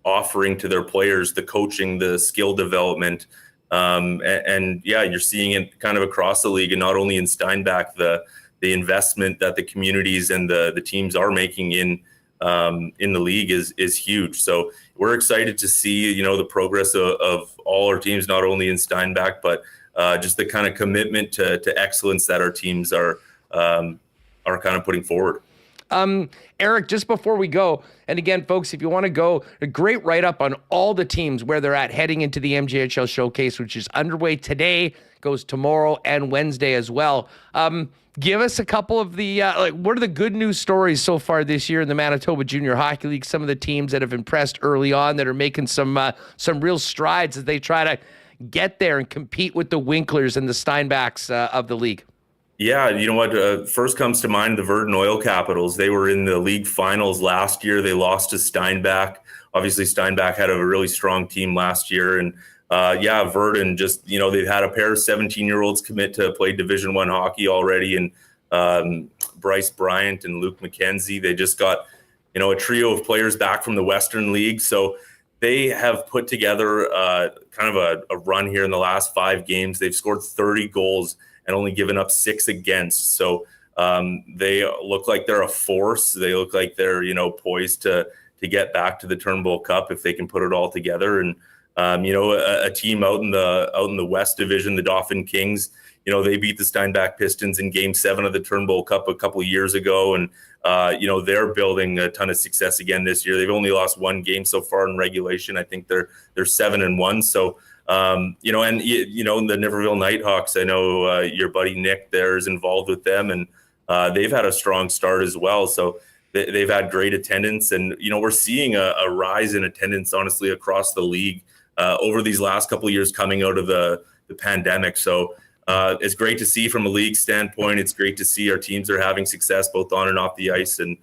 S7: offering to their players, the coaching, the skill development. You're seeing it kind of across the league, and not only in Steinbach, the investment that the communities and the teams are making in the league is huge. So we're excited to see, the progress of all our teams, not only in Steinbach, but just the kind of commitment to excellence that our teams are kind of putting forward.
S2: Erik, just before we go, and again, folks, if you want to go, a great write-up on all the teams where they're at heading into the MJHL Showcase, which is underway today, goes tomorrow and Wednesday as well. Give us a couple of the, what are the good news stories so far this year in the Manitoba Junior Hockey League? Some of the teams that have impressed early on that are making some real strides as they try to get there and compete with the Winklers and the Steinbachs of the league.
S7: Yeah, you know what? First comes to mind the Verdun Oil Capitals. They were in the league finals last year. They lost to Steinbach. Obviously, Steinbach had a really strong team last year. And Verdun just, they've had a pair of 17-year-olds commit to play Division I hockey already. And Bryce Bryant and Luke McKenzie, they just got, a trio of players back from the Western League. So they have put together kind of a run here in the last 5 games. They've scored 30 goals and only given up 6 against. So they look like they're a force. They look like they're, poised to get back to the Turnbull Cup if they can put it all together. And, a team out in the West Division, the Dauphin Kings, they beat the Steinbach Pistons in Game 7 of the Turnbull Cup a couple of years ago. And, they're building a ton of success again this year. They've only lost 1 game so far in regulation. I think they're 7-1. So, the Niverville Nighthawks, I know your buddy Nick there is involved with them, and they've had a strong start as well. So they've had great attendance, and, we're seeing a rise in attendance, honestly, across the league over these last couple of years coming out of the pandemic. So it's great to see from a league standpoint. It's great to see our teams are having success both on and off the ice, and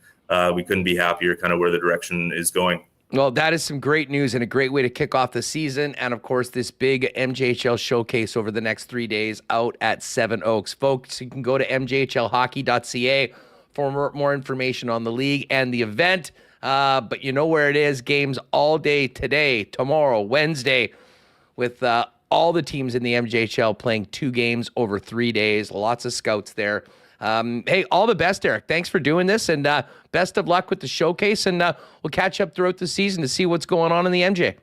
S7: we couldn't be happier kind of where the direction is going.
S2: Well, that is some great news and a great way to kick off the season. And, of course, this big MJHL showcase over the next 3 days out at Seven Oaks. Folks, you can go to mjhlhockey.ca for more information on the league and the event. But you know where it is. Games all day today, tomorrow, Wednesday, with all the teams in the MJHL playing 2 games over 3 days. Lots of scouts there. Hey, all the best, Erik. Thanks for doing this, and best of luck with the showcase, and we'll catch up throughout the season to see what's going on in the MJ.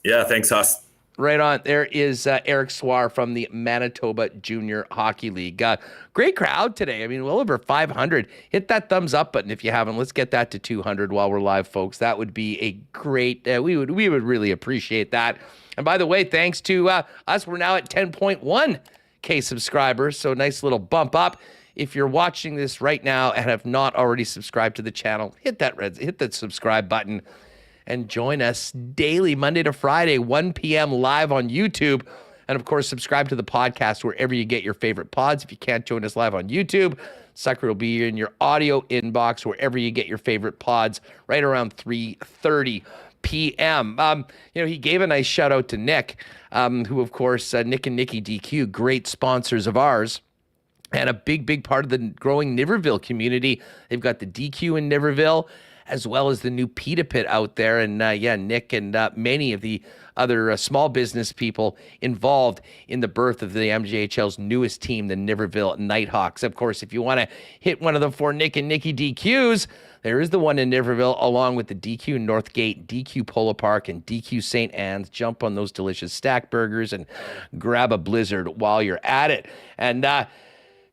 S7: Yeah, thanks, Huss.
S2: Right on. There is Erik Swar from the Manitoba Junior Hockey League. Great crowd today. I mean, well over 500. Hit that thumbs up button if you haven't. Let's get that to 200 while we're live, folks. That would be a great, we would really appreciate that. And by the way, thanks to us, we're now at 10.1K subscribers, so nice little bump up. If you're watching this right now and have not already subscribed to the channel, hit that subscribe button and join us daily, Monday to Friday, 1 p.m. live on YouTube. And, of course, subscribe to the podcast wherever you get your favorite pods. If you can't join us live on YouTube, sucker will be in your audio inbox wherever you get your favorite pods right around 3:30 p.m. He gave a nice shout out to Nick, who, of course, Nick and Nikki DQ, great sponsors of ours. And a big part of the growing Niverville community. They've got the DQ in Niverville, as well as the new Pita Pit out there. And Nick and many of the other small business people involved in the birth of the MJHL's newest team, the Niverville Nighthawks. Of course, if you want to hit one of the 4 Nick and Nikki DQs, there is the one in Niverville, along with the DQ Northgate, DQ Polo Park, and DQ St. Anne's. Jump on those delicious stack burgers and grab a blizzard while you're at it. And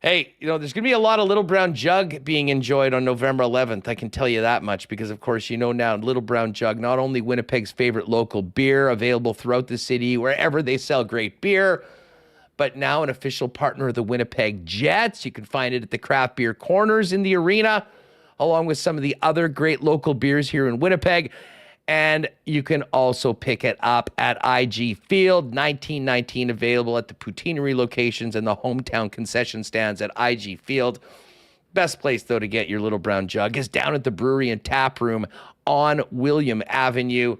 S2: hey, there's going to be a lot of Little Brown Jug being enjoyed on November 11th. I can tell you that much because, of course, now Little Brown Jug, not only Winnipeg's favorite local beer, available throughout the city, wherever they sell great beer, but now an official partner of the Winnipeg Jets. You can find it at the craft beer corners in the arena, along with some of the other great local beers here in Winnipeg. And you can also pick it up at IG Field, 1919, available at the Poutineery locations and the hometown concession stands at IG Field. Best place, though, to get your Little Brown Jug is down at the brewery and tap room on William Avenue.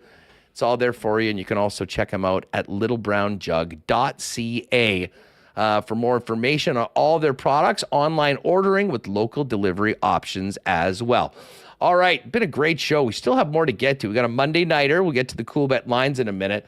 S2: It's all there for you, and you can also check them out at littlebrownjug.ca for more information on all their products, online ordering with local delivery options as well. All right, been a great show. We still have more to get to. We got a Monday nighter. We'll get to the Coolbet lines in a minute.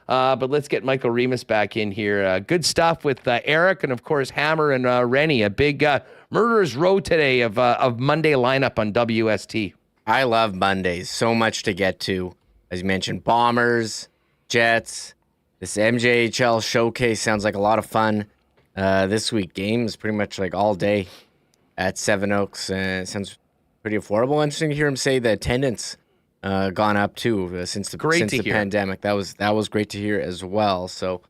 S2: But let's get Michael Remis back in here. Good stuff with Erik and, of course, Hammer and Rennie. A big murderer's row today of Monday lineup on WST.
S3: I love Mondays. So much to get to. As you mentioned, Bombers, Jets. This MJHL showcase sounds like a lot of fun. This week, games pretty much like all day at Seven Oaks. Sounds pretty affordable. Interesting to hear him say the attendance gone up too since the pandemic. That was great to hear as well. So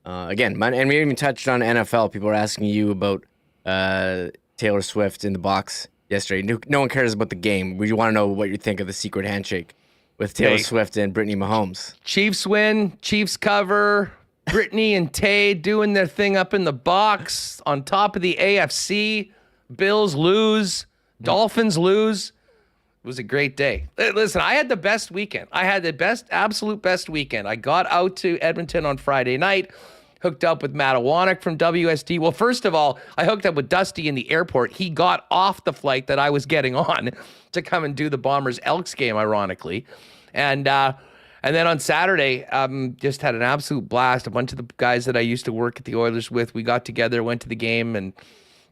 S3: again, and we even touched on NFL. People were asking you about Taylor Swift in the box yesterday. No one cares about the game. We want to know what you think of the secret handshake with Taylor Swift and Brittany Mahomes.
S2: Chiefs win, Chiefs cover. Brittany and Tay doing their thing up in the box on top of the AFC. Bills lose. Dolphins lose. It was a great day. Listen, I had the best weekend. I had the absolute best weekend. I got out to Edmonton on Friday night, hooked up with Matt Awanek from WST. Well, first of all, I hooked up with Dusty in the airport. He got off the flight that I was getting on to come and do the Bombers Elks game, ironically. And then on Saturday, just had an absolute blast. A bunch of the guys that I used to work at the Oilers with, we got together, went to the game, and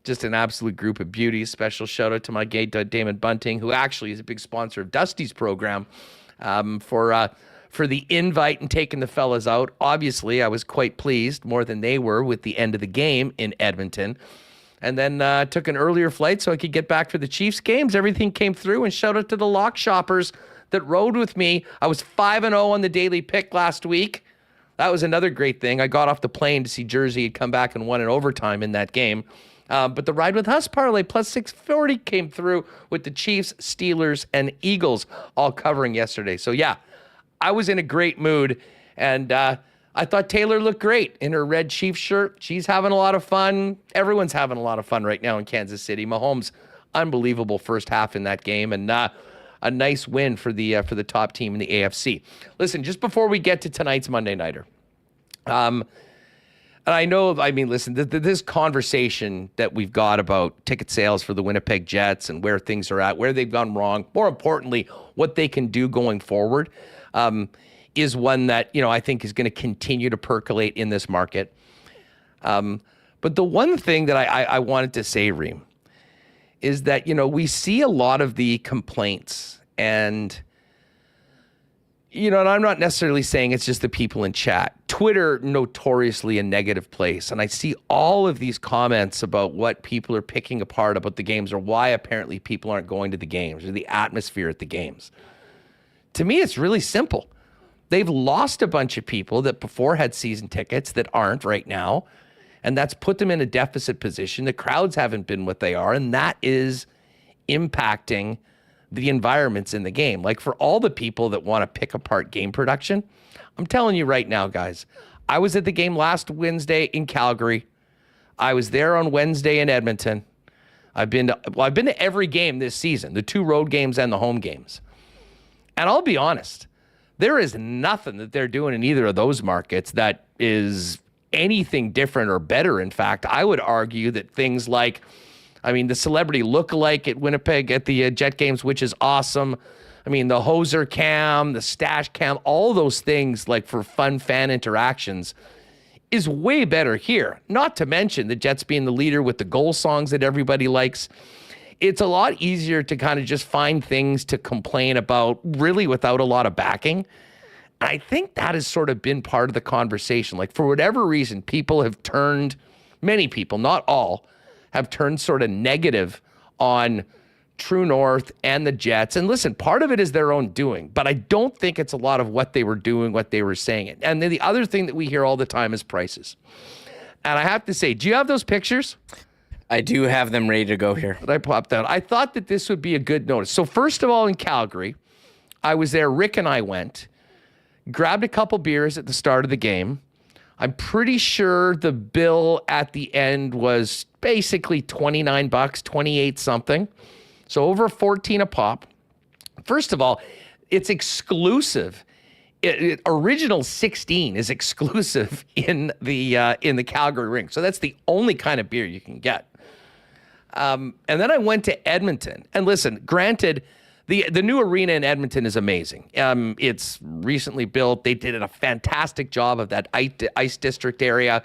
S2: just an absolute group of beauties. Special shout out to my guy, Damon Bunting, who actually is a big sponsor of Dusty's program, for the invite and taking the fellas out. Obviously, I was quite pleased, more than they were, with the end of the game in Edmonton. And then took an earlier flight so I could get back for the Chiefs games. Everything came through, and shout out to the lock shoppers that rode with me. I was 5-0 on the daily pick last week. That was another great thing. I got off the plane to see Jersey had come back and won in overtime in that game. But the Ride With Us parlay plus 640 came through with the Chiefs, Steelers, and Eagles all covering yesterday. So, yeah, I was in a great mood. And I thought Taylor looked great in her red Chiefs shirt. She's having a lot of fun. Everyone's having a lot of fun right now in Kansas City. Mahomes, unbelievable first half in that game. And a nice win for the top team in the AFC. Listen, just before we get to tonight's Monday Nighter, and I know, listen, this conversation that we've got about ticket sales for the Winnipeg Jets and where things are at, where they've gone wrong, more importantly, what they can do going forward, is one that, I think is going to continue to percolate in this market. But the one thing that I wanted to say, Reem, is that, we see a lot of the complaints and, and I'm not necessarily saying it's just the people in chat. Twitter, notoriously a negative place. And I see all of these comments about what people are picking apart about the games or why apparently people aren't going to the games or the atmosphere at the games. To me, it's really simple. They've lost a bunch of people that before had season tickets that aren't right now. And that's put them in a deficit position. The crowds haven't been what they are. And that is impacting the environments in the game. Like for all the people that want to pick apart game production, I'm telling you right now, guys, I was at the game last Wednesday in Calgary. I was there on Wednesday in Edmonton. I've been to every game this season, the 2 road games and the home games. And I'll be honest, there is nothing that they're doing in either of those markets that is anything different or better. In fact, I would argue that things like I mean, the celebrity look-alike at Winnipeg at the Jet games, which is awesome. I mean, the hoser cam, the stash cam, all those things like for fun fan interactions is way better here. Not to mention the Jets being the leader with the goal songs that everybody likes. It's a lot easier to kind of just find things to complain about really without a lot of backing. I think that has sort of been part of the conversation. Like for whatever reason, people have turned, many people, not all, have turned sort of negative on True North and the Jets. And listen, part of it is their own doing, but I don't think it's a lot of what they were doing, what they were saying. And then the other thing that we hear all the time is prices. And I have to say, do you have those pictures?
S3: I do have them ready to go here.
S2: That I popped out. I thought that this would be a good notice. So first of all, in Calgary, I was there. Rick and I went, grabbed a couple beers at the start of the game. I'm pretty sure the bill at the end was basically $29, 28 something. So over 14 a pop. First of all, it's exclusive. Original 16 is exclusive in the Calgary rink. So that's the only kind of beer you can get. And then I went to Edmonton. And listen, granted, the new arena in Edmonton is amazing. It's recently built. They did a fantastic job of that ice district area.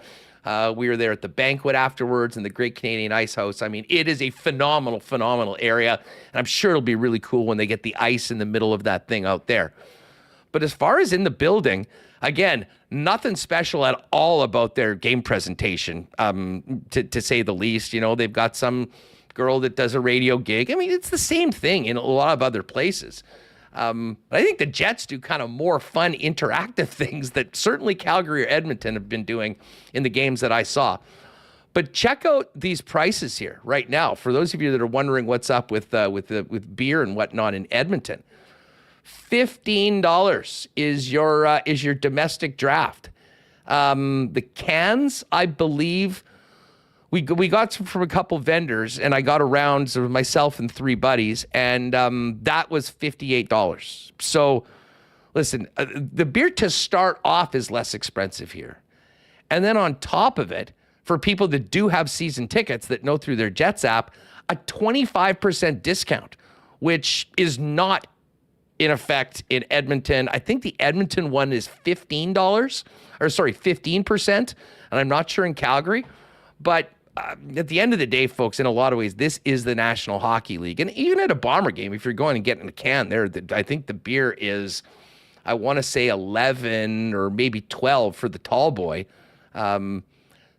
S2: We were there at the banquet afterwards in the Great Canadian Ice House. I mean, it is a phenomenal, phenomenal area. And I'm sure it'll be really cool when they get the ice in the middle of that thing out there. But as far as in the building, again, nothing special at all about their game presentation, to say the least. You know, they've got some girl that does a radio gig. I mean, it's the same thing in a lot of other places. But I think the Jets do kind of more fun, interactive things that certainly Calgary or Edmonton have been doing in the games that I saw. But check out these prices here right now. For those of you that are wondering what's up with beer and whatnot in Edmonton, $15 is your domestic draft. The cans, I believe. We got some from a couple vendors, and I got around so myself and three buddies, and that was $58. So, listen, the beer to start off is less expensive here. And then on top of it, for people that do have season tickets that know through their Jets app, a 25% discount, which is not in effect in Edmonton. I think the Edmonton one is $15, 15%, and I'm not sure in Calgary. But at the end of the day, folks, in a lot of ways, this is the National Hockey League. And even at a Bomber game, if you're going and getting a can there, I think the beer is, I want to say 11 or maybe 12 for the tall boy.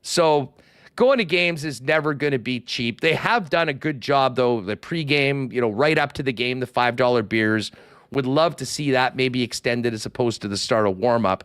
S2: So going to games is never going to be cheap. They have done a good job, though, the pregame, right up to the game, the $5 beers. Would love to see that maybe extended as opposed to the start of warm-up.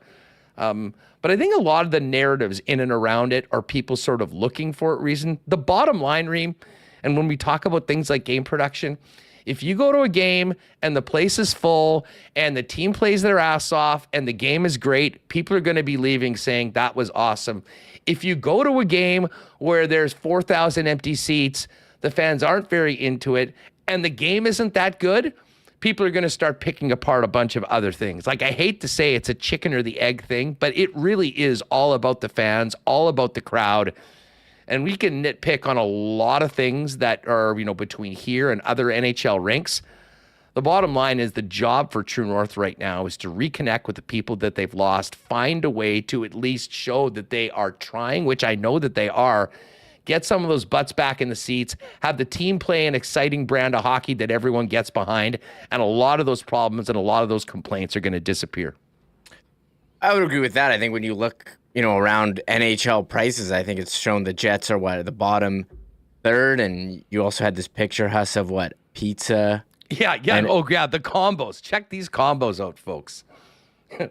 S2: But I think a lot of the narratives in and around it are people sort of looking for a reason. The bottom line, Reem, and when we talk about things like game production, if you go to a game and the place is full and the team plays their ass off and the game is great, people are going to be leaving saying that was awesome. If you go to a game where there's 4,000 empty seats, the fans aren't very into it, and the game isn't that good, people are going to start picking apart a bunch of other things. Like, I hate to say it's a chicken or the egg thing, but it really is all about the fans, all about the crowd. And we can nitpick on a lot of things that are, between here and other NHL rinks. The bottom line is the job for True North right now is to reconnect with the people that they've lost, find a way to at least show that they are trying, which I know that they are, get some of those butts back in the seats, have the team play an exciting brand of hockey that everyone gets behind, and a lot of those problems and a lot of those complaints are going to disappear.
S3: I would agree with that. I think when you look, around NHL prices, I think it's shown the Jets are at the bottom third, and you also had this picture, Huss, of pizza.
S2: Yeah.
S3: And,
S2: the combos. Check these combos out, folks.
S3: What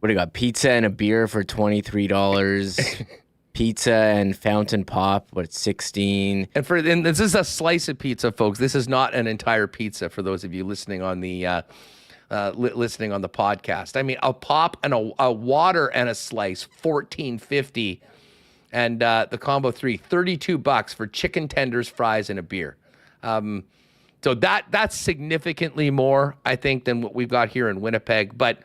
S3: do you got? Pizza and a beer for $23. Pizza and fountain pop, $16?
S2: And this is a slice of pizza, folks. This is not an entire pizza for those of you listening on the listening on the podcast. I mean, a pop and a water and a slice, $14.50, and the combo three, $32 for chicken tenders, fries, and a beer. So that's significantly more, I think, than what we've got here in Winnipeg. But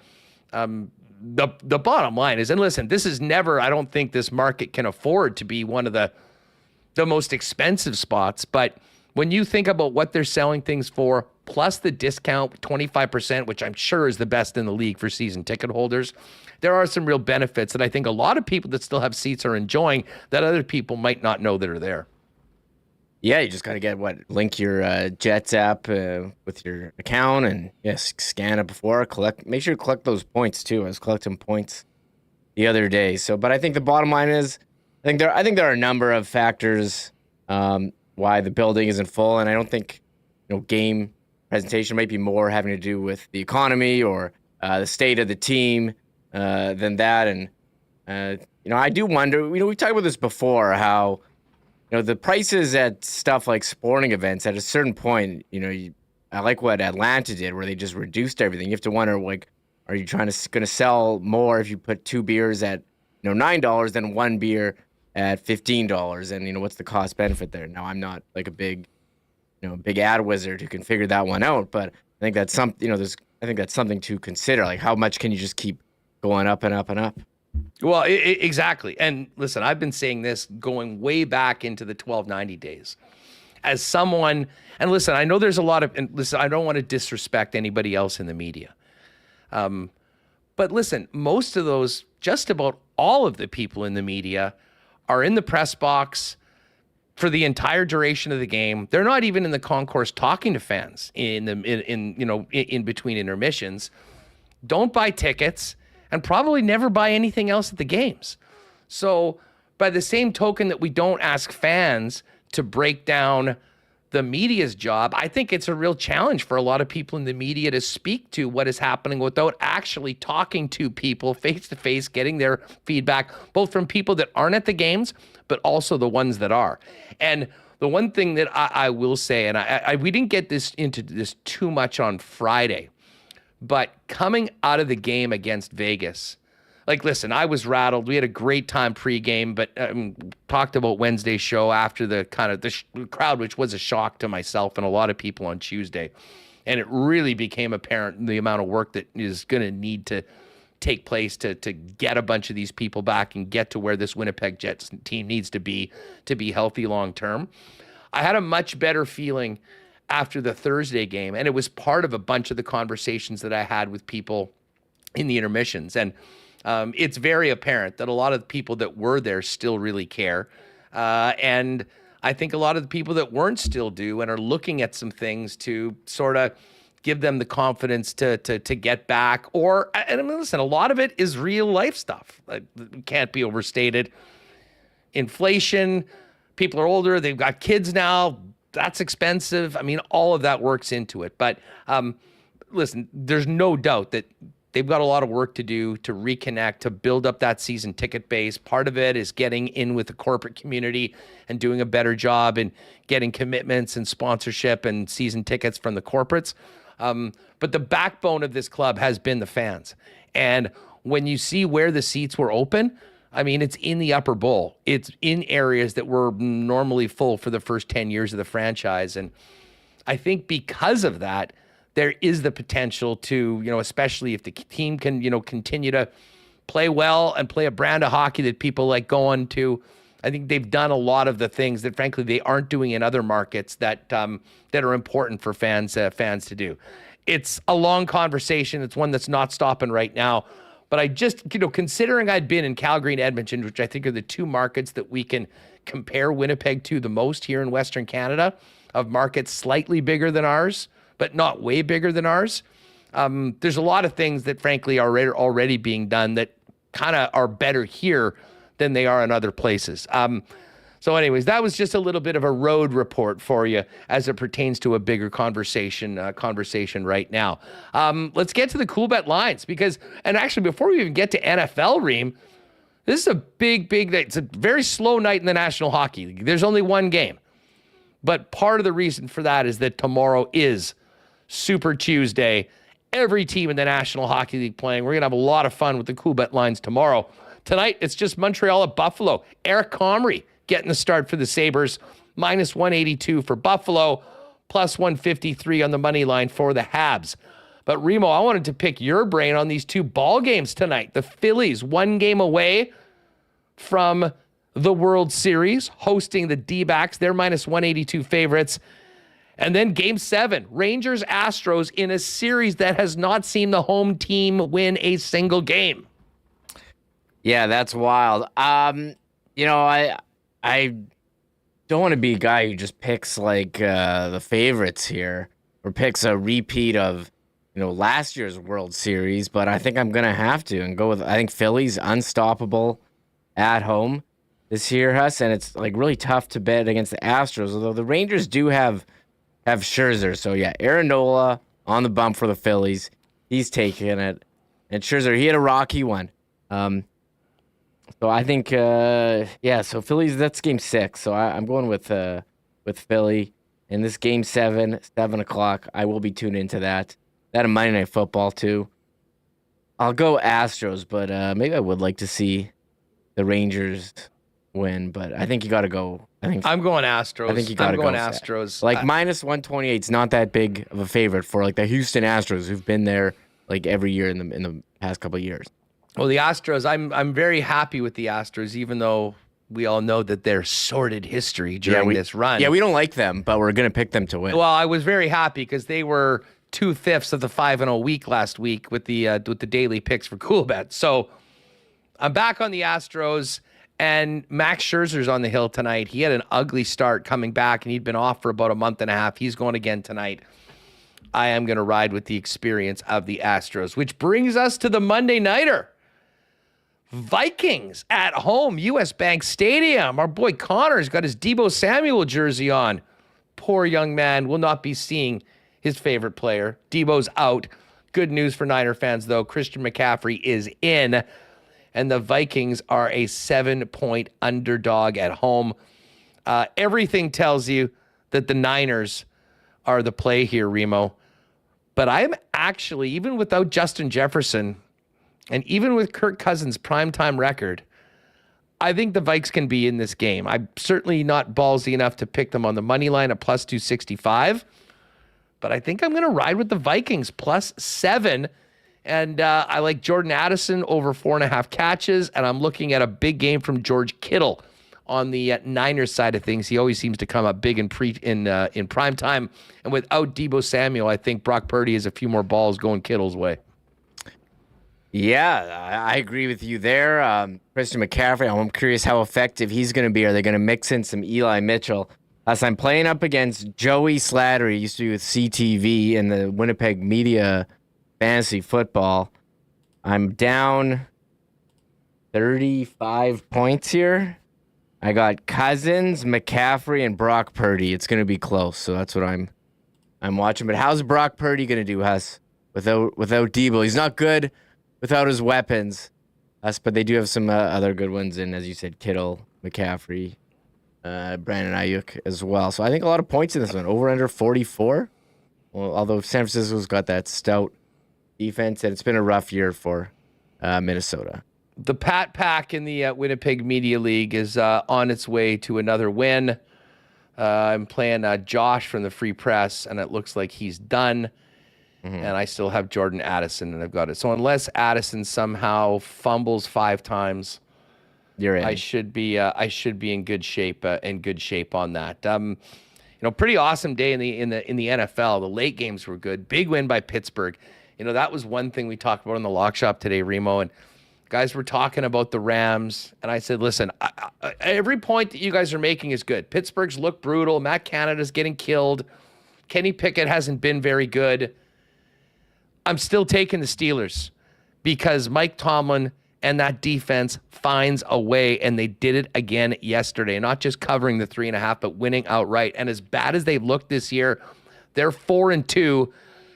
S2: the bottom line is, and listen, this is never, I don't think this market can afford to be one of the the most expensive spots, but when you think about what they're selling things for, plus the discount, 25%, which I'm sure is the best in the league for season ticket holders, there are some real benefits that I think a lot of people that still have seats are enjoying that other people might not know that are there.
S3: Yeah, you just got to link your Jets app with your account and scan it before, make sure you collect those points too. I was collecting points the other day. But I think the bottom line is, I think there are a number of factors why the building isn't full, and I don't think game presentation might be more having to do with the economy or the state of the team than that. And I do wonder. We've talked about this before, how the prices at stuff like sporting events at a certain point, I like what Atlanta did, where they just reduced everything. You have to wonder, are you going to sell more if you put 2 beers at $9 than 1 beer at $15? And what's the cost benefit there? Now, I'm not like a big ad wizard who can figure that one out, but I think that's I think that's something to consider. Like, how much can you just keep going up and up and up?
S2: Well, exactly. And listen, I've been saying this going way back into the 1290 days. As someone, and listen, I know there's a lot of, and listen, I don't want to disrespect anybody else in the media. But listen, most of those, just about all of the people in the media are in the press box for the entire duration of the game. They're not even in the concourse talking to fans in between intermissions. Don't buy tickets and probably never buy anything else at the games. So by the same token that we don't ask fans to break down the media's job, I think it's a real challenge for a lot of people in the media to speak to what is happening without actually talking to people face to face, getting their feedback, both from people that aren't at the games, but also the ones that are. And the one thing that I will say, and we didn't get into this too much on Friday, but coming out of the game against Vegas, listen, I was rattled. We had a great time pregame, but talked about Wednesday's show after the crowd, which was a shock to myself and a lot of people on Tuesday. And it really became apparent the amount of work that is going to need to take place to get a bunch of these people back and get to where this Winnipeg Jets team needs to be healthy long term. I had a much better feeling after the Thursday game, and it was part of a bunch of the conversations that I had with people in the intermissions. And it's very apparent that a lot of the people that were there still really care. And I think a lot of the people that weren't still do and are looking at some things to sort of give them the confidence to get back. Listen, a lot of it is real life stuff. It can't be overstated. Inflation, people are older, they've got kids now, that's expensive. I mean, all of that works into it. But listen, there's no doubt that they've got a lot of work to do to reconnect, to build up that season ticket base. Part of it is getting in with the corporate community and doing a better job in getting commitments and sponsorship and season tickets from the corporates. But the backbone of this club has been the fans. And when you see where the seats were open, I mean, it's in the upper bowl. It's in areas that were normally full for the first 10 years of the franchise. And I think because of that, there is the potential to, especially if the team can, continue to play well and play a brand of hockey that people like going to. I think they've done a lot of the things that, frankly, they aren't doing in other markets that are important for fans to do. It's a long conversation. It's one that's not stopping right now. But I just, considering I'd been in Calgary and Edmonton, which I think are the two markets that we can compare Winnipeg to the most here in Western Canada, of markets slightly bigger than ours, but not way bigger than ours. There's a lot of things that, frankly, are already being done that kind of are better here than they are in other places. So anyways, that was just a little bit of a road report for you as it pertains to a bigger conversation right now. Let's get to the Coolbet lines and actually before we even get to NFL, Reem, this is a big night. It's a very slow night in the National Hockey League. There's only one game. But part of the reason for that is that tomorrow is Super Tuesday. Every team in the National Hockey League playing. We're going to have a lot of fun with the Coolbet lines tomorrow. Tonight, it's just Montreal at Buffalo. Erik Comrie getting the start for the Sabres. Minus 182 for Buffalo. Plus 153 on the money line for the Habs. But Remo, I wanted to pick your brain on these two ball games tonight. The Phillies, one game away from the World Series, hosting the D-backs. They're minus 182 favorites. And then Game 7, Rangers-Astros in a series that has not seen the home team win a single game.
S3: Yeah, that's wild. I don't want to be a guy who just picks like the favorites here or picks a repeat of last year's World Series, but I think I'm gonna have to and go with I think Philly's unstoppable at home this year, Huss, and it's like really tough to bet against the Astros. Although the Rangers do have Scherzer, so yeah, Aaron Nola on the bump for the Phillies. He's taking it, and Scherzer he had a rocky one. So I think, so Phillies, that's Game 6. So I'm going with Philly. In this Game 7, 7 o'clock, I will be tuned into that. That and Monday Night Football, too. I'll go Astros, but maybe I would like to see the Rangers win. But I think you got to go.
S2: I'm going Astros.
S3: I think you got to go
S2: Astros.
S3: Like, minus 128 is not that big of a favorite for, like, the Houston Astros, who've been there, like, every year in the past couple of years.
S2: Well, the Astros, I'm very happy with the Astros, even though we all know that they're sordid history during this run.
S3: Yeah, we don't like them, but we're going to pick them to win.
S2: Well, I was very happy because they were 2/5 of the 5-0 week last week with the daily picks for Coolbet. So I'm back on the Astros, and Max Scherzer's on the hill tonight. He had an ugly start coming back, and he'd been off for about a month and a half. He's going again tonight. I am going to ride with the experience of the Astros, which brings us to the Monday Nighter. Vikings at home, US Bank Stadium. Our boy Connor's got his Deebo Samuel jersey on. Poor young man will not be seeing his favorite player. Deebo's out. Good news for Niner fans, though. Christian McCaffrey is in, and the Vikings are a 7-point underdog at home. Everything tells you that the Niners are the play here, Remo. But I'm actually, even without Justin Jefferson, and even with Kirk Cousins' primetime record, I think the Vikes can be in this game. I'm certainly not ballsy enough to pick them on the money line at plus 265, but I think I'm going to ride with the Vikings plus 7. And I like Jordan Addison over 4.5 catches, and I'm looking at a big game from George Kittle on the Niners side of things. He always seems to come up big in prime time. And without Deebo Samuel, I think Brock Purdy has a few more balls going Kittle's way.
S3: Yeah, I agree with you there. Christian McCaffrey, I'm curious how effective he's going to be. Are they going to mix in some Eli Mitchell? As I'm playing up against Joey Slattery, he used to be with CTV in the Winnipeg Media Fantasy Football. I'm down 35 points here. I got Cousins, McCaffrey, and Brock Purdy. It's going to be close, so that's what I'm watching. But how's Brock Purdy going to do, Huss, without Deebo? He's not good without his weapons, but they do have some other good ones in, as you said, Kittle, McCaffrey, Brandon Ayuk as well. So I think a lot of points in this one. Over under 44. Well, although San Francisco's got that stout defense, and it's been a rough year for Minnesota.
S2: The Pat Pack in the Winnipeg Media League is on its way to another win. I'm playing Josh from the Free Press, and it looks like he's done. And I still have Jordan Addison, and I've got it. So unless Addison somehow fumbles 5 times,
S3: you're in.
S2: I should be in good shape. On that. Pretty awesome day in the NFL. The late games were good. Big win by Pittsburgh. That was one thing we talked about in the lock shop today, Remo, and guys were talking about the Rams, and I said, listen, every point that you guys are making is good. Pittsburgh's look brutal. Matt Canada's getting killed. Kenny Pickett hasn't been very good. I'm still taking the Steelers because Mike Tomlin and that defense finds a way, and they did it again yesterday. Not just covering the 3.5, but winning outright. And as bad as they've looked this year, they're 4-2.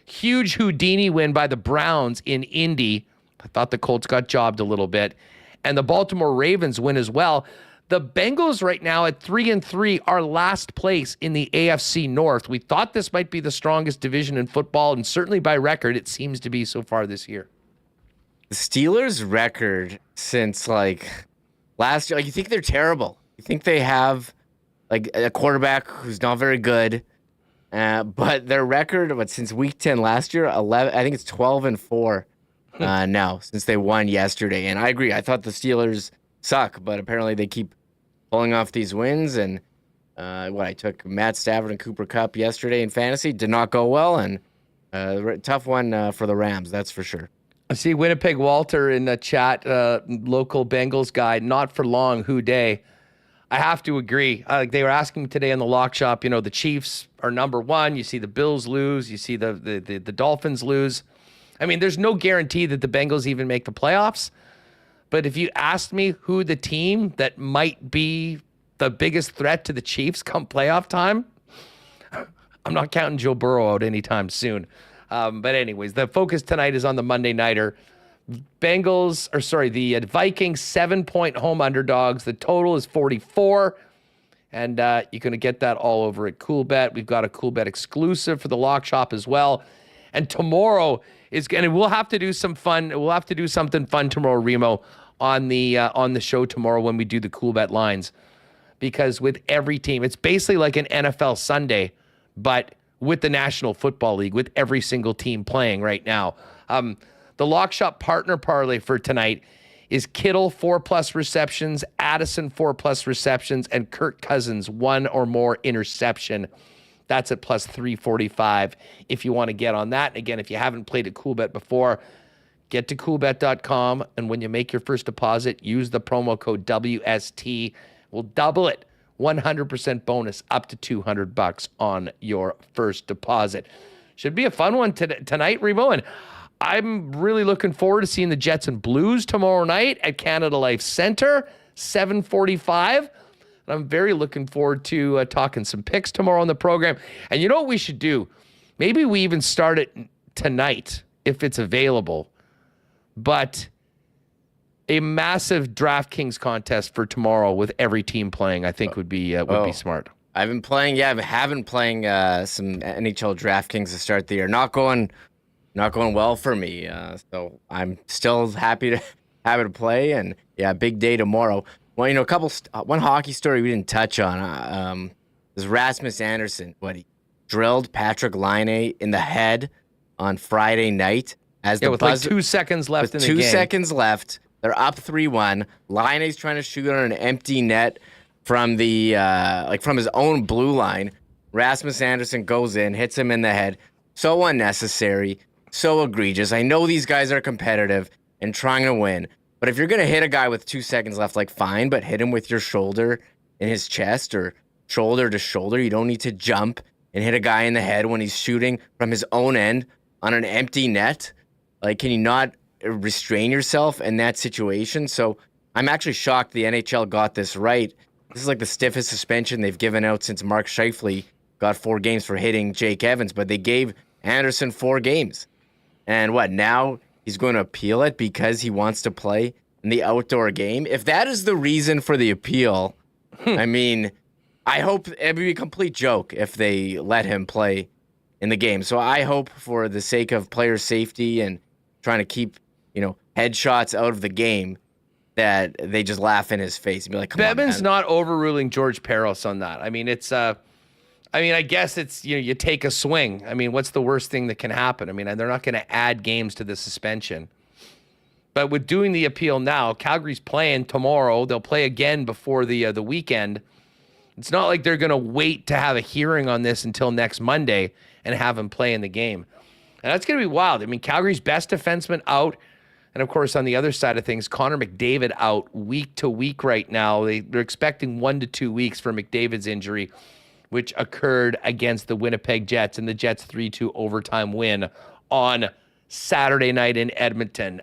S2: Huge Houdini win by the Browns in Indy. I thought the Colts got jobbed a little bit. And the Baltimore Ravens win as well. The Bengals right now at 3-3 are last place in the AFC North. We thought this might be the strongest division in football, and certainly by record, it seems to be so far this year.
S3: The Steelers' record since last year, you think they're terrible. You think they have a quarterback who's not very good, but their record, since week 10 last year, 11. I think it's 12-4 now since they won yesterday. And I agree. I thought the Steelers suck, but apparently they keep pulling off these wins. And I took Matt Stafford and Cooper Kupp yesterday in fantasy. Did not go well, and tough one for the Rams, that's for sure.
S2: I see Winnipeg Walter in the chat, local Bengals guy, not for long, who day. I have to agree. They were asking today in the lock shop, the Chiefs are number one. You see the Bills lose. You see the Dolphins lose. I mean, there's no guarantee that the Bengals even make the playoffs. But if you asked me who the team that might be the biggest threat to the Chiefs come playoff time, I'm not counting Joe Burrow out anytime soon. But anyways, the focus tonight is on the Monday Nighter. The Vikings 7-point home underdogs. The total is 44. And you're going to get that all over at Coolbet. We've got a Coolbet exclusive for the lock shop as well. And tomorrow we'll have to do some fun. We'll have to do something fun tomorrow, Remo, on the show tomorrow when we do the Coolbet lines. Because with every team, it's basically like an NFL Sunday, but with the National Football League, with every single team playing right now. The lock shop partner parlay for tonight is Kittle 4+ receptions, Addison 4+ receptions, and Kirk Cousins 1 or more interception. That's at plus 345 if you want to get on that. Again, if you haven't played at Coolbet before, get to coolbet.com, and when you make your first deposit, use the promo code WST. We'll double it. 100% bonus up to $200 on your first deposit. Should be a fun one tonight, Remo. And I'm really looking forward to seeing the Jets and Blues tomorrow night at Canada Life Center, 7:45. And I'm very looking forward to talking some picks tomorrow on the program. And you know what we should do? Maybe we even start it tonight if it's available. But a massive DraftKings contest for tomorrow with every team playing, I think would be smart.
S3: I've been playing, some NHL DraftKings to start the year. Not going well for me. So I'm still happy to have it to play, and big day tomorrow. Well, one hockey story we didn't touch on is Rasmus Andersson. He drilled Patrick Laine in the head on Friday night
S2: with like 2 seconds left in the game.
S3: 2 seconds left. They're up 3-1. Laine's trying to shoot on an empty net from the from his own blue line. Rasmus Andersson goes in, hits him in the head. So unnecessary, so egregious. I know these guys are competitive and trying to win, but if you're gonna hit a guy with 2 seconds left, fine, but hit him with your shoulder in his chest or shoulder to shoulder. You don't need to jump and hit a guy in the head when he's shooting from his own end on an empty net. Can you not restrain yourself in that situation? So I'm actually shocked the NHL got this right. This is like the stiffest suspension they've given out since Mark Scheifele got 4 games for hitting Jake Evans, but they gave Anderson 4 games. And now he's going to appeal it because he wants to play in the outdoor game? If that is the reason for the appeal, I mean, I hope it would be a complete joke if they let him play in the game. So I hope, for the sake of player safety and trying to keep headshots out of the game, that they just laugh in his face and be like, come on,
S2: Bevan's not overruling George Peros on that. I mean, it's I guess it's, you take a swing. I mean, what's the worst thing that can happen? I mean, they're not going to add games to the suspension. But with doing the appeal now, Calgary's playing tomorrow. They'll play again before the weekend. It's not like they're going to wait to have a hearing on this until next Monday and have him play in the game. And that's going to be wild. I mean, Calgary's best defenseman out. And, of course, on the other side of things, Connor McDavid out week to week right now. They're expecting 1 to 2 weeks for McDavid's injury, which occurred against the Winnipeg Jets in the Jets' 3-2 overtime win on Saturday night in Edmonton.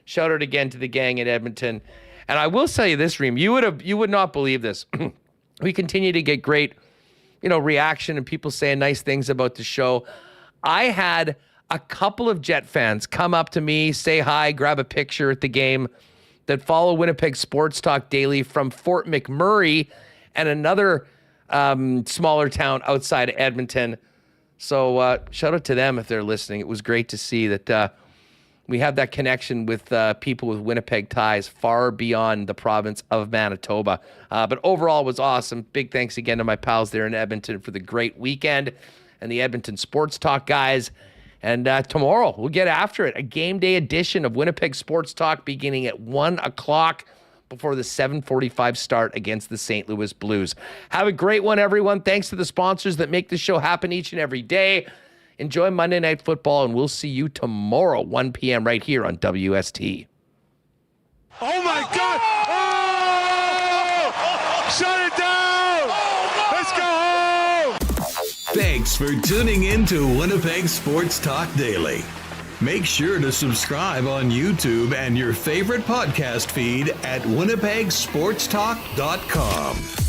S2: Shout out again to the gang in Edmonton. And I will tell you this, Reem, you would not believe this. We continue to get great, reaction and people saying nice things about the show. I had a couple of Jet fans come up to me, say hi, grab a picture at the game, that follow Winnipeg Sports Talk Daily from Fort McMurray and another smaller town outside of Edmonton. So shout out to them if they're listening. It was great to see that we have that connection with people with Winnipeg ties far beyond the province of Manitoba. But overall, it was awesome. Big thanks again to my pals there in Edmonton for the great weekend, and the Edmonton Sports Talk guys. And tomorrow, we'll get after it. A game day edition of Winnipeg Sports Talk beginning at 1 o'clock. before the 7:45 start against the St. Louis Blues. Have a great one, everyone. Thanks to the sponsors that make this show happen each and every day. Enjoy Monday Night Football, and we'll see you tomorrow, 1 p.m. right here on WST.
S8: Oh, my God! Oh! Shut it down! Let's go home!
S1: Thanks for tuning in to Winnipeg Sports Talk Daily. Make sure to subscribe on YouTube and your favorite podcast feed at winnipegsportstalk.com.